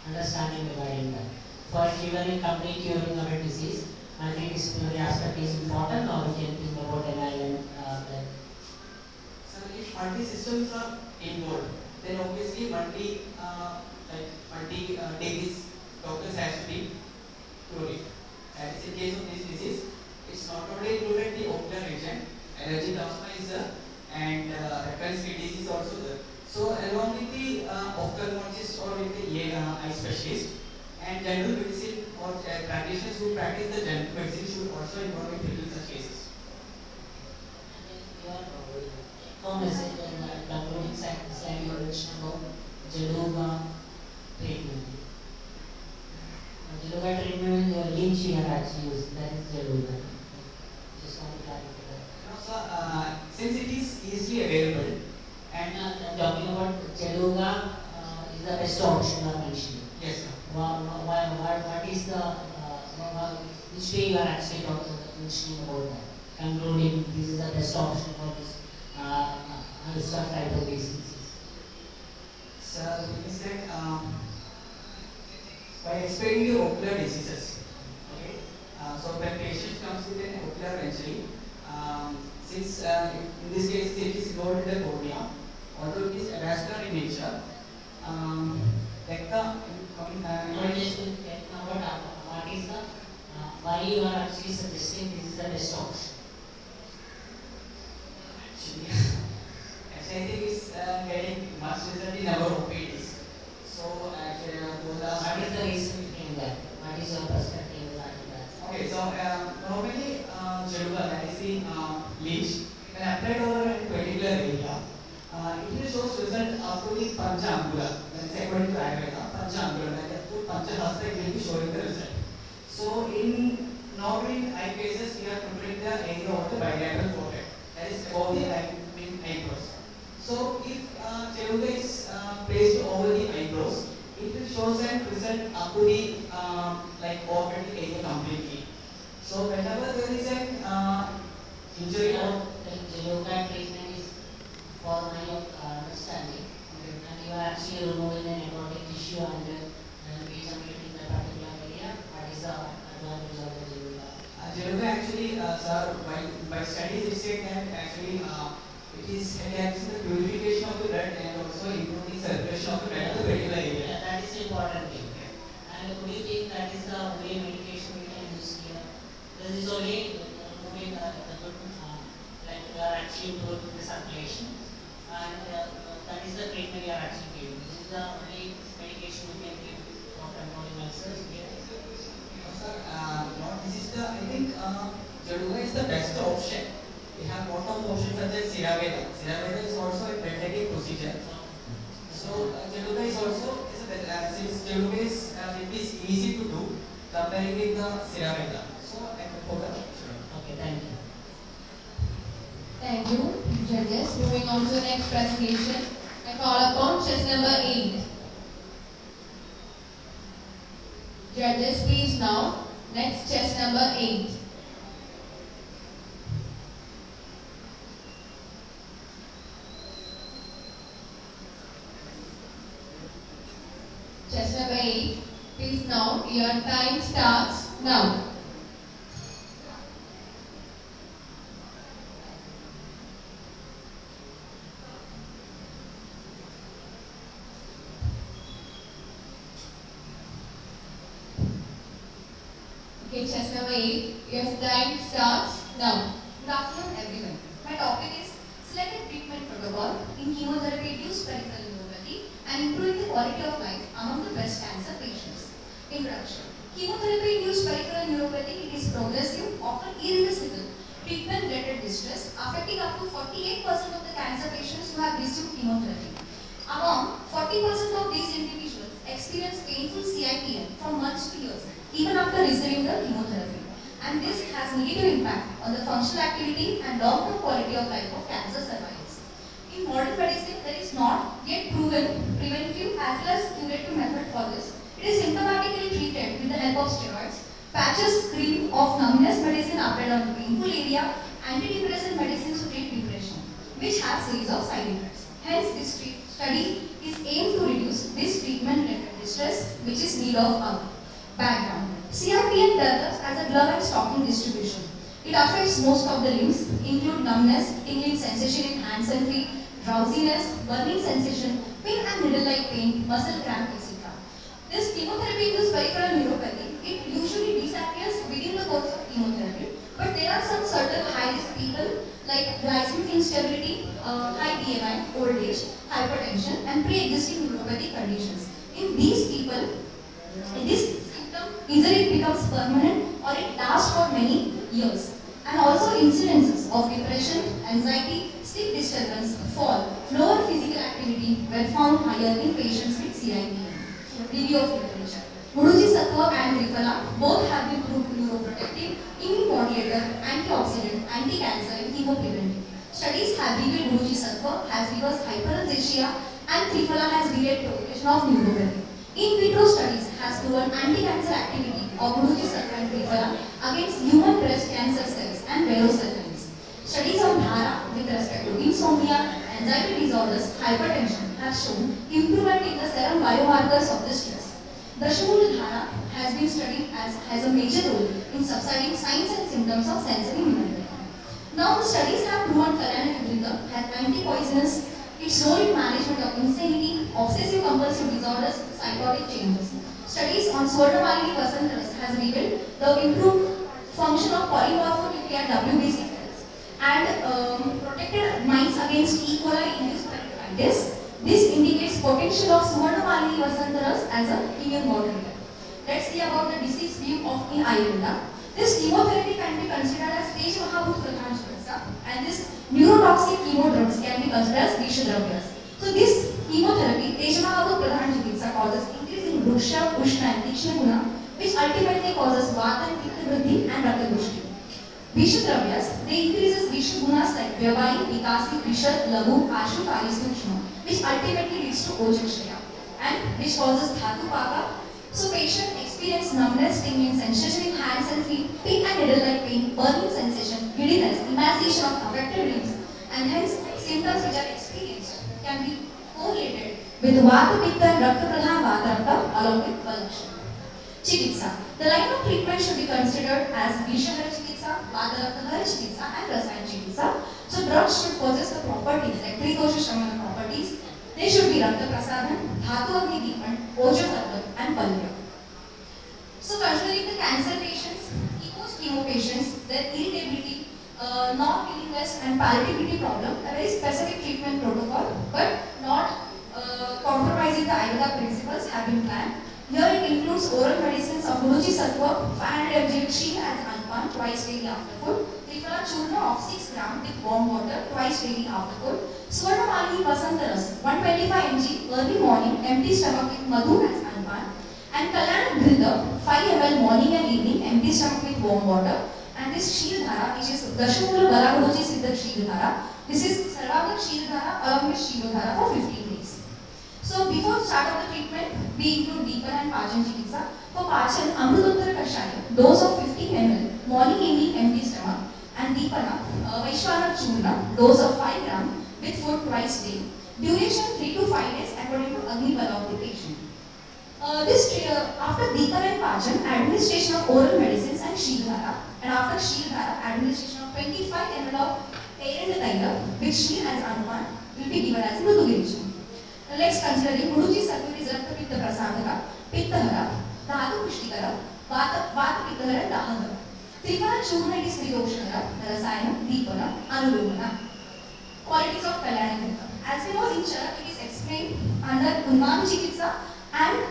Speaker 8: understanding regarding that? For even in complete curing of a disease, multidisciplinary aspect is important, or we can think about an island.
Speaker 4: So, if multi systems are involved, then obviously multi degrees doctors has to be cured. That is in case of this disease. It's not only included the ocular region, allergic asthma is there, and recurrent skin disease is also there. So along with the ophthalmologist or with the eye specialist and general medicine or practitioners who practice the general medicine should also involve in treating such cases.
Speaker 8: Your message and concluding slide you mentioned about Jaluga treatment. Jaluga treatment, lynch we have actually used, that is Jaluga. Just want to clarify that.
Speaker 4: No, so, since it is easily available and
Speaker 8: talking about Jaluga is the best option you are mentioning.
Speaker 4: Yes, sir.
Speaker 8: What is the which way you are actually mentioning about that? Concluding this is the best option for this type of diseases.
Speaker 4: So the thing is that by explaining the ocular diseases, okay. So when patient comes with an ocular injury, since in this case it is involved in the cornea, although it is avascular in nature,
Speaker 8: what is the why you are actually suggesting this is the best option?
Speaker 4: Actually, I think it's getting much result in our OPDs. So actually,
Speaker 8: what is the reason behind that? What is your perspective regarding that?
Speaker 4: Okay, so normally Jaluga, that is the leech, when applied over a particular area, it will show result up to the Pancha Angula. That is according to Ayurveda, Pancha Angula, like that to Pancha Hasta, it will be showing the result. So normally in eye cases, we are controlling the area of the bilateral forehead. That is above the eyebrows. So if Jaluga is placed over the eyebrows, it will show an result up to the orbital area completely. So whenever there is an injury or
Speaker 8: Jaluga treatment is for my understanding, and you are actually removing an necrotic tissue and regenerating the particular area. What is the advantage of the Jaluga?
Speaker 4: Jaluga actually, sir, by studies it said that actually it helps in the purification of the blood and also improving circulation of the blood to the particular area.
Speaker 8: Yeah, that is important thing. And would you think that is the only medication we can use here? This is only removing the good, like we are actually improving the circulation, and that is the treatment we are actually giving. This is the only medication we can give for controlling ulcers here.
Speaker 4: No, sir, this is the, I think Jaluga is the best option. We have lot of options such as Siraveda. Siraveda is also a blood taking procedure. step. So Jaluga is also since Jaluga is it is easy to do comparing with the Siraveda. So I prefer the
Speaker 8: Okay, thank you.
Speaker 2: Thank you, judges. Moving on to the next presentation. I call upon chess number 8. Judges, please now. Next, chess number 8. Chess number 8. Please now. Your time starts now. Okay, chess number 8. Your time starts now.
Speaker 5: Good afternoon, everyone. My topic is selected treatment protocol in chemotherapy-induced peripheral neuropathy and improving the quality of life among the breast cancer patients. Introduction. Chemotherapy-induced peripheral neuropathy is progressive, often irreversible, treatment-related distress affecting up to 48% of the cancer patients who have received chemotherapy. Among 40% of these individuals experience painful CIPN from months to years, even after receiving the chemotherapy. And this has negative impact on the functional activity and long-term quality of life of cancer survivors. In modern medicine, there is not yet proven preventive as well as curative method for this. It is symptomatically treated with the help of steroids, patches, cream of numbness medicine applied on the painful area, antidepressant medicines to treat depression, which have series of side effects. Hence, this study is aimed to reduce this treatment-related distress, which is need of our background. CIPN develops as a glove and stocking distribution. It affects most of the limbs, include numbness, tingling sensation in hands and feet, drowsiness, burning sensation, pain and needle-like pain, muscle cramp, etc. This chemotherapy-induced peripheral neuropathy, it usually disappears within the course of chemotherapy, but there are some certain high-risk people like glycemic instability, high BMI, old age, hypertension, and pre-existing neuropathy conditions. In these people, this symptom either it becomes permanent or it lasts for many years. And also incidences of depression, anxiety, sleep disturbance, fall, lower physical activity were found higher in patients with CIPN. Review of literature. Guruji Sattva and Triphala both have been proved neuroprotective, immunomodulator, antioxidant, anti-cancer, and chemopreventive. Studies have revealed Guruji Sattva has reversed hyperalgesia and Triphala has delayed progression of neuropathy. In vitro studies has proven anti-cancer activity of Guruji Sattva and Triphala against human breast cancer cells and varicose veins. Studies on Dhara with respect to insomnia, anxiety disorders, hypertension have shown improvement in the serum biomarkers of the stress. Dashamula Dhara has been studied as has a major role in subsiding signs and symptoms of sensory neuropathy. Now the studies have proven Kalanakidrika has anti-poisonous, its role in management of insanity, obsessive compulsive disorders, psychotic changes. Studies on Swarnamalini Vasantaras has revealed the improved function of polymorphonuclear WBC cells and protected mice against E. coli induced peritonitis. This indicates potential of Swarnamalini Vasantaras as a immune modulator. Let's see about the disease view of in Ayurveda. This chemotherapy can be considered as Tej Mahabhut Pradhan Chikitsa and this neurotoxic chemo drugs can be considered as Vishadravyas. So this chemotherapy, Tej Mahabhut Pradhan Chikitsa causes increase in Vruksha, Ushna and Tikshna Guna, which ultimately causes Vata and Pitta Vriddhi and Rakta Dushti. Vishadravyas, they increases Visha Gunas like Vyavai, Vikasi, Visha, Lagu, Ashu, Kali, Sukshma, which ultimately leads to Ojakshaya and which causes Dhatu Paka. So patient experience numbness, tingling sensation in hands and feet, pain and needle-like pain, burning sensation, giddiness, emaciation of affected limbs, and hence symptoms which are experienced can be correlated with Vata, Pitta and Rakta Pradhan Vata Rakta along with Balakshana. Chikitsa. The line of treatment should be considered as Vishahara Chikitsa, Vata Rakta Hara Chikitsa and Rasayan Chikitsa. So drugs should possess the properties like Trikosha Shamana properties. They should be Rakta Prasadhan, Dhatu Agni Deepan, Oja Tattva and Palya. So considering the cancer patients, post-chemo patients, their irritability, non-willingness and palliativity problem, a very specific treatment protocol, but not compromising the Ayurveda principles have been planned. Here it includes oral medicines of Guruji Sattva, 500 mg Ksheer as Anpan twice daily after food, Triphala Churna of 6 gram with warm water
Speaker 12: twice daily after food. Swarnamalini Vasanta Ras, 125 mg early morning, empty stomach with madhu as anpan. And Kalyana Ghrita, 5 ml morning and evening, empty stomach with warm water. And this Shildhara, which is Dashamula Balaguruji Siddha Shildhara. This is Sarvanga Shildhara along with Shildhara for 15 days. So before start of the treatment, we include Deepan and Pajan Chikitsa. For Pajan, Amrutottara Kashaya, dose of 15 ml, morning, evening, empty stomach. And Deepana, Vaishwana Churna, dose of 5 gram with food twice day. Duration 3 to 5 days according to Agni Bala of the patient. After Deepan and Pajan, administration of oral medicines and Shildhara. And after Shildhara, administration of 25 ml of Parent Thaila, which Shil as Anuman, will be given as Mudugirisham. Let's consider Guruji Sattva is Rakta Pitta Prasadaka, Pittahara, Dhatu Pushtikara, Vata Pittahara, and Dahara. Tripara Churna is Vidoshanara, Rasayana, Deepana, Anurumana. Qualities of Kalyana Ghrita. As we know in Charak, it is explained under Unmanu Chikitsa and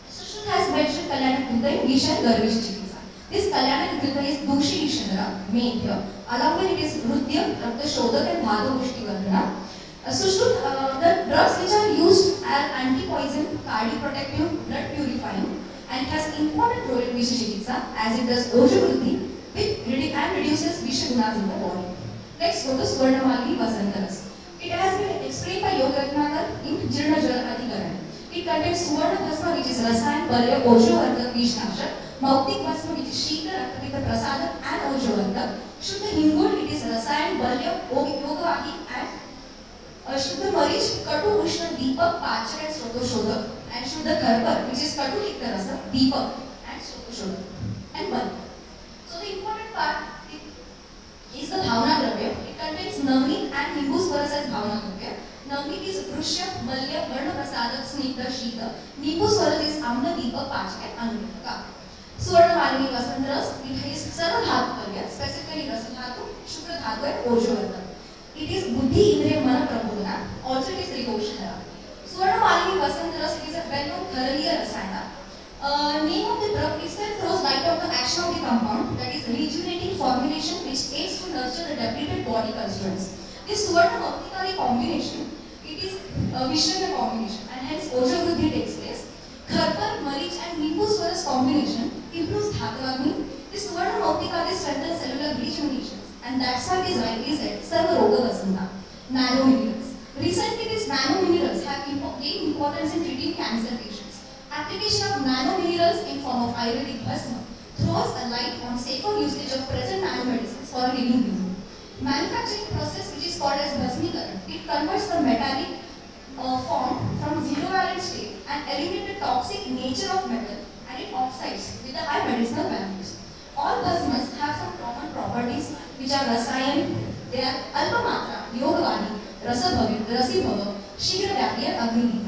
Speaker 12: Sushruta has mentioned Kalyana Ghrita in Visha and Garvish Chikitsa. This Kalyana Ghrita is Dushi Vishanara, main here. Along with it is Rudya, Rakta Shodak and Dhatu Pushtivardhana. The drugs which are used are anti-poison, cardioprotective, blood purifying, and it has important role in Visha Chikitsa as it does Ojavruddhi and reduces Visha gunas in the body. Next go to Swarnamalini Vasantaras. It has been explained by Yoga Ratnakar in Jirna Jala Adhikaran. It contains Suvarna Bhasma, which is Rasayan, Balya, Ojavardhak, Vishnashak, Mauktik Bhasma, which is Shila, Raktapita, Prasadam, and Ojavardhak. Shuddha Hingul, it is Rasayan, Balya, Yogavahi, and Shuddha Marish, Katu, Ushna, Deepak, Pachak, and Srotoshodhak. And Shuddha Karpar, which is Katu Tikta Rasa, Deepak, and Srotoshodhak, and Balya. So the important part is the Bhavana Dravya. It contains Navneet and Nimbuswaras as Bhavana Dravya. Navneet is Vrishya, Malya, Varna Prasadak, Snigdha, Shita. Nimbuswaras is Amna, Deepak, Pachak, and Anurutaka. Swarnamalini Vasantaras, it is Sarva Dhatu Palya, specifically Rasa Dhatu, Shukra Dhatu, and Ojavardhak. It is Buddhi, Indriya, Mana, Prabodhana. Also it is Trikoshanara. Swarnamalini Vasantaras, it is a well-known Kharaliya Rasayana. Name of the drug itself throws light on the action of the compound, that is rejuvenating formulation which aids to nurture the depleted body constituents. This Suvarna Bhaktikali combination, it is a Vishrana combination and hence Ojavruddhi takes place. Kharpar, Marich and Nimbuswaras combination improves Dhatu. This Suvarna Bhaktikali strengthens cellular rejuvenation and that's why it is rightly said Sarva Roga Vasanta. Nanominerals. Recently these nanominerals have gained importance in treating cancer patients. Application of nanominerals in form of Ayurvedic Bhasma throws a light on safer usage of present nanomedicines for a living being. Manufacturing process which is called as Bhasmikaran, it converts the metallic form from zero valence state and eliminates the toxic nature of metal and it oxides with the high medicinal values. All Bhasmas have some common properties which are Rasayan, they are Alpamatra, Yogavani, Rasibhava, Shigravyapti and Agni.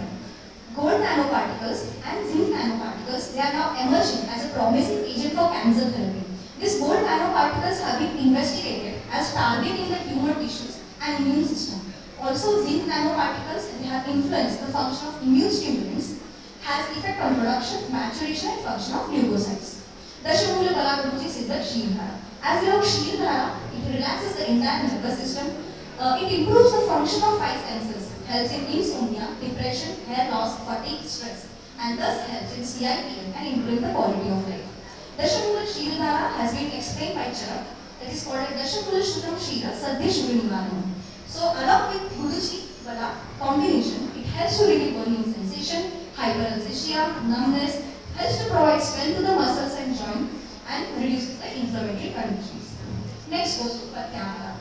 Speaker 12: Gold nanoparticles and zinc nanoparticles, they are now emerging as a promising agent for cancer therapy. These gold nanoparticles have been investigated as targeting the tumor tissues and immune system. Also, zinc nanoparticles, they have influenced the function of immune stimulants, has effect on production, maturation and function of leukocytes. Dashamula Balaguruji Siddha Shildhara. As we know, Shildhara, it relaxes the entire nervous system. It improves the function of 5 senses. Helps in insomnia, depression, hair loss, fatigue, stress, and thus helps in CIPM and improving the quality of life. Dashamula Shildhara has been explained by Charak, that is called as Dashamula Shudam Shila Sadhya Shuri Nivaranam. So, along with Guruji Bala combination, it helps to relieve burning sensation, hyperalgesia, numbness, helps to provide strength to the muscles and joints, and reduces the inflammatory conditions. Next goes to Patyahara.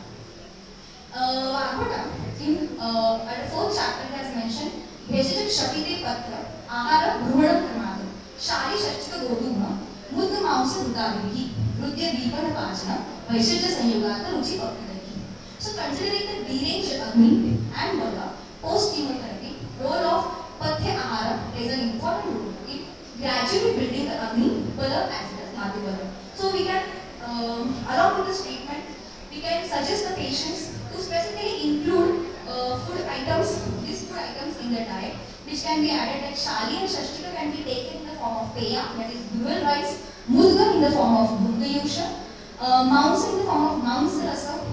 Speaker 12: Vagota, at the 4th chapter it has mentioned Vejajak Shapite Patra, Ahara Bruhadam Karmada, Shari Shachika Goduma, Mudga Mamsa Rudaviki, Rudya Deepana Pachana, Vaishaja Sanyogata Ruchi Pakadaki. So considering the deranged Agni and Bala, post-chemotherapy, role of Pathya Ahara plays an important role in gradually building the Agni, Bala as well as Dhatu Bala. So we can, along with this treatment, we can suggest the patients to specifically include these food items in the diet, which can be added like Shali and Shashtika can be taken in the form of Peya, that is dual rice, Mudga in the form of Mudga Yusha, Mounds in the form of Mounds Rasa,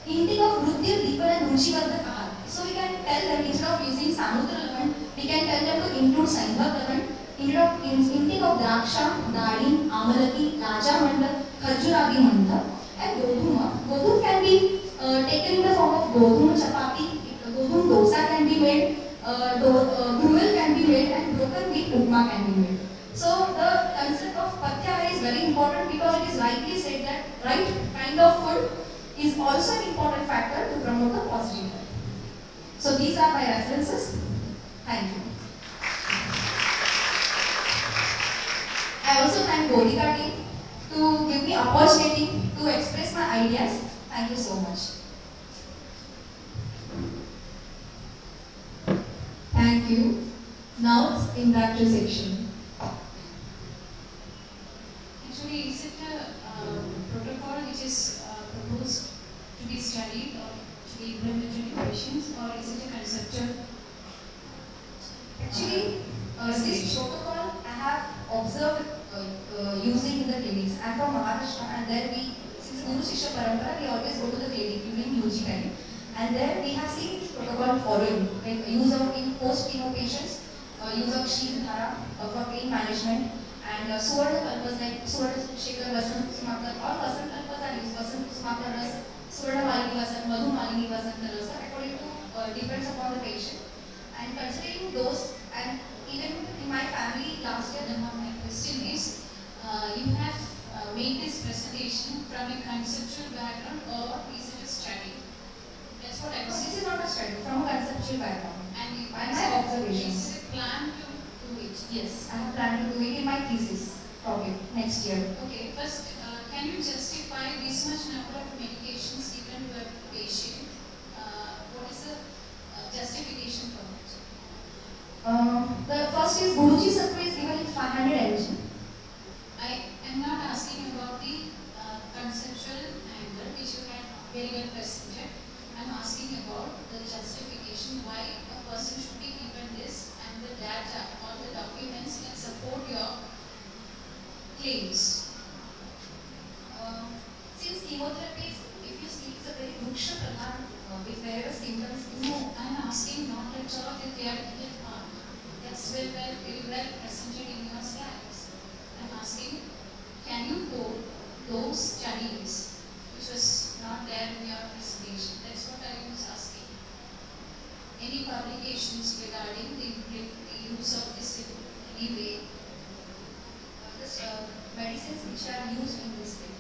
Speaker 12: Intake of Rutir, Dipar and Ruchivardhak. So we can tell them instead of using Samudra Lavan, we can tell them to include Saindhav Lavan. Intake of Draksha, Dalim, Amalaki, Raja Mandal, Khajuragi Mandal and Godhuma. Godhum can be taken in the form of Godhum chapati, Godhum dosa can be made, Grumel can be made and broken wheat upma can be made. So the concept of Patyahara is very important because it is rightly said that right kind of food is also an important factor to promote the positive health. So these are my references. Thank you. I also thank BODHIKA team to give me opportunity to express my ideas. Thank you so much.
Speaker 5: Thank you. Now it's interactive section.
Speaker 7: Actually, is it a protocol which is proposed to be studied or to be implemented in patients, or is it a conceptual?
Speaker 12: Actually, this protocol I have observed using in the clinics. I am from Maharashtra and there since Guru Shishya Parampara, we always go to the clinic during UG time. And there we have seen this protocol following, like use of in post-chemo patients, use of Shil Dhara for pain management, and Suvarna Kalpas like Suvarna Shekhar Vasan Kusumakar, all Vasan Kalpas are used, Vasan Kusumakar Ras, Suvarna Malini Vasan, Madhu Malini Vasan Ras, according to depends upon the patient. And considering those, and even in my family last year,
Speaker 7: My question is, you have made this presentation from a conceptual background or is it a study? That's what I was
Speaker 12: this is not a study, from a conceptual background.
Speaker 7: And you
Speaker 12: I have observations.
Speaker 7: Is it a plan to do it?
Speaker 12: Yes, I have planned to do it in my thesis topic next year.
Speaker 7: Okay, first, can you justify this much number of medications given to a patient? What is the justification for that?
Speaker 12: The first is Guruji Sattva is given in 500 mg.
Speaker 7: I am not asking about the conceptual angle which you had very well presented. I am asking about the justification why a person should be given this and the data or the documents can support your claims.
Speaker 12: Since chemotherapy is, if you see, it's a very ruksha pradhan with various symptoms.
Speaker 7: No, I am asking not at all the theoretical part. That's very well presented in your slides. I am asking, can you quote those studies which was not there in your presentation? That's what I was asking. Any publications regarding the use of this in any way?
Speaker 12: Medicines which are used in this way.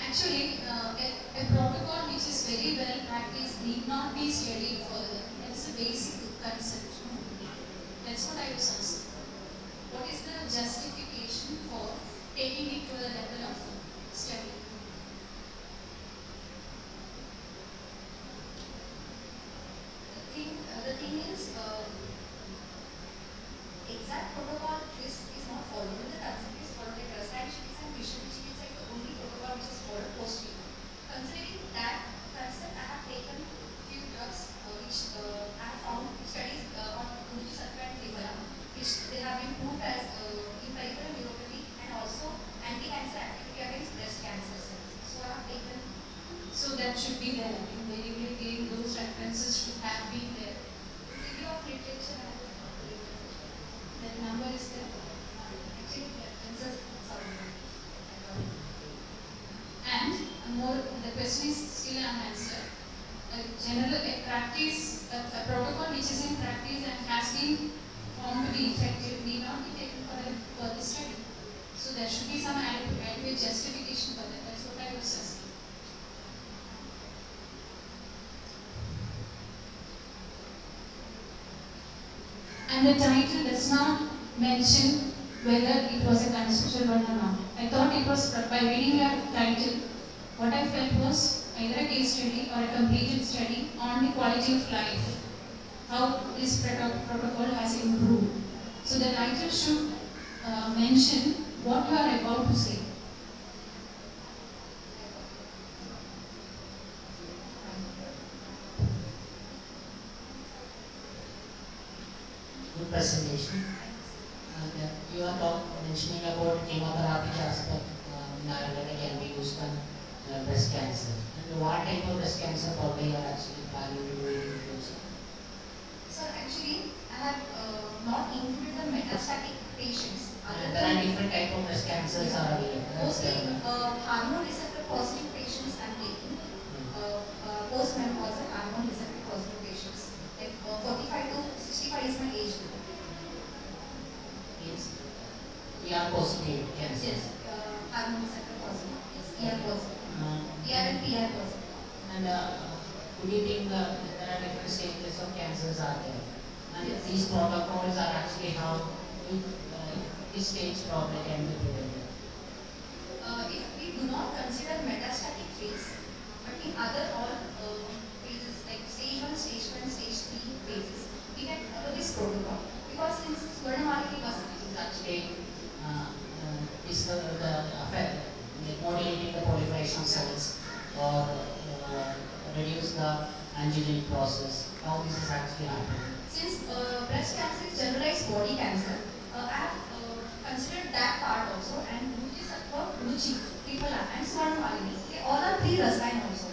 Speaker 7: Actually, a protocol which is very well practiced need not be studied further. That is a basic concept. That's what I was asking. What is the justification for taking it to the level of study?
Speaker 12: The thing is, exact protocol is not followed. The concept is followed like Rasayan Chikitsa and Vishnu Chikitsa is the only protocol which is followed post-chemo. Considering that concept, I have taken few drugs which I have found studies on Guruji Sattva and Triphala, which they have been proved as in peripheral neuropathy and also anti-cancer activity against breast cancer cells. So I have taken.
Speaker 7: So that should be there. Invariably, again, those references should have been there.
Speaker 12: Review of literature and
Speaker 7: That number is there.
Speaker 12: actually references submitted.
Speaker 7: And the question is still unanswered. A practice, a protocol which is in practice and has been found to be effective need not be taken for the study. So there should be some adequate justification for that. That's what I was asking. And the title does not mention whether it was a conceptual one or not. I thought it was, by reading your title, what I felt was either a case study or a completed study on the quality of life, how this protocol has improved. So the title should mention what you are about to say.
Speaker 8: Good presentation. You are mentioning about chemotherapy aspect in Ayurveda can be used on breast cancer? And what type of breast cancer probably you are actually planning to do in the future?
Speaker 9: So actually, I have not included the metastatic patients.
Speaker 8: There are different type of breast cancers are available.
Speaker 9: Mostly hormone receptor positive patients I'm taking. Postmenopausal hormone receptor positive patients. Like 45 to 65 is my age group.
Speaker 8: Yes. ER positive cancer.
Speaker 9: Yes. Hormone receptor positive. Yes. ER positive. ER and PR positive.
Speaker 8: And do you think there are different stages of cancers are there? And
Speaker 9: Yes.
Speaker 8: these protocols are actually how this stage probably can be prevented.
Speaker 9: If we do not consider metastatic phase, but in other all phases like stage 1, stage 2 and stage 3 phases, we can follow this protocol. Because since Swarnamalini was
Speaker 8: Actually, is the effect, modulating the proliferation cells or reduce the angiogenic process, how this is actually happening?
Speaker 9: Since breast cancer is generalized body cancer, I have considered that part also, and Ruchi, Triphala and Swarnamalini, they all are 3 Rasayan also.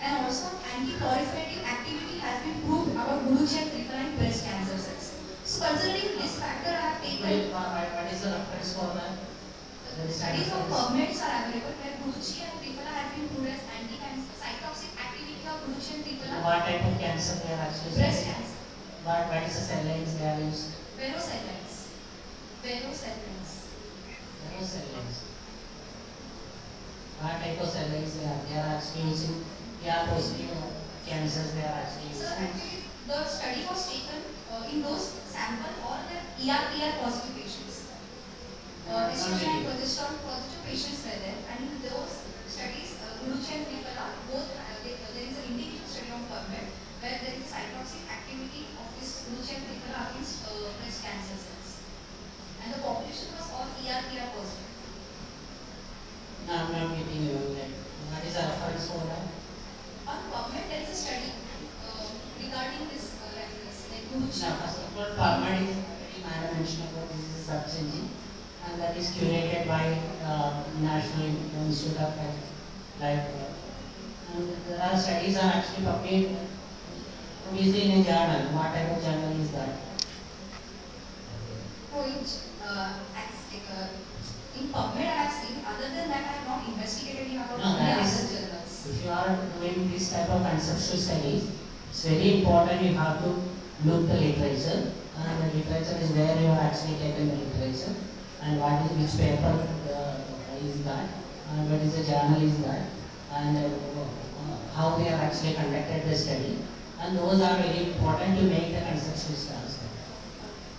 Speaker 9: And also anti-proliferative activity has been proved about Guruchi and Triphala in breast cancer cells. So considering this factor, I have taken
Speaker 8: What is the reference for that?
Speaker 9: studies of PubMeds are available where Guruchi and Triphala have been proved as anti-cancer, cytotoxic activity of Guruchi and Triphala.
Speaker 8: What type of cancer they are actually?
Speaker 9: Breast cancer.
Speaker 8: What is the cell lines they are used?
Speaker 9: Verocellulins. Verocellulins.
Speaker 8: Verocellulins. What type of cell lines they are actually using? Yeah, positive cancers they are actually using.
Speaker 9: So actually, the study was taken in those sample all the ER positive patients. Estrogen and progesterone positive patients were there, and in those studies, Guruchi and Triphala both there is an individual study on PubMed where there is cytotoxic activity of this Guruchi and Triphala against breast cancer cells, and the population was all ER positive.
Speaker 8: No, I'm not getting you. Like, what is the reference for that?
Speaker 9: On PubMed, there is a study regarding this reference, like Guruchi.
Speaker 8: Now, first of all, PubMed is Madam mentioned about this is a search engine, and that is curated by National Institute of Life. And there are studies are actually published in a journal. What type of journal is that?
Speaker 9: In PubMed I have seen, other than that I have not investigated in about
Speaker 8: That is,
Speaker 9: other journals.
Speaker 8: if you are doing this type of conceptual studies, it's very important you have to look the literature, and the literature is where you are actually taken the literature, and what is which paper is that, and what is the journal is that, and how they are actually conducted the study, and those are very important to make the conceptual studies.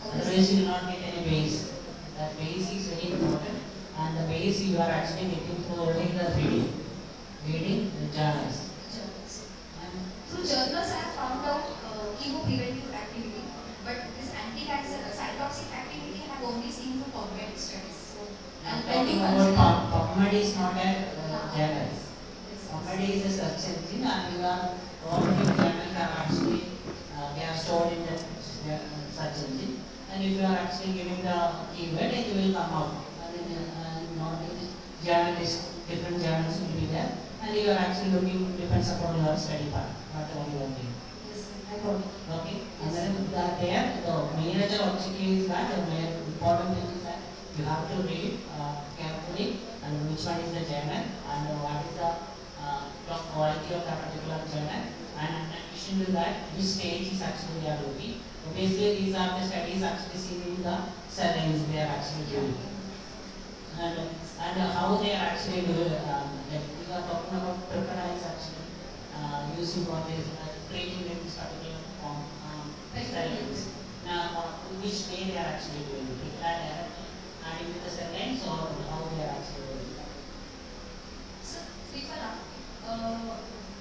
Speaker 8: Otherwise you will not get any base. That base is very important, and the base you are actually getting through only the reading the journals.
Speaker 9: Through journals I have found out chemopreventive activity, but this anti-cancer cytotoxic activity I have only seen through PubMed studies. So,
Speaker 8: I'm talking about PubMed is not a journal. PubMed is a search engine, and you are all the journals are actually they are stored in the search engine. And if you are actually giving the keyword, it will come out. And not journalists, different journals will be there. And you are actually looking, depends upon your study part, whatever you are doing.
Speaker 9: Yes, I got it.
Speaker 8: Okay? And then there, the major objective is that, the main important thing is that you have to read carefully and which one is the journal and what is the quality of that particular journal. And in addition to that, which stage is actually they are looking. Basically, these are the studies actually seen in the cell lines they are actually doing. And how they are actually doing, like we are talking about preference actually using for this treating in this particular form cell lines. Now, which way they are actually doing it? Adding to the cell lines or how they are actually doing it?
Speaker 9: So, Triphala,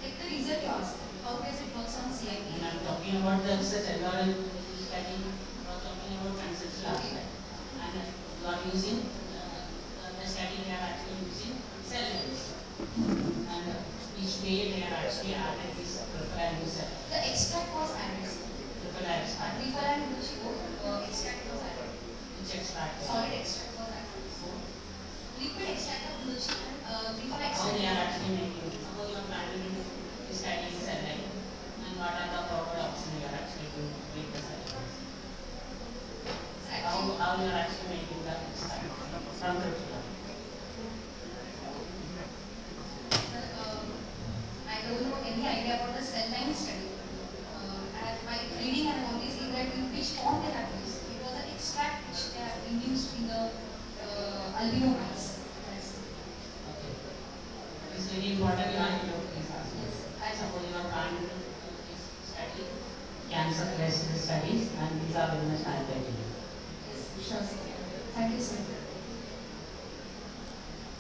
Speaker 9: like the result you asked, how does it work on CIP?
Speaker 8: And I'm talking about the research environment study, we are talking about conceptual aspect. And you are using the study they are actually using cell lines. And each way they are actually added this preferred cell.
Speaker 9: The extract was added.
Speaker 8: Preferred extract.
Speaker 9: Triphala and Guruchi both extract was added.
Speaker 8: Which extract?
Speaker 9: Solid extract was added. Liquid extract of Guruchi and Triphala
Speaker 8: How
Speaker 9: extract.
Speaker 8: they are actually making what are the forward options you are actually doing to treat the studies? How you are actually making the study from curriculum?
Speaker 9: I don't know any idea about the cell line study. By reading, I have only seen that in which form they have used. It was an extract which they have induced in the albino mice.
Speaker 8: Okay. It's very important you are to these aspects. I suppose you are trying to study cancer-based studies, and these are very much highlighted.
Speaker 9: Yes, sure, sir. Thank you, sir.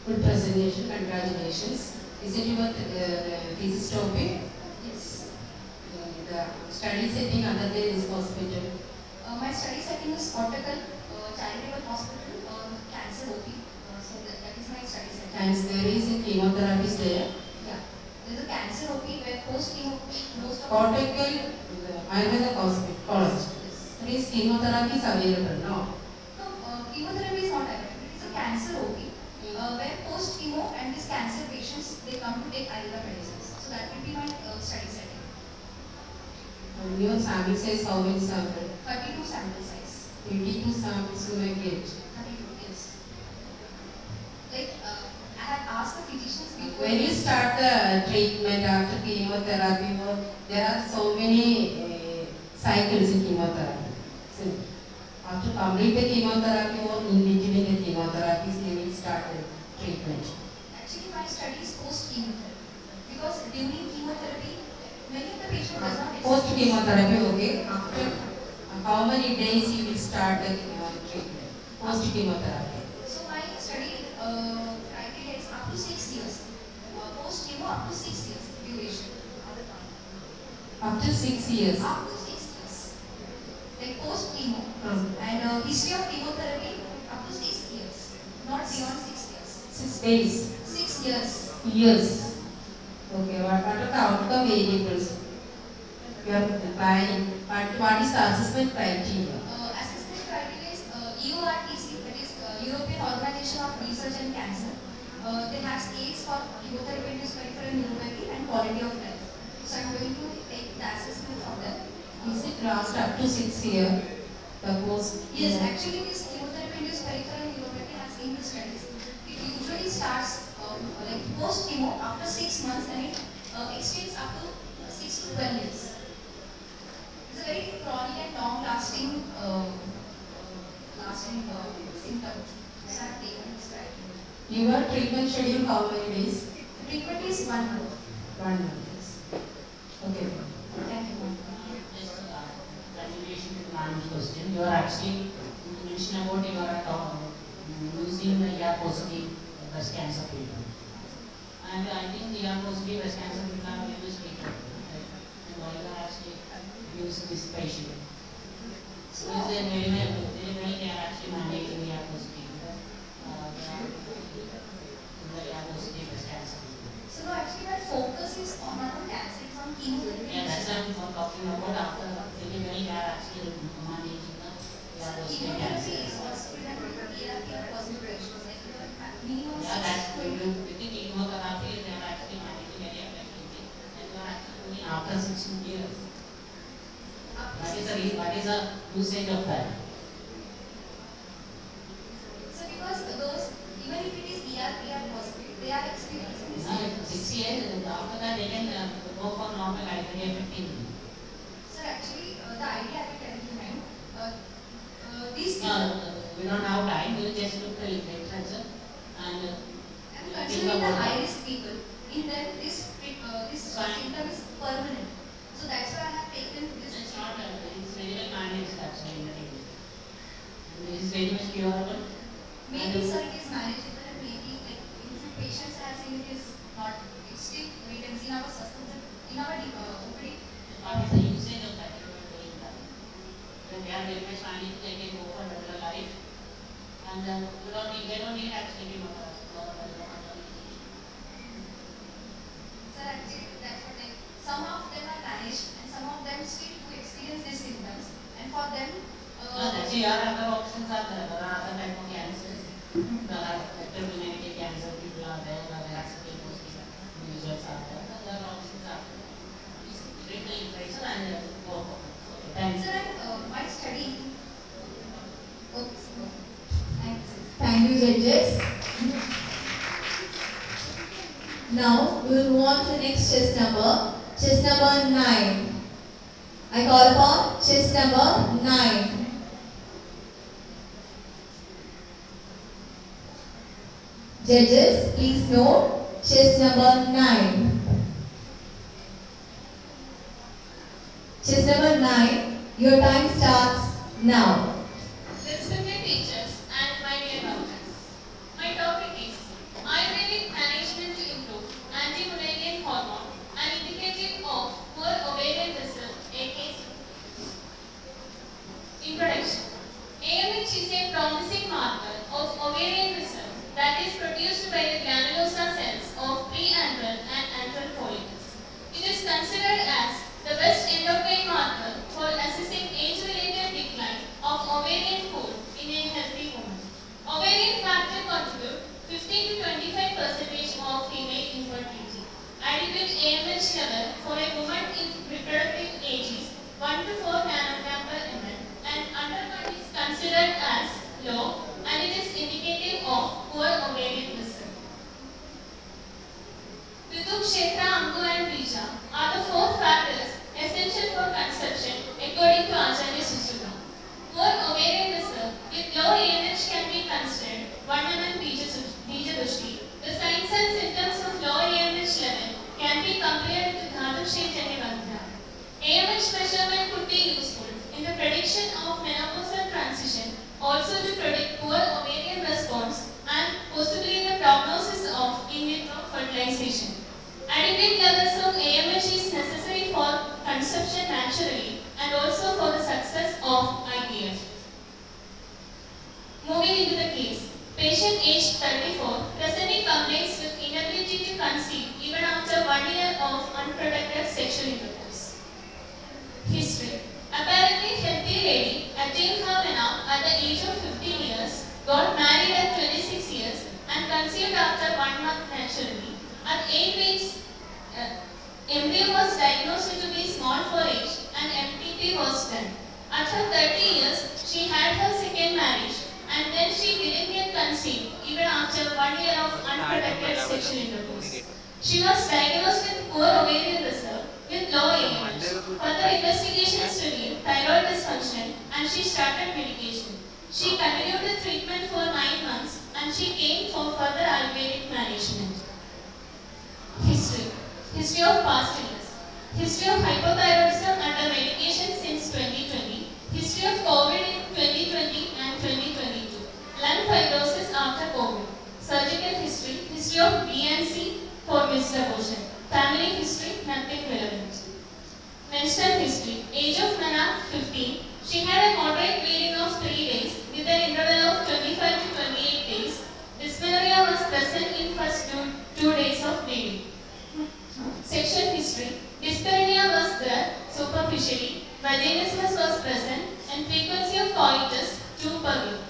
Speaker 10: Good presentation, congratulations. Is it your thesis topic?
Speaker 9: Yes.
Speaker 10: The study setting other than this hospital?
Speaker 9: My study setting is Cortical Charitable Hospital, Cancer OP. So that is my study setting.
Speaker 10: And there is a chemotherapy there?
Speaker 9: Yeah. There is a cancer OP where post-chemo, most of
Speaker 10: Cortical Ayurveda Hospital, college. There is chemotherapy is available, no?
Speaker 9: No, chemotherapy is not available. It is a cancer OP where post-chemo and these cancer patients, they come to take Ayurveda medicines. So that will be my study setting.
Speaker 10: And your sample size, how many samples?
Speaker 9: 32 sample size.
Speaker 10: 22 samples you may get.
Speaker 9: 32, yes. Like, I have asked the physicians before.
Speaker 10: When you start the treatment after chemotherapy, there are so many cycles in chemotherapy. So, after complete the chemotherapy or in between the chemotherapies, you will start the treatment.
Speaker 9: Actually, my study is post-chemotherapy. Because during chemotherapy, many of the patients does not
Speaker 10: Post chemotherapy, okay. After how many days you will start the treatment? Post chemotherapy.
Speaker 9: So my study criteria is up to 6 years. Post chemo up to 6 years duration.
Speaker 10: After 6 years.
Speaker 9: Up to 6 years. Like post chemo and history of chemotherapy up to 6 years. Not beyond 6 years.
Speaker 10: 6 days.
Speaker 9: 6 years.
Speaker 10: Years. Okay. What are the outcome variables? You are planning. What is the assessment criteria?
Speaker 9: Assessment criteria is EORTC, that is European Organization of Research and Cancer. They have scales for chemotherapy-induced peripheral neuropathy and quality of life. So I'm going to take the assessment from them.
Speaker 10: Is it last up to 6 years? The post?
Speaker 9: Yes, actually this chemotherapy-induced peripheral neuropathy has seen the studies. It usually starts like post chemo after 6 months and it extends up to 6 to 12 years. It's a very chronic and long-lasting symptom. So I've taken this criteria.
Speaker 10: Your treatment schedule how many days?
Speaker 9: Treatment is 1 month.
Speaker 10: 1 month. Okay.
Speaker 9: Thank you, ma'am.
Speaker 8: Just continuation to the ma'am's question. You are actually mentioned about you are using the ER positive breast cancer treatment. And I think the ER positive breast cancer treatment are very much treated. And why you are actually using this patient? So is there very many they are actually managing the ER positive because the ER positive breast cancer.
Speaker 9: So no, actually my focus is on not on cancer, it's on chemotherapy.
Speaker 8: Yeah, that's what I'm talking about. After typically they are actually managing the ER positive
Speaker 9: Chemotherapy
Speaker 8: cancer.
Speaker 9: is also prevented with ER positive patients. Like minimum
Speaker 8: Yeah, that's with the chemotherapy they are actually managing very effectively. And you are actually doing after 6 years. What is the usage of that?
Speaker 9: So because those, even if it is ER positive, they are experiencing this.
Speaker 8: 6 years, after that they can go for normal life very effectively.
Speaker 9: Sir, actually, the idea I will tell you, ma'am. These
Speaker 8: We don't have time, we'll just look at the literature and
Speaker 9: I'm considering the high-risk people. In them, this symptom is permanent. So that's why I have taken this.
Speaker 8: it's not, it's very well managed actually in the treatment. And it is very much curable.
Speaker 9: Maybe, sir, it is manageable and maybe like in few patients I have seen it is not, it's still wait and see in our system, in our OPD.
Speaker 8: What is the usage of that? When they are very much managed, they can go for regular life. And they don't need actually chemotherapy.
Speaker 9: Sir, actually, that's what like, some of them are managed and some of them still do experience these symptoms. And for them,
Speaker 8: Actually, other options are there. There are other type of cancers. There are genetic cancer, people are there, there are individuals are there. Other options are there. Treatment literature and go for. Thank you.
Speaker 5: Sir, and my study. Okay, sir. Thank you. Thank you, judges. Now we will move on to the next chess number. Chess number 9. I call upon chess number 9. Judges, please note chess number 9. Chess number 9, your time starts now.
Speaker 2: Respected teachers and my dear doctors, my topic is Ayurvedic management to improve anti-Mullerian hormone and indicative of poor ovarian result, aka introduction. AMH is a promising marker of ovarian result that is produced by the granulosa cells of pre-antral and antral follicles. It is considered as the best endocrine marker for assessing age-related decline of ovarian pool in a healthy woman. Ovarian factor contribute 15 to 25% of female infertility. Adequate AMH level for a woman in reproductive age is 1 to 4 nanogram per ml and under 1 is considered as low and it is indicative of poor ovarian result. Ritu, Kshetra, Angu and Bija are the 4 factors essential for conception according to Acharya Sushruta. Poor ovarian reserve with low AMH can be considered 1 mm Bija Dushti. The signs and symptoms of low AMH level can be compared with Dhatu Shejanya Bandhya. AMH measurement could be useful in the prediction of menopausal transition, also to predict poor ovarian response and possibly the prognosis of in vitro fertilization. Adequate levels of AMH is necessary for conception naturally and also for the success of IVF. Moving into the case, patient aged 34 presenting complaints with inability to conceive even after 1 year of unprotected sexual intercourse. History. Apparently healthy lady attained her menarche at the age of 15 years, got married at 26 years and conceived after 1 month naturally. At 8 weeks, embryo was diagnosed to be small for age and MTP was done. At her 30 years, she had her second marriage and then she didn't get conceived even after 1 year of unprotected sexual intercourse. She was diagnosed with poor ovarian reserve with low AMH. Further investigations revealed thyroid dysfunction and she started medication. She continued the treatment for 9 months and she came for further Ayurvedic management. History. History of past illness. History of hypothyroidism under medication since 2020. History of COVID in 2020 and 2022. Lung fibrosis after COVID. Surgical history. History of BNC for missed abortion. Family history, nothing relevant. Menstrual history. Age of menarche 15. She had a moderate bleeding of 3 days with an interval of 25 to 28 days. Dysmenorrhea was present in first 2 days of bleeding. Sexual history. Dyspareunia was there superficially. Vaginismus was present and frequency of coitus 2 per week.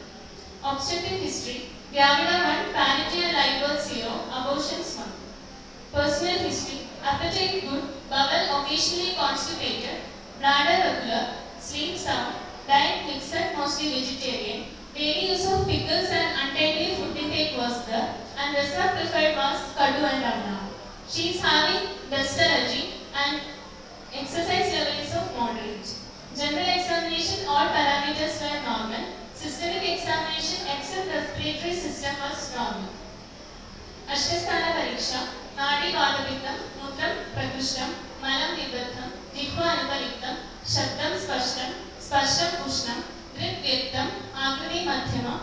Speaker 2: Obstetric history. Gravida 1, Panitia live 0, abortions 1. Personal history. Appetite good, bowel occasionally constipated, bladder regular, sleep sound, diet mixed, mostly vegetarian. Daily use of pickles and untimely food intake was there, and rasa preferred was kadu and amla. She is having dust allergy and exercise level is of moderate. General examination, all parameters were normal. Systemic examination except respiratory system was normal. Ashtastana Pariksha, Nadi Vadapittam, Mutram Prakushtam, Malam Vibhatham, Jihva Anupaliktam, Shabdam Spashtam, Spashtam Ushnam, Drip Vyaktam, Akriti Madhyama,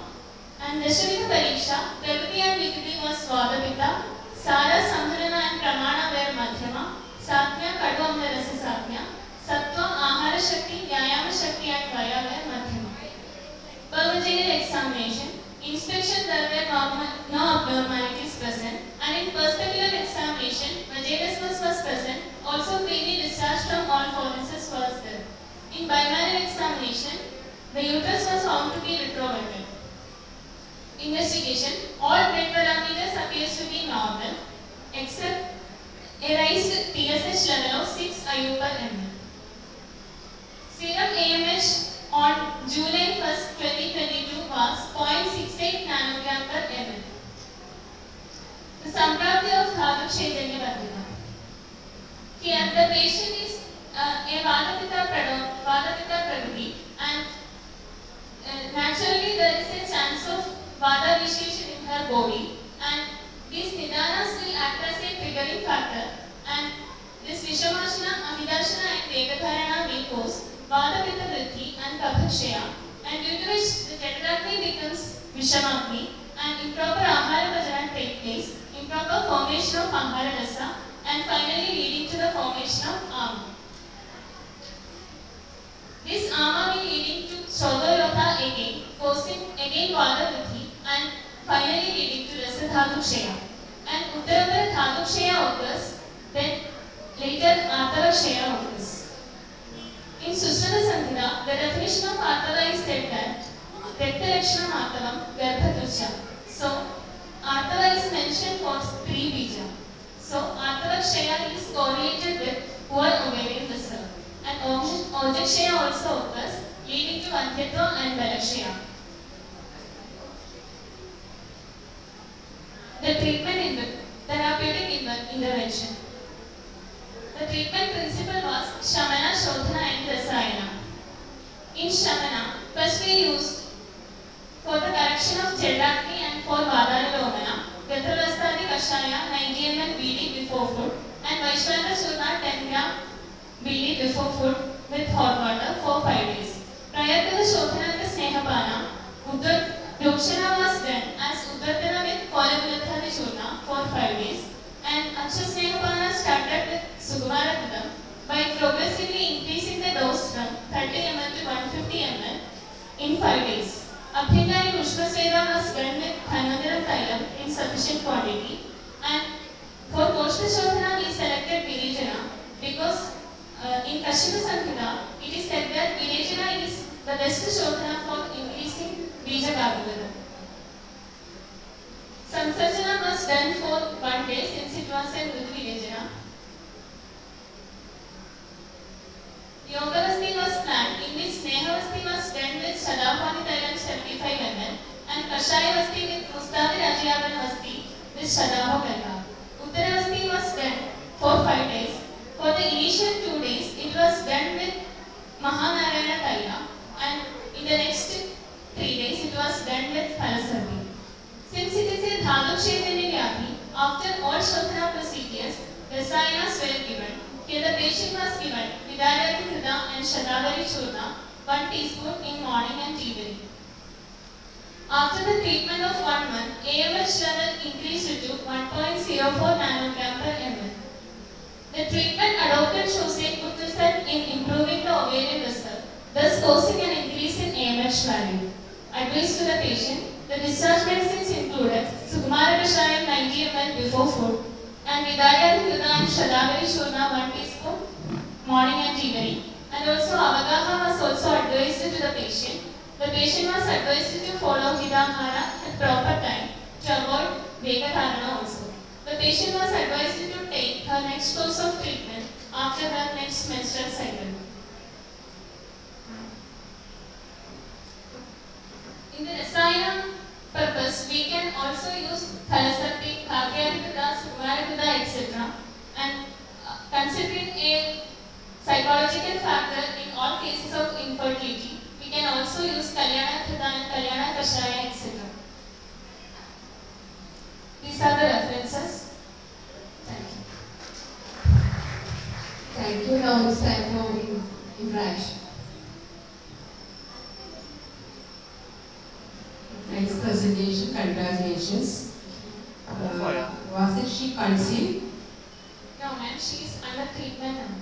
Speaker 2: and Dashavita Pariksha, Praviti and Vikiti was Vadapita, Sara Samharana and Pramana were Madhyama, Satya Kadu Amla Rasa Satya, Sattva Ahara Shakti, Vyayama Shakti and Vaya were Madhyama. Per examination. Inspection there were no abnormalities present, and in perspectival examination, vaginismus was present, also freely discharged from all furnaces was there. In bimanual examination, the uterus was found to be retroverted. Investigation, all blood parameters appears to be normal, except a raised TSH level of 6 IU per ml.
Speaker 6: July 1st, 2022 was 0.68 nanogram per ml. The Samprapti of Dhatu Chaitanya Bandhika. Here the patient is a Vadapitta Prakriti and naturally there is a chance of Vada initiation in her body, and these Nidanas will act as a triggering factor, and this Vishamashana, Ahidashana and Vegadharana will cause Vadapitta Vriddhi and Kapakshaya, and due to which the Tetragni becomes Vishamagni and improper Ahara Bhajana takes place, improper formation of Ahara Rasa, and finally leading to the formation of Ama. This Ama will leading to Shodorotha again, causing again Vada Vriddhi and finally leading to Rasa Dhatu Kshaya. And Uttarapara Dhatu Kshaya occurs, then later Artava Kshaya occurs. In Sushrata Samhita, the definition of Artava is said that Rekta Lakshanam Artavam Garbhaturcha. So, Artava is mentioned for Stri Bija. So, Artava Kshaya is correlated with poor ovarian reserve. And Ojak Kshaya also occurs, leading to Vanthyatva and Balakshaya. The treatment in the therapeutic intervention. The treatment principle was Shamana, Shodhana and Rasayana. In Shamana, first we used for the correction of Chedakni and for Vadana Gatravastadi Kashaya 90 ml BD before food and Vaishwana Churna 10 gram BD before food with hot water for 5 days. Prior to the Shodhana and the Snehapana, Dokshana was done as Uddartana with Kolavulathadi Churna for 5 days, and Aksha Snehapana started with Sukumara Kudam by progressively increasing the dose from 30 ml to 150 ml in 5 days. Abhinga and Ushmasveda was done with Dhanvantaram Thailam in sufficient quantity, and for Koshta Shodhana we selected Virejana because in Kashyapa Samhita it is said that Virejana is the best Shodhana for increasing Bija Garbhadana. Samsarjana was done for 1 day since it was a Mridhu Virejana. Yogavasti was planned in which Snehavasti was done with Shadapani Thailam 75 ml and Kashayavasti with Mustavi Rajayavanavasti with Shadaho Kalpa. Uttaravasti was done for 5 days. For the initial 2 days, it was done with Mahanarayana Taila, and in the next 3 days, it was done with Phalasardi. Since it is a Dhatu Chaitanya Vyadhi, after all Shodhana procedures, Rasayanas were given. Here the patient was given Vidayati Krida and Shatavari Churna 1 teaspoon in morning and evening. After the treatment of 1 month, AMH level increased to 1.04 nanogram per ml. The treatment adopted shows a good result in improving the ovarian reserve, thus causing an increase in AMH value. Advice to the patient: the discharge medicines included Sukumara Kashayam 90 ml before food and Vidayati Krida and Shadavari Churna 1 teaspoon morning and evening. And also Avagaha was also advised to the patient. The patient was advised to follow Hidahara at proper time to avoid Vegadharana also. The patient was advised to take her next course of treatment after her next menstrual cycle. In the Rasayana purpose, we can also use Thalasarti, Kakyarikada, Sukumarakada, etc. And considering a psychological factor in all cases of infertility, we can also use Kalyana Krita and Kalyana Kashaya, etc. These are the references. Thank you.
Speaker 11: Thank you. Now it's time for interaction.
Speaker 10: Nice presentation, congratulations. Wasn't she conceived?
Speaker 6: No, ma'am, she is under treatment now.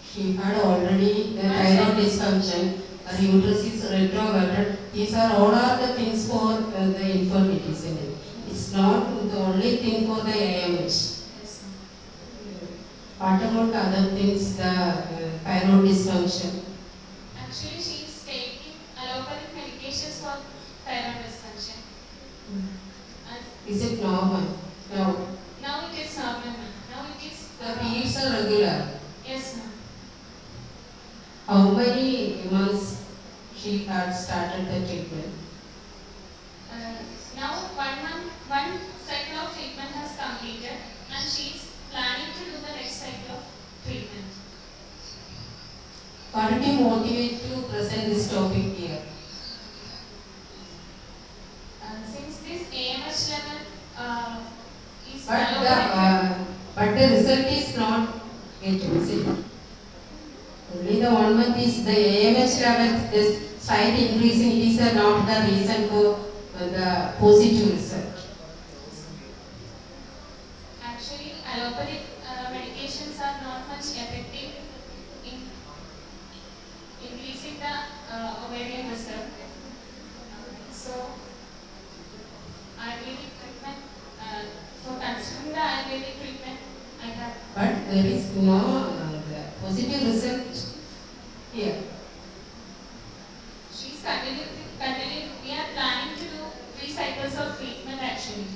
Speaker 10: She had already the thyroid dysfunction, her uterus is retroverted. These are all are the things for the infirmity, isn't it? It's not the only thing for the AMH.
Speaker 6: Yes,
Speaker 10: What about other things, the thyroid dysfunction?
Speaker 6: actually, she is taking allopathic medications for thyroid dysfunction. And
Speaker 10: Is it normal? No.
Speaker 6: now it is normal, ma'am. Now it is
Speaker 10: The periods are regular.
Speaker 6: yes, ma'am.
Speaker 10: How many months she had started the treatment.
Speaker 7: Now one cycle of treatment has completed and she is planning to do the next cycle of treatment.
Speaker 10: What did you motivate to present this topic here?
Speaker 7: Since this AMH level is
Speaker 10: But the result is not yet visible. Only the 1 month is the AMH level is slight increasing. It is not the reason for the positive result.
Speaker 7: actually allopathic medications are not much effective in increasing the ovarian reserve. So Ayurvedic treatment, for considering the Ayurvedic treatment, I have.
Speaker 10: But there is no positive result here.
Speaker 7: She's continuing. We are planning to do 3 cycles of treatment actually.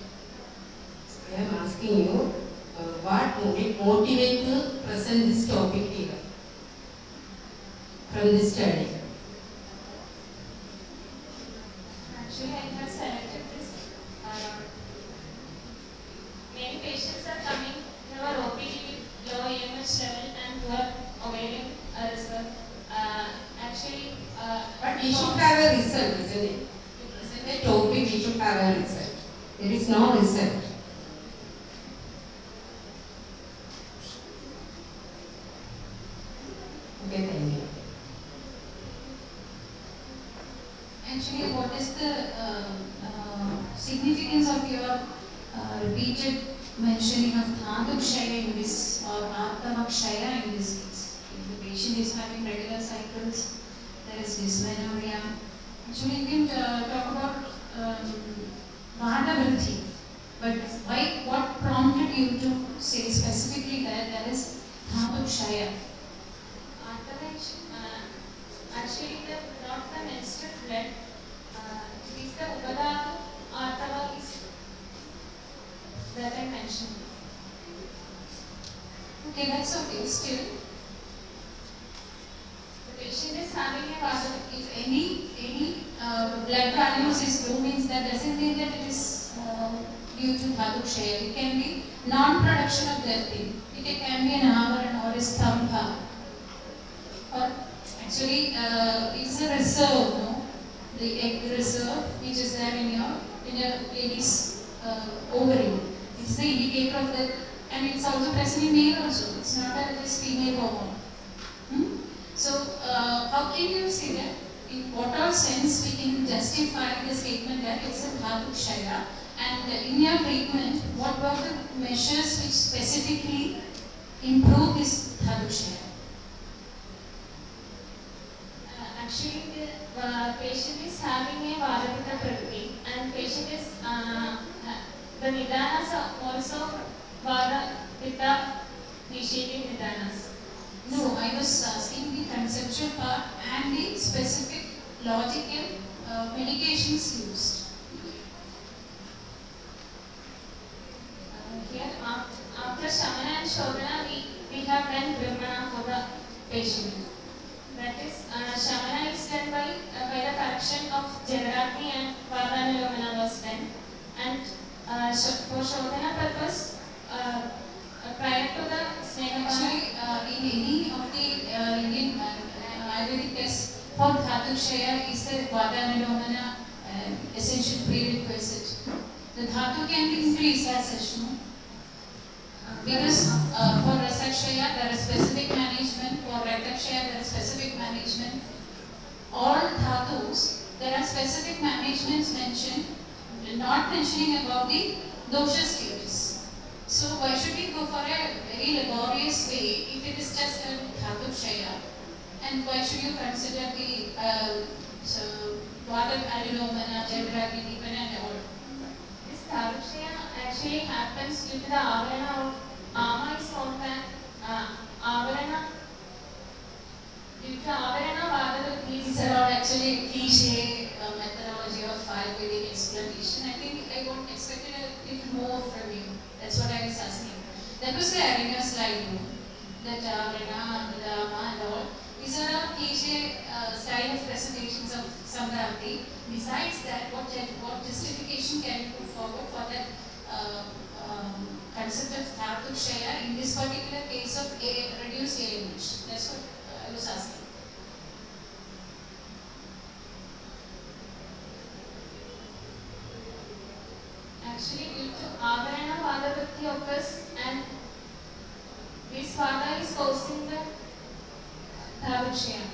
Speaker 10: I am asking you, what would motivate to present this topic here from this study?
Speaker 7: Actually, I have selected this. Many patients are coming who are OPD with low AMH level and who are ovarian reserve. Actually,
Speaker 10: But we should have a result, isn't it? To present a topic, we should have a result. There is no result. Okay, thank you.
Speaker 13: Actually, what is the significance of your repeated mentioning of Dhatu Kshaya in this or Artava Kshaya in this case? If the patient is having regular cycles, there is dysmenorrhea. Actually, you can talk about Vada Vriddhi, but what prompted you to say specifically that there is Dhatu Kshaya?
Speaker 7: actually, not the menstrual blood. It is the Ubadhatu Artava is that I mentioned.
Speaker 13: Okay, that's okay. Still,
Speaker 7: the patient is having a Vada.
Speaker 13: If any blood values is low, means that doesn't mean that it is due to Dhatu Kshaya. It can be non-production of leptin. It can be an avaran or a stambha. Or actually, it's a reserve, no? The egg reserve which is there in a lady's ovary. It's the indicator of that, and it's also present in male also. It's not a just female hormone. So, how can you say that? In what all sense we can justify the statement that it's a Dhatu Kshaya? And in your treatment, what were the measures which specifically improve this Dhatu Kshaya?
Speaker 7: Actually, the patient is having a Vadapitta Prakriti and patient is the Nidanas are also Vadapitta initiating Nidanas.
Speaker 13: No, I was asking the conceptual part and the specific logical medications used.
Speaker 7: Here, after Shamana and Shodhana, we have done Brahmana for the patient. That is, Shamana is done by the correction of Jadaragni and Vadanilomana was done. And for Shodhana purpose, prior to the Snehapana.
Speaker 13: Actually, in any of the Indian Ayurvedic tests for Dhatu Kshaya is the Vadanilomana essential prerequisite. The Dhatu can be increased as such, no? Because for Rasakshaya there is specific management, for Raktakshaya there is specific management. All Dhatus, there are specific managements mentioned, not mentioning about the dosha stages. So why should we go for a very laborious way if it is just a Dhatu Kshaya? And why should you consider the Vada Adilomana, Jadaragni, and all?
Speaker 7: This Dhatu Kshaya actually happens due to the avarana of Ama is found that avarana due to avarana Vada
Speaker 13: these are all actually cliche methodology of Ayurvedic explanation. I think I expected a little more from you. That's what I was asking. That was the arena slide, no? That avarana, the Dama and all. These are all cliche style of presentations of modality. Besides that, what justification can you put forward for that concept of Thabuk Shaya in this particular case of reduced alienation? That's what I was asking. Actually, due to Avarana Vadavakti occurs and this Vada is causing the Thabuk Shaya.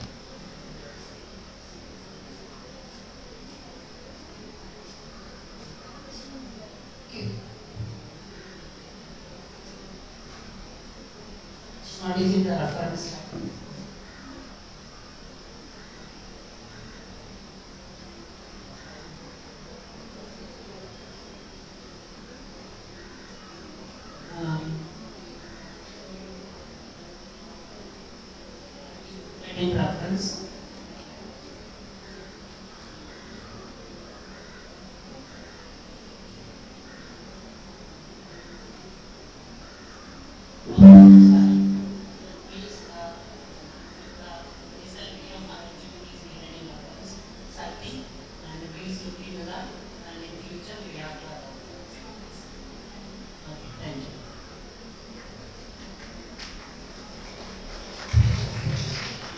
Speaker 8: What is in the reference line? In reference.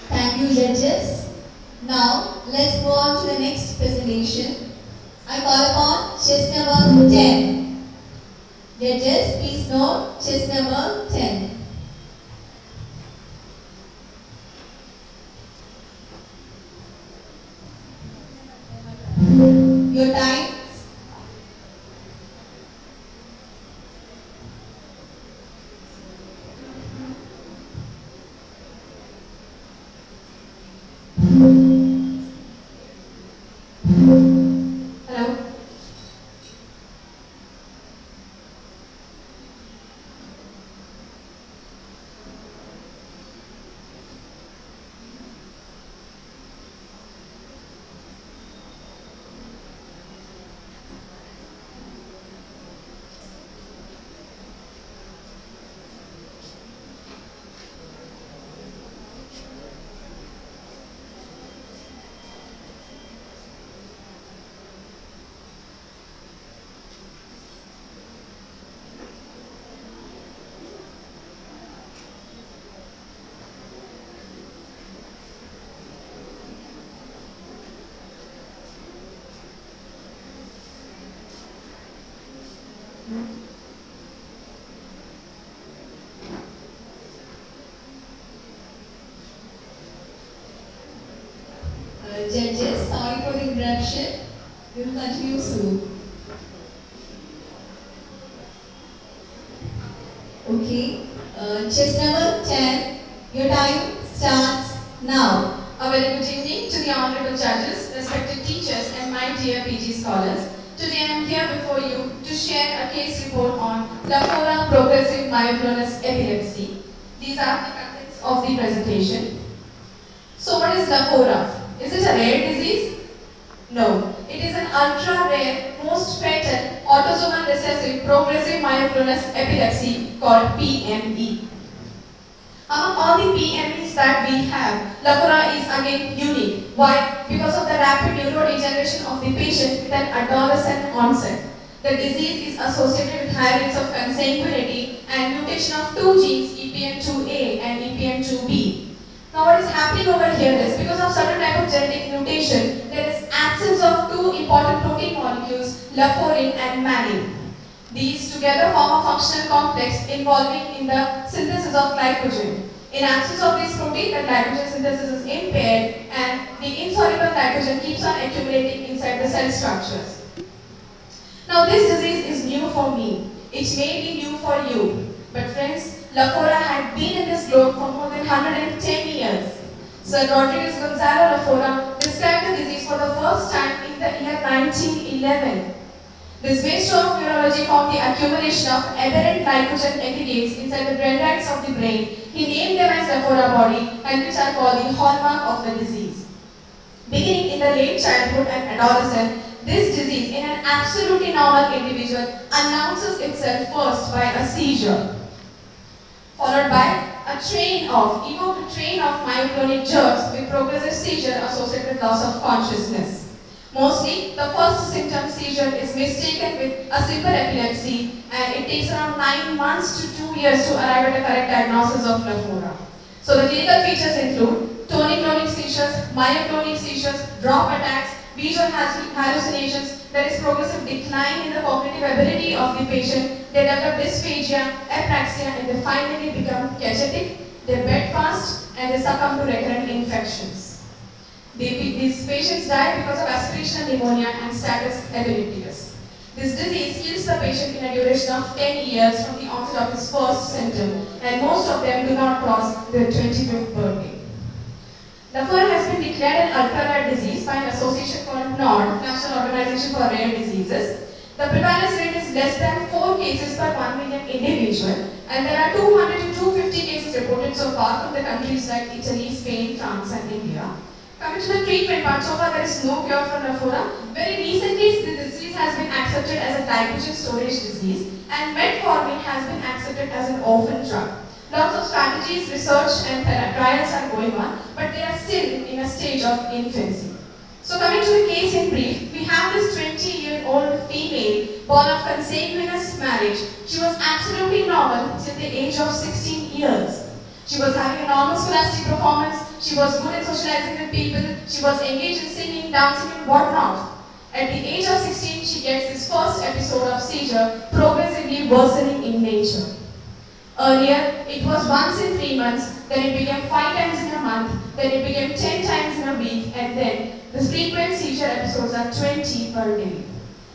Speaker 5: Thank you, judges. Now, let's move on to the next presentation. I call upon chess number 10. Judges, please note chess number 10. Your time.
Speaker 9: Hello.
Speaker 5: Judges, sorry for the interruption. We will continue soon. Okay. Chess number 10. Your time starts now.
Speaker 9: A very good evening to the honorable judges, respected teachers and my dear PG scholars. Today I am here before you to share a case report on Lafora progressive myoclonus epilepsy. These are the contents of the presentation. So what is Lafora? Is it a rare disease? No. It is an ultra-rare, most fatal, autosomal recessive progressive myoclonus epilepsy called PME. Among all the PMEs that we have, Lafora is again unique. Why? Because of the rapid neurodegeneration of the patient with an adolescent onset. The disease is associated with high rates of consanguinity and mutation of two genes, EPN2A and EPN2B. Now what is happening over here is, because of certain type of genetic mutation, there is absence of two important protein molecules, laforin and mannin. These together form a functional complex involving in the synthesis of glycogen. In absence of this protein, the glycogen synthesis is impaired and the insoluble glycogen keeps on accumulating inside the cell structures. Now this disease is new for me. It may be new for you. But friends, Lafora had been in this globe for more than 110 years. Sir Rodriguez Gonzalo Lafora described the disease for the first time in the year 1911. This master of neurology found the accumulation of aberrant glycogen aggregates inside the dendrites of the brain. He named them as Lafora body, and which are called the hallmark of the disease. Beginning in the late childhood and adolescence, this disease in an absolutely normal individual announces itself first by a seizure, followed by a train of myoclonic jerks with progressive seizure associated with loss of consciousness.
Speaker 12: Mostly, the first symptom seizure is mistaken with a simple epilepsy and it takes around 9 months to 2 years to arrive at a correct diagnosis of lymphoma. So the clinical features include tonic-clonic seizures, myoclonic seizures, drop attacks, visual hallucinations, there is progressive decline in the cognitive ability of the patient, they develop dysphagia, apraxia, and they finally become cachetic, they bed fast, and they succumb to recurrent infections. These patients die because of aspirational pneumonia and status epilepticus. This disease kills the patient in a duration of 10 years from the onset of his first symptom, and most of them do not cross their 25th birthday. Lymphoma has been declared an ultra-rare disease by an association called NORD, National Organization for Rare Diseases. The prevalence rate is less than 4 cases per 1 million individual, and there are 200 to 250 cases reported so far from the countries like Italy, Spain, France, and India. Coming to the treatment part, so far there is no cure for lymphoma. Very recently, the disease has been accepted as a glycogen storage disease, and metformin has been accepted as an orphan drug. Lots of strategies, research, and trials are going on, but they are still in a stage of infancy. So coming to the case in brief, we have this 20-year-old female born of consanguineous marriage. She was absolutely normal till the age of 16 years. She was having a normal scholastic performance, she was good at socializing with people, she was engaged in singing, dancing, and whatnot. At the age of 16, she gets this first episode of seizure, progressively worsening in nature. Earlier, it was once in 3 months, then it became 5 times in a month, then it became 10 times in a week, and then the frequent seizure episodes are 20 per day.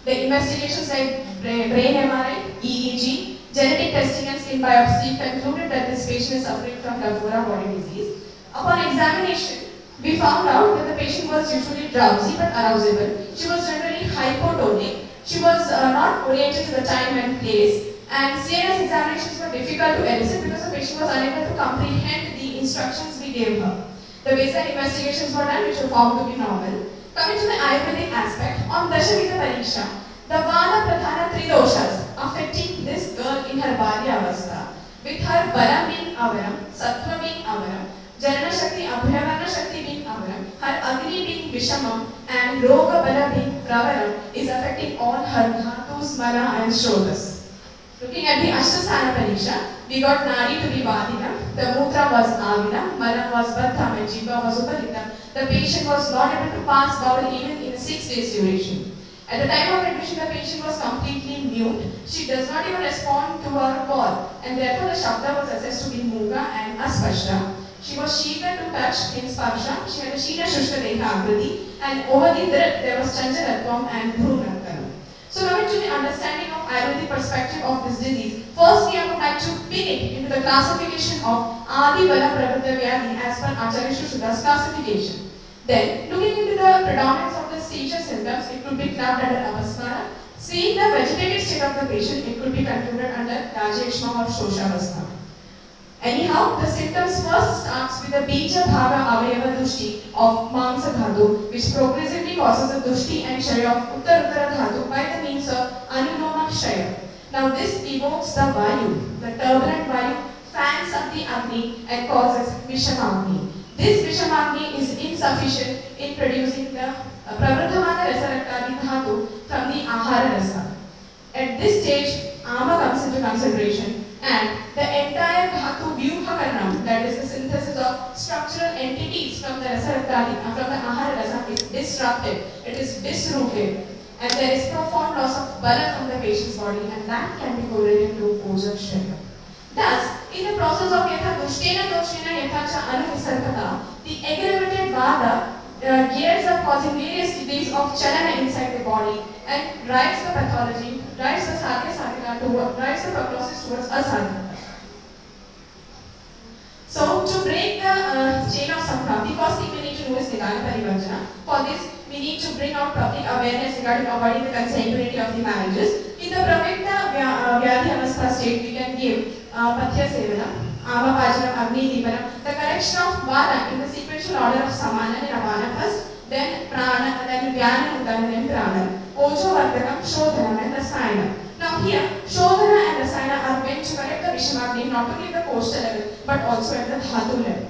Speaker 12: The investigations like brain MRI, EEG, genetic testing and skin biopsy concluded that this patient is suffering from lymphoma body disease. Upon examination, we found out that the patient was usually drowsy but arousable. She was generally hypotonic. She was not oriented to the time and place. And CNS examinations were difficult to elicit because the patient was unable to comprehend the instructions we gave her. The baseline investigations were done which were found to be normal. Coming to the Ayurvedic aspect, on Dashavita Pariksha, the Vana Pradhana Tridoshas affecting this girl in her Balya Avastha, with her Bala being Avaram, Sattva being Avaram, Janana Shakti, Abhyavana Shakti being Avaram, her Agni being Vishamam, and Roga Bala being Pravaram, is affecting all her Dhatus, Mana, and Shrotas. Looking at the Ashtasthana Pariksha, we got Nadi to be Vadika, the Mutra was Avila, Mala was Baddham, and Jiva was Upalita. The patient was not able to pass bowel even in 6 days duration. At the time of admission, the patient was completely mute. She does not even respond to our call, and therefore the Shabda was assessed to be Muga and Aspashta. She was Shila to touch in Sparsha. She had a Shila Shushka Dekha Akriti, and over the Drit there was Chanchalatvam and Bhrunatana. So coming to the understanding of Ayurvedic perspective of this disease, firstly I would like to pin it into the classification of Adi Bala Pravritta Vyadhi as per Acharya Shuddha's classification. Then, looking into the predominance of the seizure symptoms, it could be clubbed under Avasmara. Seeing the vegetative state of the patient, it could be concluded under Rajeshma or Shoshavasthana. Anyhow, the symptoms first starts with the Bija Bhaga Avayava Dushti of Mamsa Dhatu, which progressively causes the Dushti and Shaya of Uttar Uttara Dhatu by the means of Anuloma Shaya. Now this evokes the Vayu, the turbulent Vayu, fans up the Agni and causes Vishamagni. This Vishamagni is insufficient in producing the Pravardhamana Rasaraktadi Dhatu from the Ahara Rasa. At this stage, Ama comes into consideration, and the entire Dhatu Vyuhakaranam, that is the synthesis of structural entities from the Rasaraktadi, from the Ahara Rasa, is disrupted, it is disrooted, and there is profound loss of Bala from the patient's body, and that can be correlated to Oja Shaya. Thus, in the process of Yatha Dushtena Doshena Yathacha Anuvisarkata, the aggravated Vada gears up causing various degrees of chalana inside the body and drives the pathology, drives the sadhya sadhika towards, drives the prognosis towards asadhya. So, to break the chain of samkha, the first thing we need to do is Nikana Parivarjana. For this, we need to bring out public awareness regarding avoiding the consanguinity of the marriages. In the Pravikta Vyadhi Avastha state, we can give Pathya Sevana, Ama Pajanam, Agni Dipanam, the correction of Vana in the sequential order of Samana and Avana first, then Prana, then Vyana, and then Prana, Ojo Vardhanam, Shodhanam, and Rasayana. Now here, Shodhana and Rasayana are meant to correct the Vishamagni not only at the coastal level but also at the Dhatu level.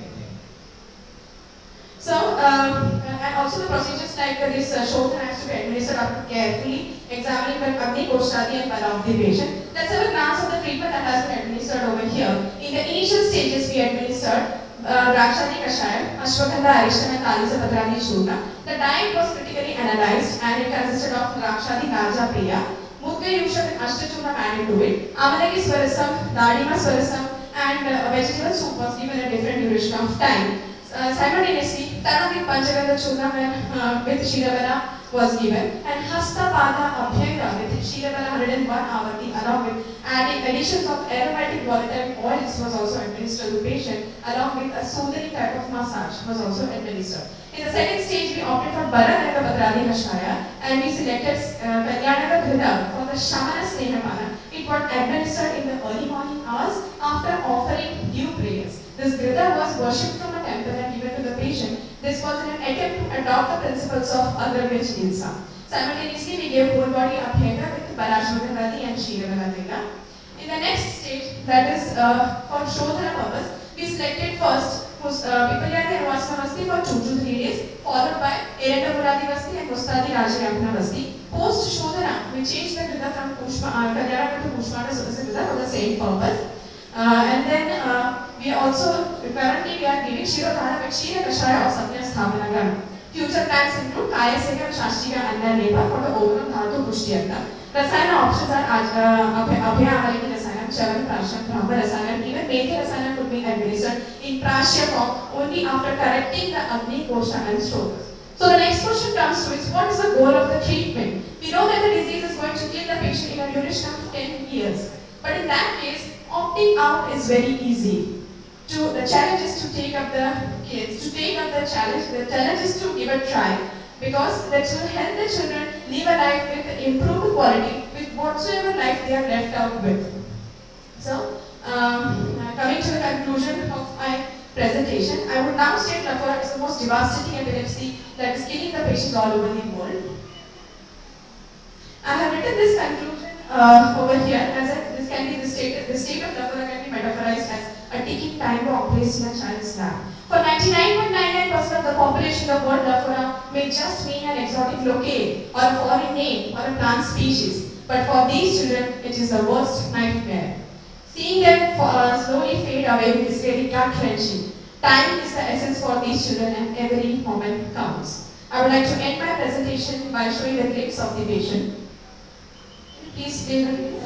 Speaker 12: So, and
Speaker 14: also the procedures like this Shodhan has to be administered after carefully examining the Agni Koshadi and Bala of the patient. Let's have a glance of the treatment that has been administered over here. In the initial stages, we administered Rakshadi-Kashayam, Ashwagandha, Arishtam and Talisapatrani Churna. The diet was critically analyzed and it consisted of Rakshadi, Naja, Priya, Mudga Yusha and Ashtachurna added to it, Amalaki Swarasam, Dadima Swarasam and vegetable soup was given at different duration of time. Simultaneously, Tanamik Panchagandha Churna with Shirabala was given and Hastapada Abhyanga with Shirabala 101 Avarti along with adding additions of aromatic volatile oils was also administered to the patient along with a soothing type of massage was also administered. In the second stage, we opted for Bharanaga Patradi Kashaya and we selected Kalyanaga Ghrida for the Shamana Snehapana. It was administered in the early morning hours after offering due prayers. This Ghrida was worshipped from a temple and given to the patient. This was in an attempt to adopt the principles of Agravya Chikitsa. Simultaneously, we gave whole body Abhyanga with Balashvaganadi and Shiravaladila. In the next stage, that is for Shodhana purpose, we selected first Vipalyani and Vasnavasti for 2 to 3 days, followed by Erenda Muradi Vasti and Mustadi Rajayapna Vasti. Post Shodhana, we changed the Grida from Kalyana to Pushmana Sudasa Grida for the same purpose. And then we also, currently we are giving Shirodhana with Shira Kashaya of Satya Sthapanagam. Future plans include Kaya Seka and Shashtika and Neva for the overall Dhatu Pushtiyata. Rasayana options are Abhya Amaliki Rasayana, Chavan Prasham, Brahma Rasayana, even Methi Rasayana could be administered in Prashya form only after correcting the Agni, Kosha and Strokas. So the next question comes to is what is the goal of the treatment? We know that the disease is going to kill the patient in a duration of 10 years. But in that case, opting out is very easy. The challenge is to take up the kids, to take up the challenge. The challenge is to give a try because that will help the children live a life with improved quality with whatsoever life they are left out with. So, coming to the conclusion of my presentation, I would now state Lafora is the most devastating epilepsy that is killing the patients all over the world. I have written this conclusion over here as this can be the state of Lafora can be metaphorized as a ticking time bomb placed in a child's lap. For 99.99% of the population, the word Lafora may just mean an exotic locale or a foreign name or a plant species. But for these children, it is the worst nightmare. Seeing them slowly fade away is really gut-wrenching. Time is the essence for these children and every moment counts. I would like to end my presentation by showing the glimpse of the patient. Please stay with me.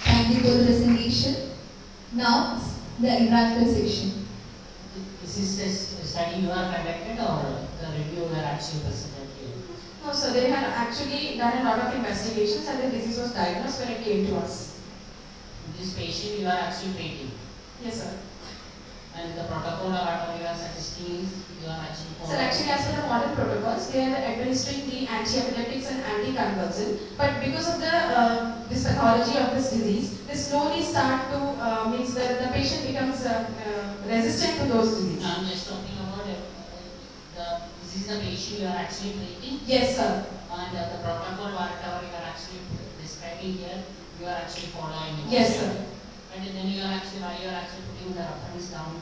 Speaker 5: Thank you for the presentation. Now, the interactive section.
Speaker 8: This is a study you are conducted or the review you are actually presented here?
Speaker 14: No, so they had actually done a lot of investigations and the disease was diagnosed when it came to us.
Speaker 8: This patient you are actually treating?
Speaker 14: Yes, sir.
Speaker 8: And the protocol or whatever you are suggesting is you are actually following?
Speaker 14: So actually as per the modern protocols, they are administering the anti-epileptics and anticonvulsant. But because of the this pathology of this disease, they slowly start to means that the patient becomes resistant to those diseases.
Speaker 8: I'm just talking about this is the patient you are actually treating?
Speaker 14: Yes, sir.
Speaker 8: And the protocol whatever you are actually describing here, you are actually following it?
Speaker 14: Yes, sir.
Speaker 8: And then you are actually putting the reference down?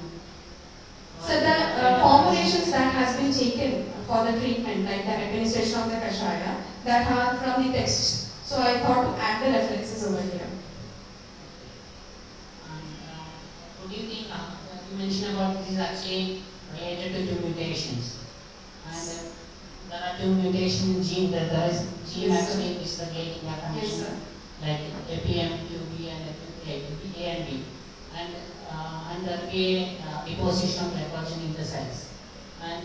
Speaker 14: So the formulations that has been taken for the treatment, like the administration of the Kashaya, that are from the text. So I thought to add the references over here.
Speaker 8: What do you think? You mentioned about this is actually related to 2 mutations. And there are 2 mutation genes. There is gene
Speaker 14: Yes,
Speaker 8: actually is the gating condition.
Speaker 14: Yes, sir.
Speaker 8: Like APM, QB and A and B. And there will be deposition of glycogen in the cells. And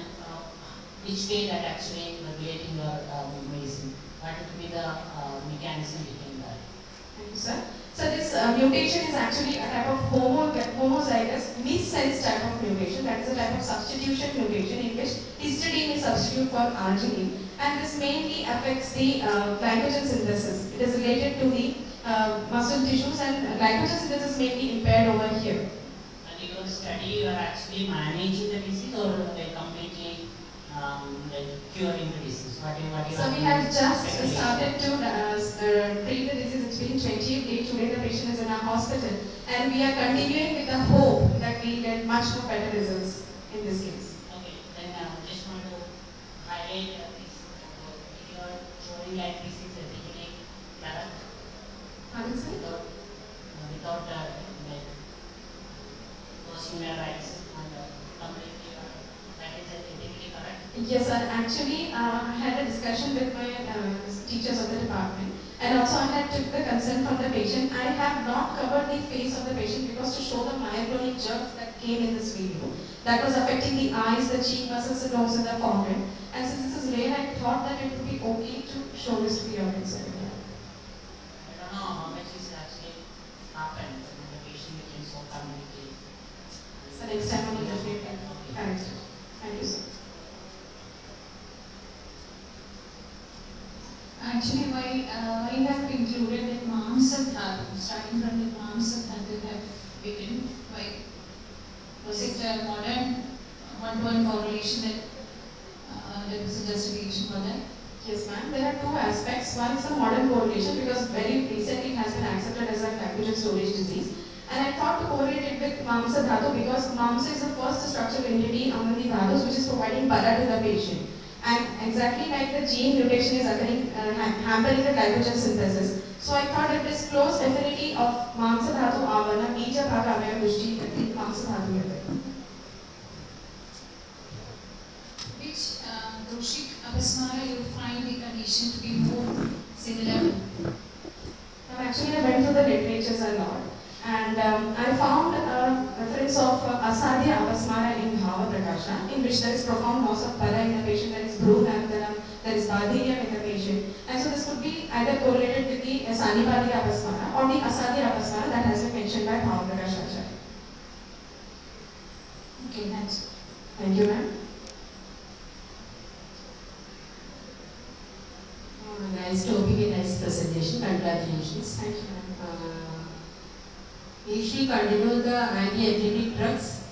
Speaker 8: which way that actually regulating your medicine? What would be the mechanism behind that?
Speaker 14: Thank you, sir. mutation is actually a type of homozygous missense type of mutation. That is a type of substitution mutation in which histidine is substituted for arginine, and this mainly affects the glycogen synthesis. It is related to the muscle tissues, and glycogen synthesis may be impaired over here.
Speaker 8: And in your study, you are actually managing the disease or completely curing the disease?
Speaker 14: So we have just started to treat the disease. It's been 28 days. Today the patient is in our hospital, and we are continuing with the hope that we get much more better results in this case.
Speaker 8: Okay, then just want to highlight this. You are showing like this is ethically correct.
Speaker 14: Pardon, sir?
Speaker 8: Without crossing your rights and completely that is ethically correct.
Speaker 14: Yes, sir. Actually, I had a discussion with my teachers of the department, and also I had took the consent from the patient. I have not covered the face of the patient because to show the myoclonic jerks that came in this video, that was affecting the eyes, the cheek muscles, the nose, and the forehead. And since this is rare, I thought that it would be okay to show this to the audience.
Speaker 8: I don't know how much is actually happened when the patient became so communicate.
Speaker 14: So next time I will definitely correct it. Thank you, sir.
Speaker 13: Actually, why I have included that Mamsa Dhatu, starting from the Mamsa Dhatu have written. Why? Was it a modern one-to-one correlation that there was a justification for that?
Speaker 14: Yes, ma'am. There are two aspects. One is a modern correlation because very recently it has been accepted as a glycogen storage disease. And I thought to correlate it with Mamsa Dhatu because Mamsa is the first structural entity among the Dhatus which is providing para to the patient. And exactly like the gene mutation is occurring, hampering the glycogen synthesis. So I thought it is close affinity of Mamsa Dhatu Avana, Bija Bhaga Avaya Pushti, Mamsa Dhatu Yate.
Speaker 13: Which Doshik Apasmara you find the condition to be more similar?
Speaker 14: Actually, I went through the literatures a lot. And I found a reference of Asadhya Apasmara in Bhava Prakasha, in which there is profound loss of para in the patient, there is Bhru-Nandana, there is Badhirya in the patient. And so this could be either correlated with the Sanibadhya Apasmara or the Asadhya Apasmara that has been mentioned by Bhava Prakasha Acharya.
Speaker 13: Okay, thanks.
Speaker 14: Thank you, ma'am.
Speaker 10: Nice topic and nice presentation. Congratulations.
Speaker 14: Thank you, ma'am.
Speaker 10: If she continue the anti-epileptic drugs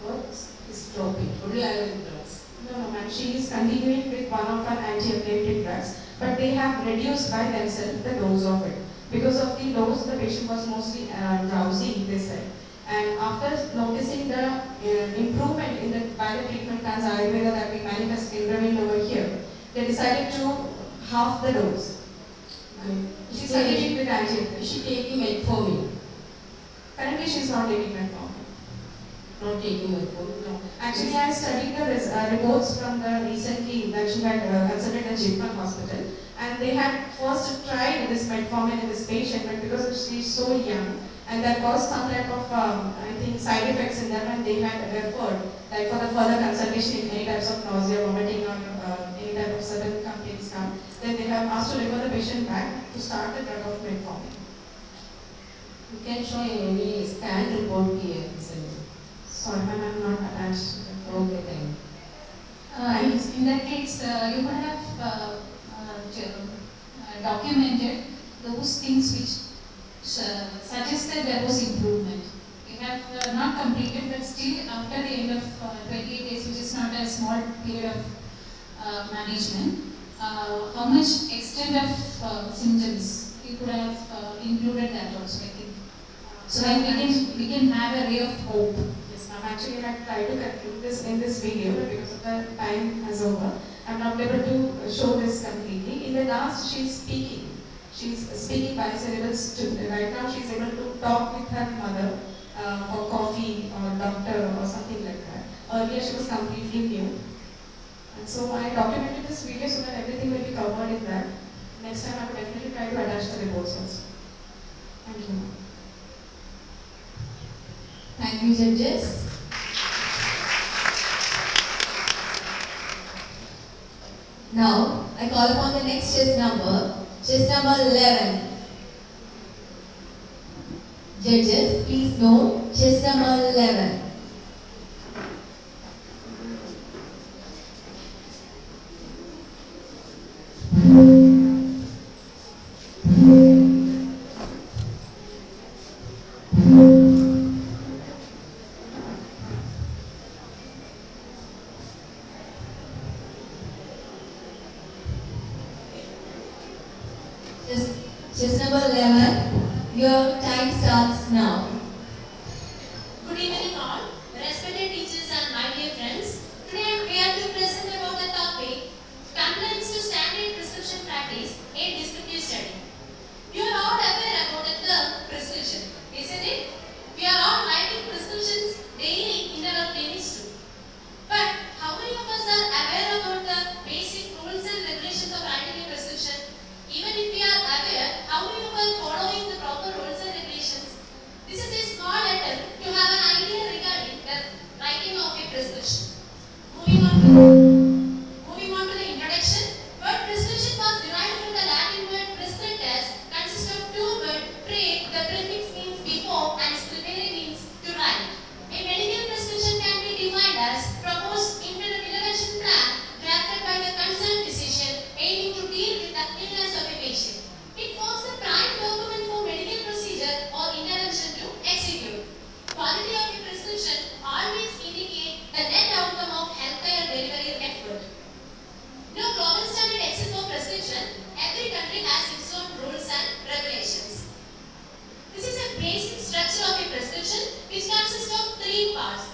Speaker 10: or stop it? Only iron drugs.
Speaker 14: No, ma'am. She is continuing with one of her anti-epileptic drugs, but they have reduced by themselves the dose of it. Because of the dose, the patient was mostly drowsy, they said. And after noticing the improvement in the by the treatment plans Ayurveda that we manifest intervened over here, they decided to half the dose. She is continuing with anti-epileptic.
Speaker 10: Is she taking metformin?
Speaker 14: Currently, she is not taking metformin.
Speaker 10: Not taking metformin?
Speaker 14: No. Actually, I studied the reports from the recently that she had consulted at Jipman Hospital, and they had first tried this metformin in this patient, but because she is so young, and that caused some type of I think side effects in them, and they had referred like for the further consultation if any types of nausea, vomiting, or any type of sudden complaints come, then they have asked to refer the patient back to start the drug of metformin.
Speaker 10: You can show any scan report here.
Speaker 14: Sorry, ma'am, I'm not attached.
Speaker 10: Okay, thank you.
Speaker 13: In that case, you could have documented those things which suggested there was improvement. You have not completed, but still after the end of 28 days, which is not a small period of management, how much extent of symptoms you could have included that also, I think. So that we can have a ray of hope.
Speaker 14: Yes, ma'am. Actually, I tried to conclude this in this video, but because of the time has over, I'm not able to show this completely. In the last, she's speaking. She's speaking bisyllables to right now. She's able to talk with her mother for coffee or doctor or something like that. Earlier, she was completely new. And so I documented this video so that everything will be covered in that. Next time, I will definitely try to attach the reports also. Thank you.
Speaker 5: Thank you, judges. Now, I call upon the next chess number 11. Judges, please note chess number 11. Chess number 11, your time starts now.
Speaker 11: Good evening all, respected teachers and my dear friends. Today I am here to present about the topic Complaints to Standard Prescription Practice, a Descriptive Study. You are all aware about the term prescription, isn't it? We are all writing prescriptions daily in our clinics too. But how many of us are aware about the basic rules and regulations of writing a prescription? Even if we are aware, how many of us are following the proper rules and regulations? This is a small attempt to have an idea regarding the writing of a prescription. Moving on to the introduction. Word prescription was derived from the Latin word prescriptus, consists of two words, pre, the prefix means before, and scribere means to write. A medical prescription can be defined as proposed intervention plan drafted by the concerned physician aiming to deal with the illness of a patient. It forms the prime document for medical procedure or intervention to execute. Quality of a prescription always indicate the net outcome of healthcare delivery effort. No global standard exists for prescription. Every country has its own rules and regulations. This is a basic structure of a prescription which consists of three parts.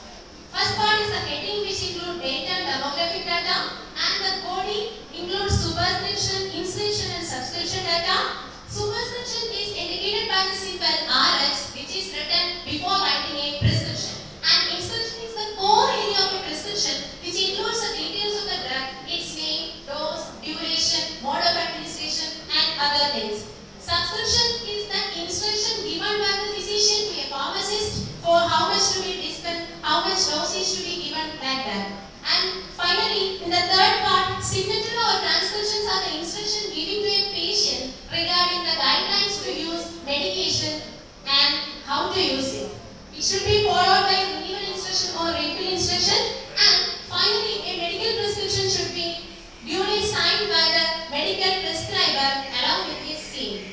Speaker 11: First part is the heading, which includes data and demographic data, and the body includes superscription, inscription and subscription data. Superscription is indicated by the symbol RX, which is written before writing a prescription. And inscription is the core area of a prescription, which includes the details of the drug, its name, dose, duration, mode of administration, and other things. Subscription is the instruction given by the physician to a pharmacist for how much to be dispensed, how much dosage to be given, like that. And finally, in the third part, signature or transcriptions are the instruction given to a patient regarding the guidelines to use medication and how to use it. It should be followed by a renewal instruction or refill instruction. And finally, a medical prescription should be duly signed by the medical prescriber along with his seal.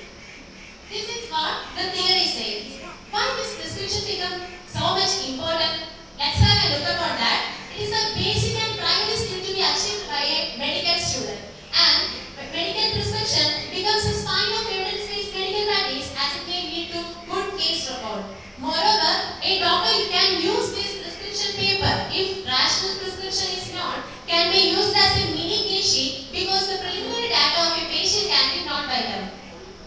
Speaker 11: This is what the theory says. Why this prescription become so much important? Let's have a look about that. It is a basic and primary skill to be achieved by a medical student. And medical prescription becomes a spine of evidence-based medical practice as it may lead to good case record. Moreover, a doctor can use this prescription paper, if rational prescription is not, can be used as a mini case sheet because the preliminary data of a patient can be non-vital.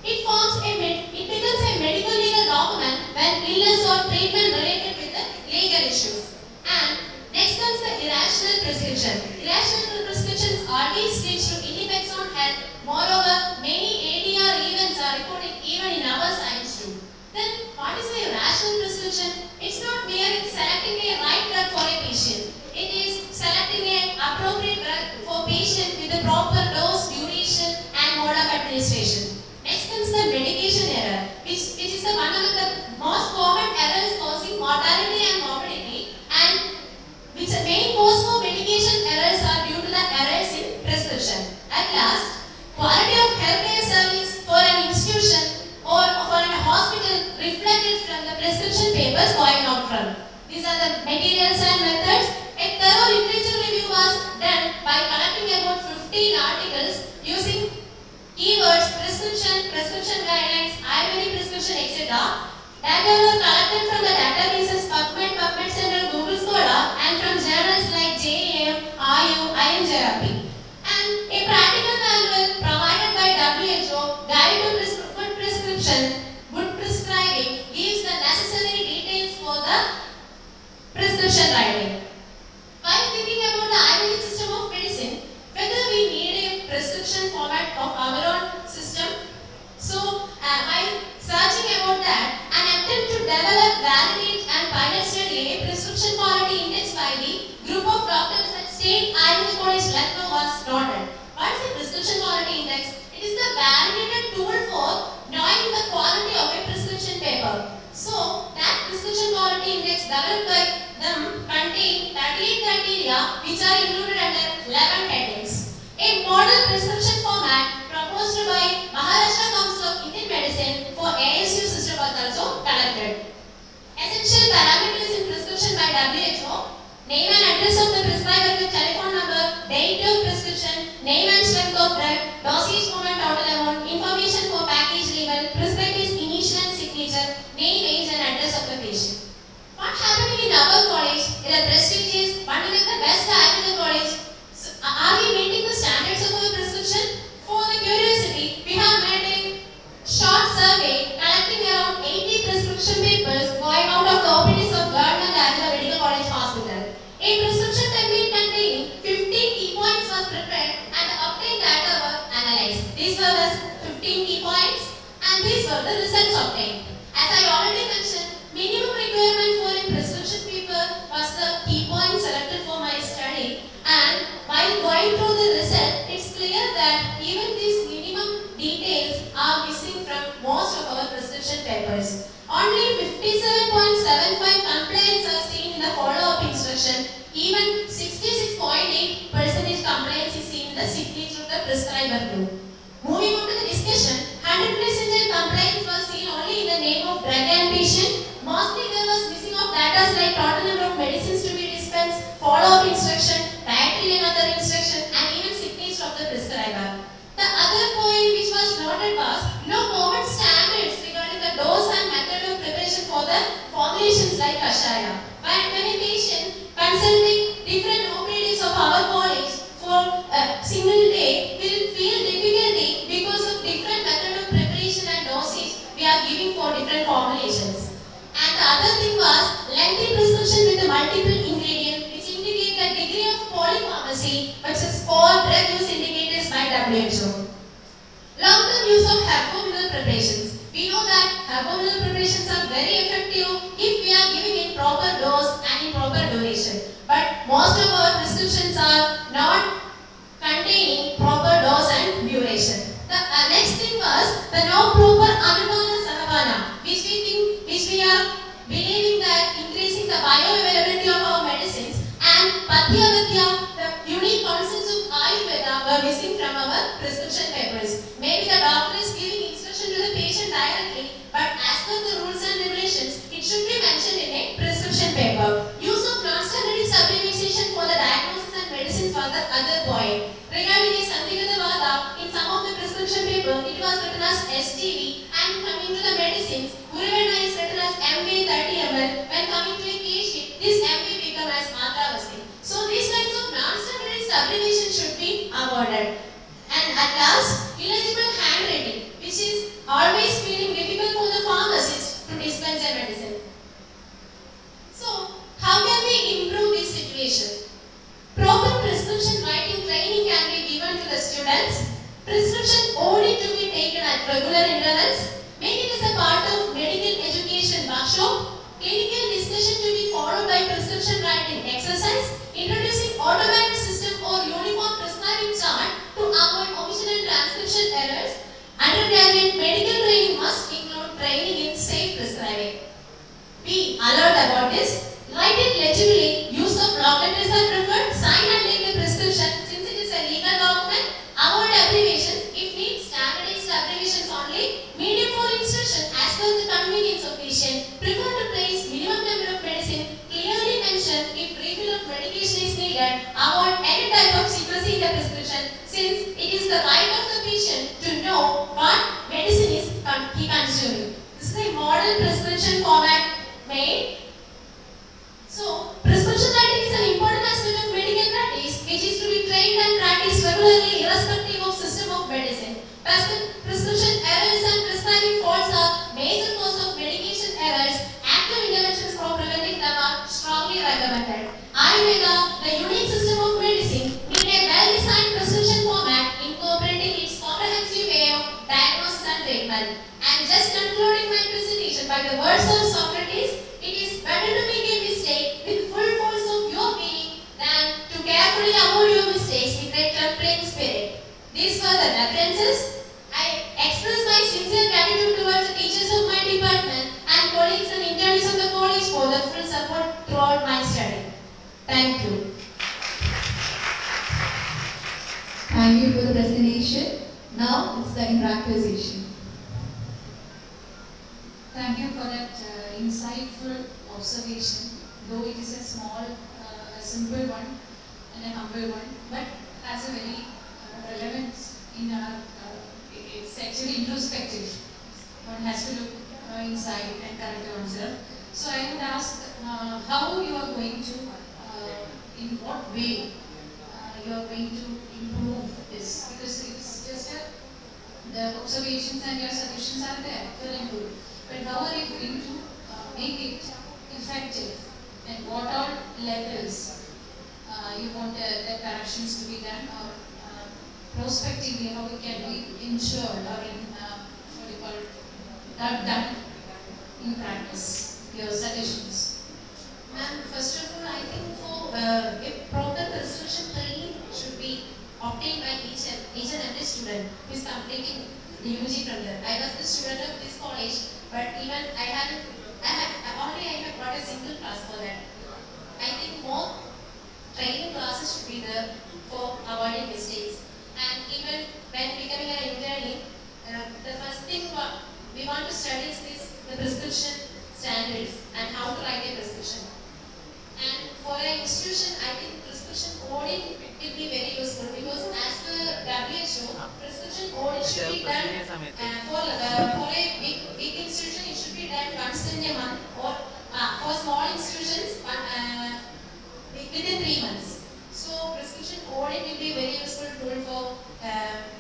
Speaker 11: It becomes a medical legal document when illness or treatment related with the legal issues. And next comes the irrational prescription. Irrational prescriptions always leads to ill effects on health. Moreover, many ADR events are reported even in our science too. Then, what is a rational prescription? It's not merely selecting a right drug for a patient. It is selecting an appropriate drug for patient with the proper dose, duration, and mode of administration. Next comes the medication error, which is one of the most common errors causing mortality and morbidity, and which the main cause for medication errors are due to the errors in prescription. At last, quality of healthcare service for an institution or for a hospital reflected from the prescription papers going out from. These are the materials and methods. A thorough literature review was done by collecting about 15 articles using keywords, prescription, prescription guidelines, Ayurvedic prescription, etc. Data were collected from the databases PubMed Center, Google Scholar, and from journals like JAM, IU, IMJRP. And a practical manual provided by WHO, Guide to Good Prescription, Good Prescribing, gives the necessary details for the prescription writing. While thinking about the Ayurvedic system of medicine, whether we need a prescription format of our own system, so while searching about that, an attempt to
Speaker 9: developed by them contain 38 criteria which are included under 11 headings. A model prescription format proposed by Maharashtra Council of Indian Medicine for ASU system was also collected. Essential parameters in prescription by WHO: name and address of the prescriber with telephone number, date of prescription, name and strength of drug, dosage form and total amount, information for package label, prescriber's initial and signature, name, age and address of the patient. What happening in our college is a prestigious, one of the best academic college. So, are we meeting the standards of our prescription? For the curiosity, we have made a short survey collecting around 80 prescription papers going out of the OPDs of government and the medical college hospital. A prescription template containing 15 key points was prepared and the obtained data were analyzed. These were the 15 key points and these were the results obtained. As I already mentioned, minimum requirement for a prescription paper was the key points selected for my study, and while going through the result, it's clear that even these minimum details are missing from most of our prescription papers. Only 57.75 complaints are seen in the follow-up instruction. Even 66.8% complaints is seen in the signature of the prescriber group. Moving on to the discussion, 100% complaints were seen only in the name of drug and patient. Mostly there was missing of data like total number of medicines to be dispensed, follow-up instruction, dietary and other instruction, and even signature of the prescriber. The other point which was noted was no common standards regarding the dose and method of preparation for the formulations like Kashaya. When a patient consulting different OPDs of our college for a single day will feel difficulty because of different method of preparation and dosage we are giving for different formulations. And the other thing was lengthy prescription with the multiple ingredients which indicate a degree of polypharmacy which is called drug use indicators by WHO. Long-term use of herbal preparations. We know that herbal preparations are very effective if we are giving in proper dose and in proper duration. But most of our prescriptions are not containing proper dose and duration. The next thing was the no proper Anubana Sahavana, which we are believing that increasing the bioavailability of our medicines, and Patya Vidya, the unique concepts of Ayurveda were missing from our prescription papers. Maybe the doctor is giving instruction to the patient directly, but as per the rules and regulations, it should be mentioned in a prescription paper. Use of non-standardized abbreviation for the diagnosis and medicines was the other point. Regarding a Sandigata Vada, in some of the prescription paper, it was written as STV, and coming to the medicines, Urivana is written as MV 30 ml. When coming to a K-sheet, this MV become as Matravasti. So these kinds of non-standardized abbreviation should be avoided. And at last, illegible handwriting, which is always feeling difficult for the pharmacists to dispense a medicine. So, how can we improve this situation? Proper prescription writing training can be given to the students. Prescription only to be taken at regular intervals. Make it as a part of medical education workshop. Clinical discussion to be followed by prescription writing exercise. Introducing automatic system or uniform prescribing chart to avoid omission and transcription errors. Undergraduate medical training must include training in safe prescribing. Be alert about this. Write it legibly. Use of block letters are preferred. Sign and take the prescription since it is a legal document. Avoid abbreviations. If need, standardized abbreviations only. Medium for instruction as per the convenience of patient. Prefer to place minimum number of medicine. Clearly mention if refill of medication is needed. Avoid any type of secrecy in the prescription since it is the right of the patient to know what medicine is he consuming. This is a model prescription format made. So, prescription writing is an important aspect of medical practice which is to be trained and practiced regularly irrespective of system of medicine. Prescription errors and prescribing faults are major cause of medication errors. Active interventions for preventing them are strongly recommended. Ayurveda, the unique system of medicine, need a well-designed prescription format incorporating its comprehensive way of diagnosis and treatment. And just concluding my presentation by the words of Socrates, it is better to make a mistake with full force of your being than to carefully avoid your mistakes with a trembling spirit. These were the references. I express my sincere gratitude towards the teachers of my department and colleagues and interns of the college for the full support
Speaker 5: Thank you. Thank you for the presentation. Now it's the interactive session.
Speaker 13: Thank you for that insightful observation, though it is a small, a simple one and a humble one, but has a very relevance in our, it's actually introspective. One has to look inside and correct oneself. So I would ask how you are going to, in what way you are going to improve this, because it's just the observations and your solutions are there, well and good. But how are you going to make it effective, and what all levels you want the corrections to be done, or prospectively how it can be ensured or in what do you call done in practice, your suggestions.
Speaker 11: Ma'am, first of all, I think for a proper prescription training should be obtained by each and every student who is completing the UG from there. I was the student of this college, but even I have got a single class for that. I think more training classes should be there for avoiding mistakes. And even when becoming an intern, the first thing we want to study is the prescription standards and how to write a prescription. And for an institution, I think prescription audit will be very useful, because as per WHO, prescription audit should be done for a big institution, it should be done once in a month, or for small institutions within 3 months. So prescription audit will be a very useful tool for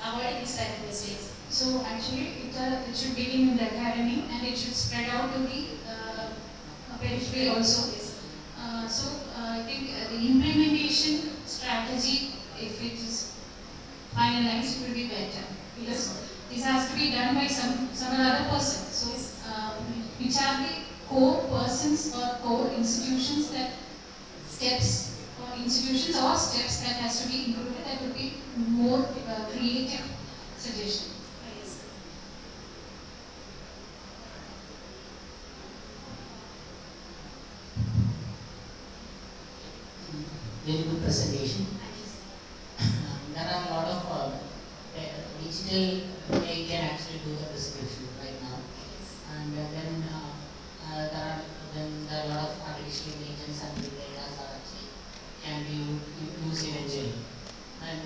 Speaker 11: avoiding this type of mistakes.
Speaker 13: So actually it should begin in the academy and it should spread out to the periphery also. I think the implementation strategy, if it is finalized, it will be better, because this has to be done by some other person. So which are the core persons or core institutions that steps or institutions or steps that has to be included, that would be more creative suggestion.
Speaker 8: Very good presentation. There are a lot of digital AI can actually do the prescription right now, and then there are a lot of artificial intelligence and big data are actually can be used eventually. And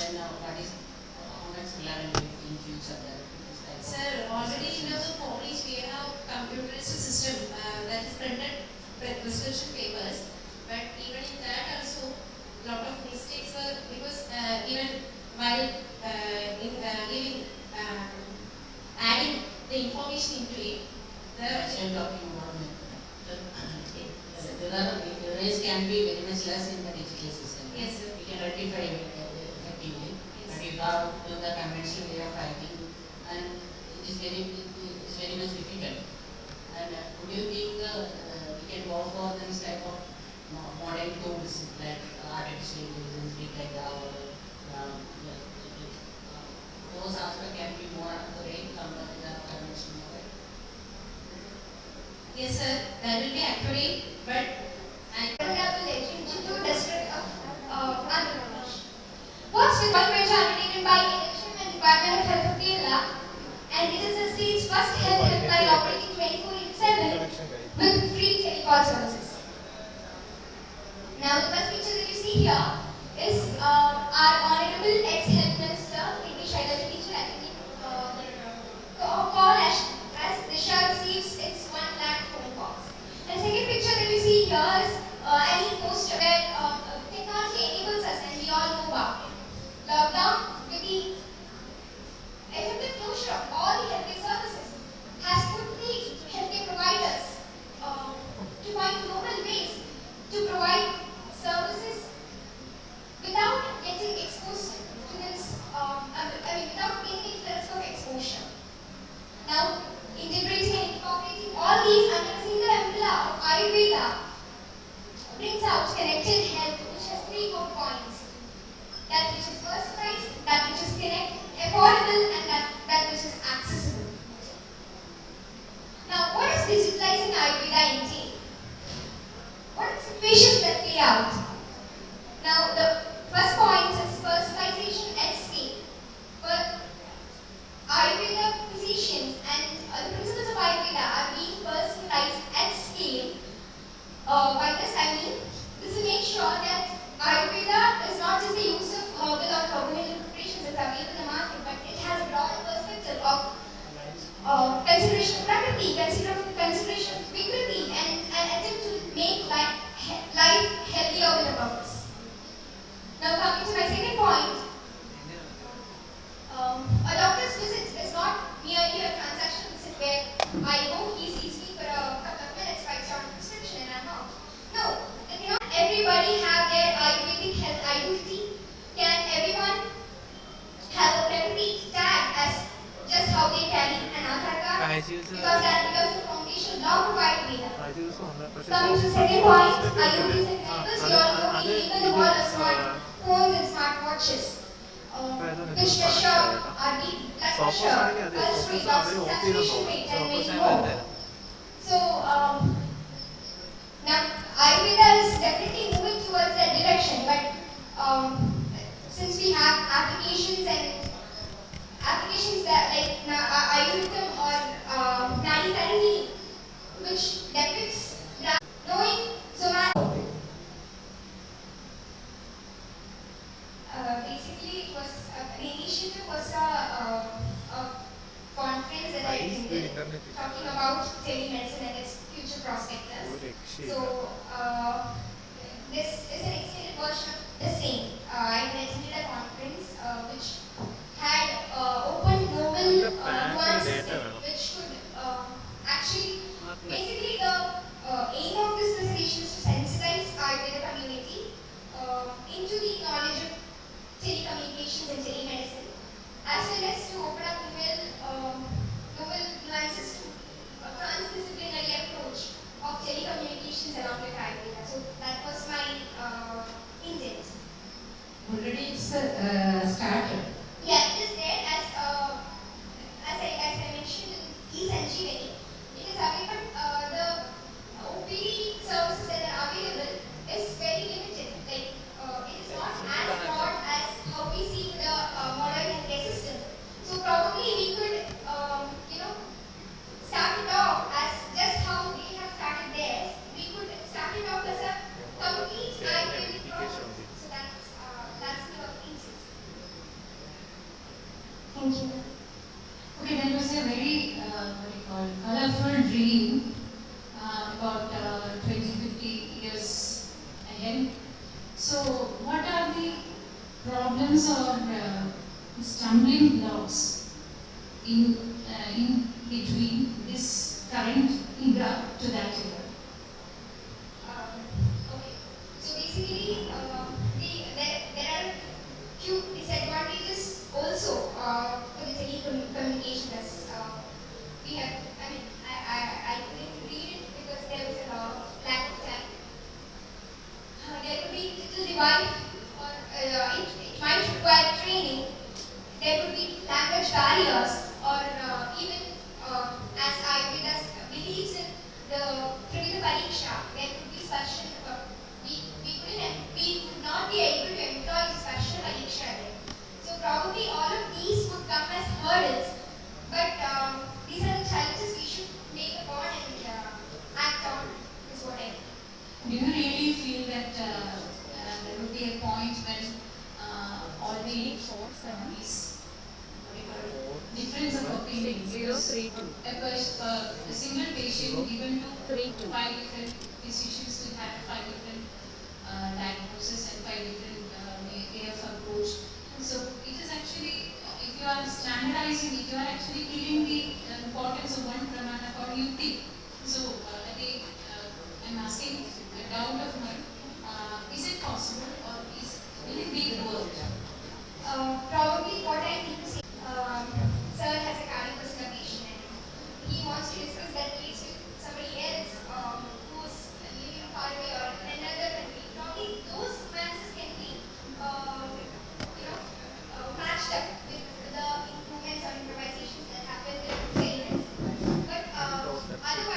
Speaker 8: then what is how much level in future there?
Speaker 11: Sir, already in our college we have computerized system that is printed prescription papers, but even in that also lot of mistakes were, because even while giving adding the information into it,
Speaker 8: there are errors can be very much less in the digital system.
Speaker 11: Yes, sir.
Speaker 8: We can rectify it effectively, but you have to do the conventional way of writing, and it is very much difficult. And would you think we can go for this type of modern tools like artificial intelligence, big data, or those aspects can be more accurate compared to the conventional way?
Speaker 11: Yes, sir, that will be accurate, but I don't have to let you into district of Andhra Pradesh. What's with one measure undertaken by election and Department of Health of Kerala, and it is the state's first health helpline operating 24/7 with free telecall services. Now, the first picture that you see here is our Honorable ex-Health Minister, English Biology teacher, I think, call as Disha receives its 1 lakh phone calls. And the second picture that you see here is an e-poster where technology enables us, and we all know about it. Lockdown, with the effective closure of all the healthcare services, has put the healthcare providers to find novel ways to provide services without getting exposed to this, without getting the risk of exposure. Now, integrating and incorporating all these under a single umbrella of Ayurveda brings out connected health, which has 3 core points: that which is personalized, that which is affordable, and that which is accessible. Now, what does digitalizing Ayurveda entail? What are the situations that play out?
Speaker 9: I know he sees me for a couple of minutes, writes down a prescription, and I'm out. No, cannot everybody have their Ayurvedic health identity? Can everyone have a preferred tag as just how they carry an Aadhaar card? Because that becomes the foundation law provided data. Coming to the second point, IoT technicals, we all know we live in the world of smartphones and smartwatches. Which measure our blood pressure, pulse rate, saturation rate, and many more. So, now Ayurveda is definitely moving towards that direction, but since we have applications that like Ayurveda or Nadi Karani, which depicts knowing Zomato. Basically, it was the initiative was a conference that I attended talking about telemedicine and its future prospects. So this is an extended version of the same. I attended a conference which had opened novel nuances which could actually basically the aim of this presentation is to sensitize Ayurveda community into the knowledge of telecommunications and telemedicine, as well as to open up novel nuances to a transdisciplinary approach of telecommunications along with Ayurveda. So that was my intent.
Speaker 10: Already it's started.
Speaker 9: Yeah, it is there as I mentioned in e-Sanjeevani. It is available. The OPD services that are available is very limited. Like it is not as broad as how we see the modern healthcare system. So probably we could, start it off as just how they have started theirs. We could start it off as a complete Ayurvedic program. So that's the intent. Thank you.
Speaker 13: Okay, that was a very, what do you call, colorful dream about 20, 50 years ahead. So, what are the problems or stumbling blocks in between this current era to that era?
Speaker 9: Okay. So basically, there are few disadvantages also for the telecommunication as we have. I mean, I couldn't read it because there was a lack of time. There could be little divide, or it might require training. There could be language barriers, or even as Ayurveda believes in the Trivida Pariksha, there could be special. We would not be able to employ the special Pariksha there. So probably all of these would come as hurdles, but these are the challenges we should take upon and act on. Is what I think.
Speaker 13: Do you really feel that there would be a point when all the these difference of opinion, because a single patient given to 5 different physicians will have 5 different diagnosis and 5 different way of approach. So it is actually, if you are standardizing it, you are actually killing the importance of one pramana for UT. So again, I'm asking a doubt of mine. Is it possible, or will it be worked?
Speaker 9: Probably what I need to say. Sir has a cardiovascular patient and he wants to discuss that case with somebody else who's living far away or in another country. Probably those nuances can be, matched up with the improvements or improvisations that happen with trainers. But otherwise,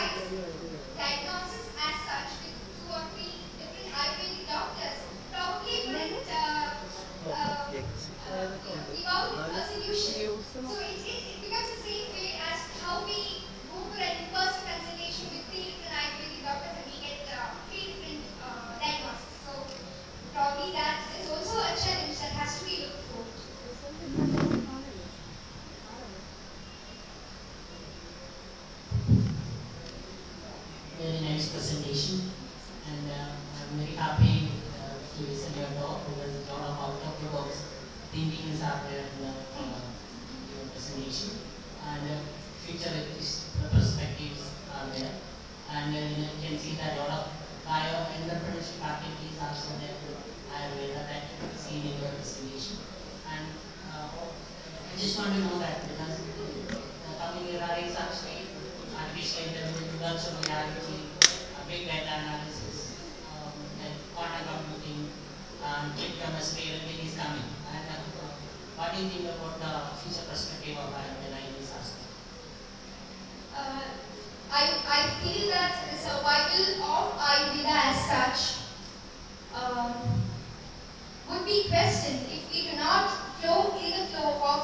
Speaker 8: and you can see that a lot of bio entrepreneurship activities also there. Ayurveda that can be seen in your presentation. And I just want to know that because the coming era is actually artificial intelligence, virtual reality, big data analysis, like quantum computing, quick chemistry, everything is coming. And what do you think about the future perspective of Ayurveda in this aspect?
Speaker 2: I feel that the survival of Ayurveda as such would be questioned if we do not flow in the flow of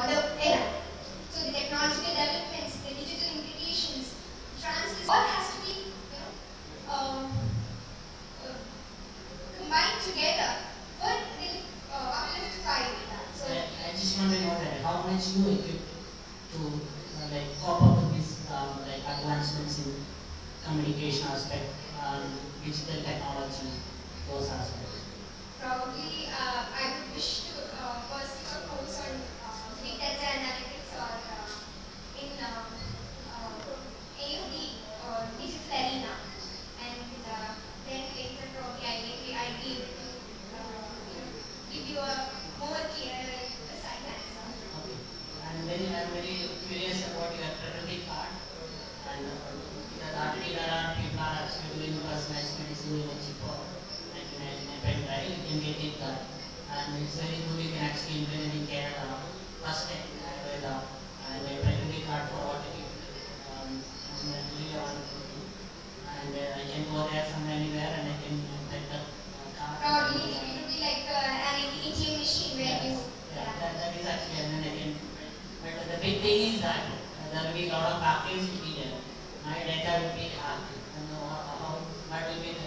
Speaker 2: the era. So the technological developments, the digital implications, all has to be combined together for the uplift of Ayurveda. So
Speaker 8: I just want to know that how much you equip to like cope up with these like advancements in communication aspect, digital technology, those aspects.
Speaker 2: probably I would wish to pursue a course on big data analytics or in any of the digital arena, and then later probably I'll be able to give you a more clear and precise answer.
Speaker 8: Okay. And then I'm very curious about your credit card. And because already there are people are actually doing personalized medicine even cheaper. Like in a pen drive, you can get it done. And it's very good, you can actually implement in Canada. First time in Ayurveda. And a credit card for what it is. Really and I can go there from anywhere and I can get the card.
Speaker 2: Probably it would be like an ATM machine where you.
Speaker 8: That is actually, and then again, but the big thing is that there will be a lot of factories will be there. My data will be hacked. And what will be the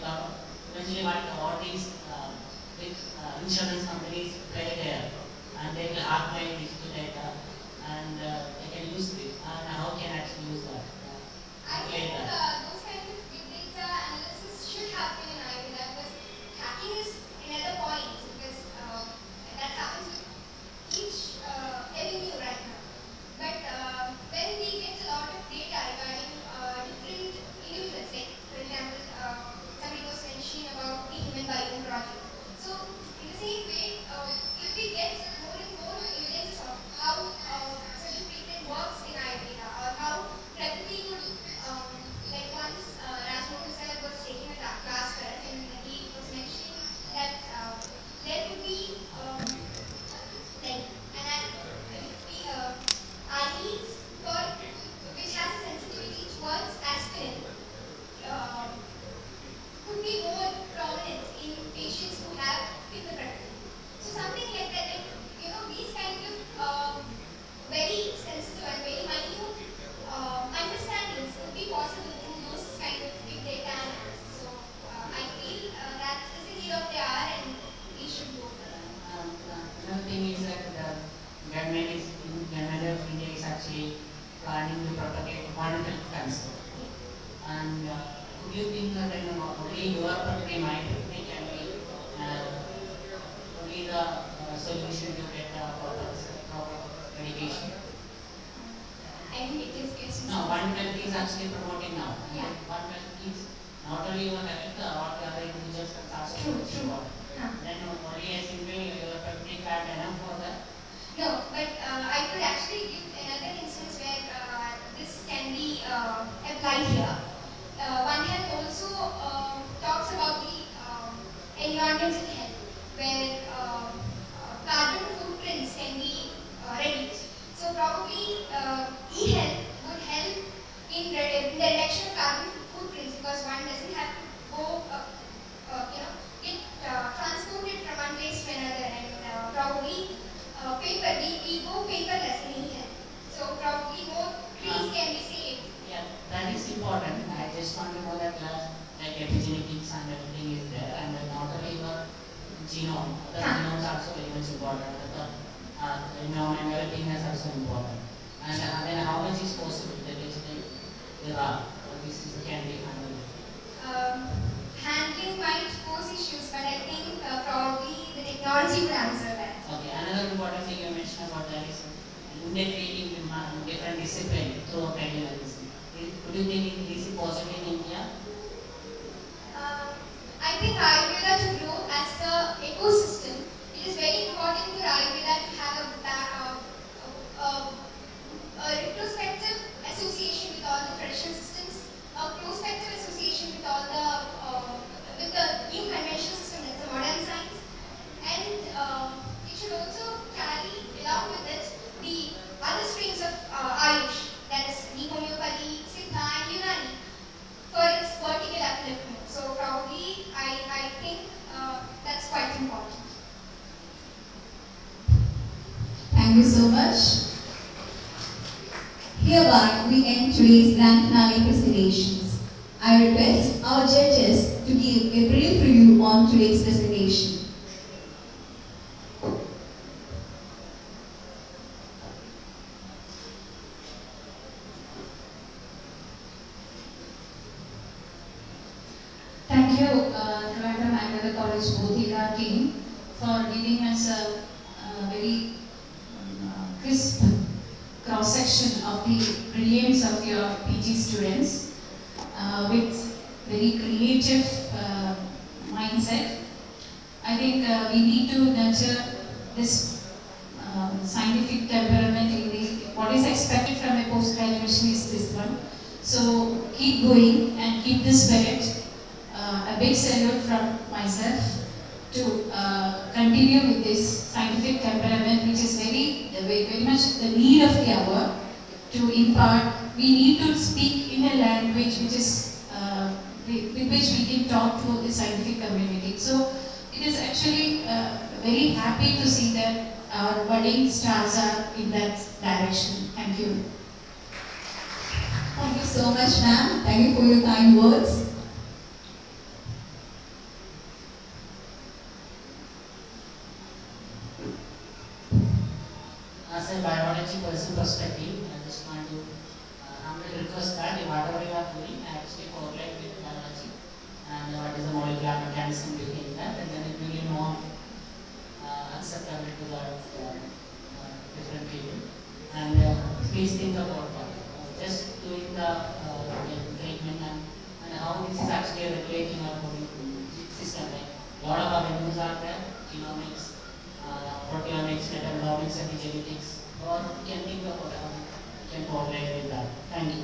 Speaker 8: eventually what all these big insurance companies play there, and they will hack my digital data, and they can use it. And how can I actually use that?
Speaker 2: I think those kind of big data analysis should happen in Ayurveda because hacking is another point because that happens with each avenue right now. But when we get a lot of data regarding different individuals, like for example, somebody was mentioning about the human biome project. So in the same way, if we get more and more evidence of how certain treatment works in Ayurveda or how Prakriti would like once Rajmohan sir was taking a class for us and he was mentioning that there could be like needs for which has a sensitivity towards aspirin could be more prominent in patients who have pitta-prakriti. So something like that, like these kind of very sensitive and very minute understandings could be possible in those kind of big data analysis. So I feel that is the need of the hour and we should go for that.
Speaker 8: Another thing is that the government of India is actually planning to propagate one health concept. And do you think that only your property might can be only the solution to get the proper medication?
Speaker 2: I think it is
Speaker 8: No, One Health is actually promoting now.
Speaker 2: Yeah.
Speaker 8: One Health is not only your health, all the other individuals can also
Speaker 2: True.
Speaker 8: Then only a simple your property card enough for that.
Speaker 2: No, but I could actually give another instance where this can be applied here. One Health also talks about the environmental health, where carbon footprints can be reduced. So probably e-health would help in the reduction of carbon footprints because one doesn't have to go, get transported from one place to another, and probably paper, we go paperless in e-health. So probably more trees can be saved.
Speaker 8: Yeah, that is important. I just want to know that like epigenetics and everything is there, and not only the genome, the genome is also very much important. The and everything is also important. And then how much is possible the digital era? This can be handled.
Speaker 2: Handling might pose issues, but I think probably the technology would answer that.
Speaker 8: Okay, another important thing you mentioned about that is integrating different disciplines through medicine. Could you think it is possible in
Speaker 5: today's grand finale presentations. I request our judges to give a brief review on today's presentation.
Speaker 13: Thank you, Trivandrum and the College BODHIKA team for giving us a very crisp cross-section of the brilliance of your PG students with very creative mindset. I think we need to nurture this scientific temperament in the, what is expected from a post-graduation is this one. So keep going and keep this spirit. A big salute from myself to continue with this scientific temperament, which is very much the need of the hour to impart. We need to speak in a language which is with which we can talk to the scientific community. So it is actually very happy to see that our budding stars are in that direction. Thank you.
Speaker 5: Thank you so much, ma'am. Thank you for your kind words.
Speaker 8: As a biology person perspective, I just want to humbly request that whatever you are doing, actually correlate with biology and what is the molecular mechanism behind that, and then it will be more acceptable to a lot of different people. And please think about just doing the treatment and how this is actually regulating our body system. Like a lot of avenues are there, genomics, proteomics, metabolomics, epigenetics, or you can think about how you can correlate with that. Thank you.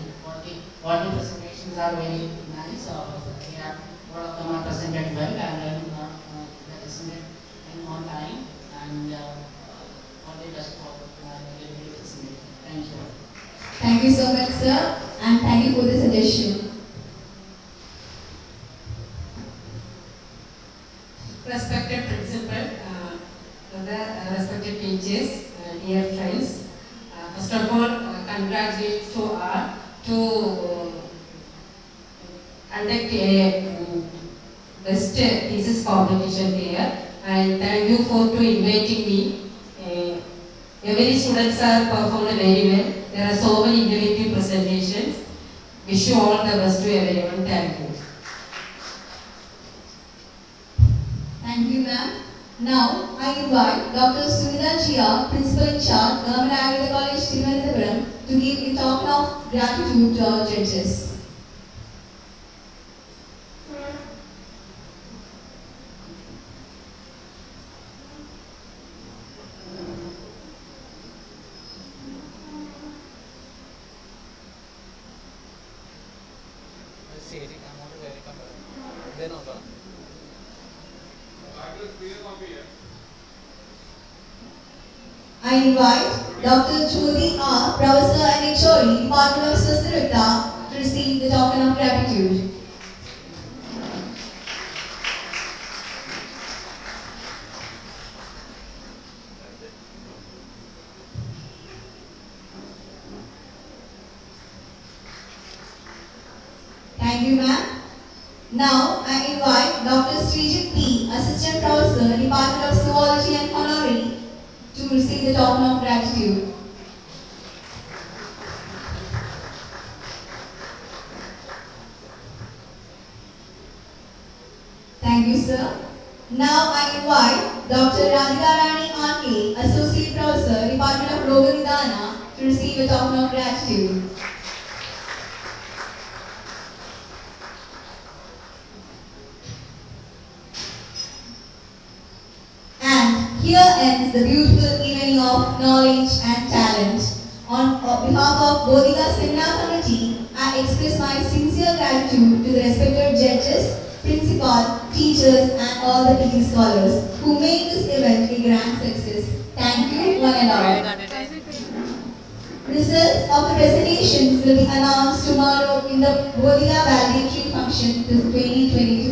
Speaker 8: All the presentations are very nice. We have all of them are presented well and they presented in on time and all the best for the presentation. Thank you.
Speaker 5: Thank you so much, sir, and thank you for the suggestion.
Speaker 10: Respected principal, respected teachers, dear friends, first of all, congratulations to all to conduct a best thesis competition here, and thank you for inviting me. Every students are performed very well. There are so many innovative presentations. Wish you all the best to everyone. Thank you.
Speaker 5: Thank you, ma'am. Now, I invite Dr. Sunita Chia, Principal in Charge, Government Agricultural College, Thiruvananthapuram, to give a token of gratitude to our judges. I invite Dr. Jyoti R, Professor and HOD, Department of Swasthya, to receive the token of gratitude. Thank you, ma'am. Now, I invite Dr. Srijit P, Assistant Professor, Department of Zoology and Honorary, to receive the token of gratitude. Thank you, sir. Now I invite Dr. Radhika Rani Anke, Associate Professor, Department of Roga Nidana, to receive a token of gratitude. Here ends the beautiful evening of knowledge and talent. On behalf of BODHIKA Seminar Committee, I express my sincere gratitude to the respected judges, principal, teachers and all the PG scholars who made this event a grand success. Thank you one and all. Results of the presentations will be announced tomorrow in the BODHIKA valedictory function 2022.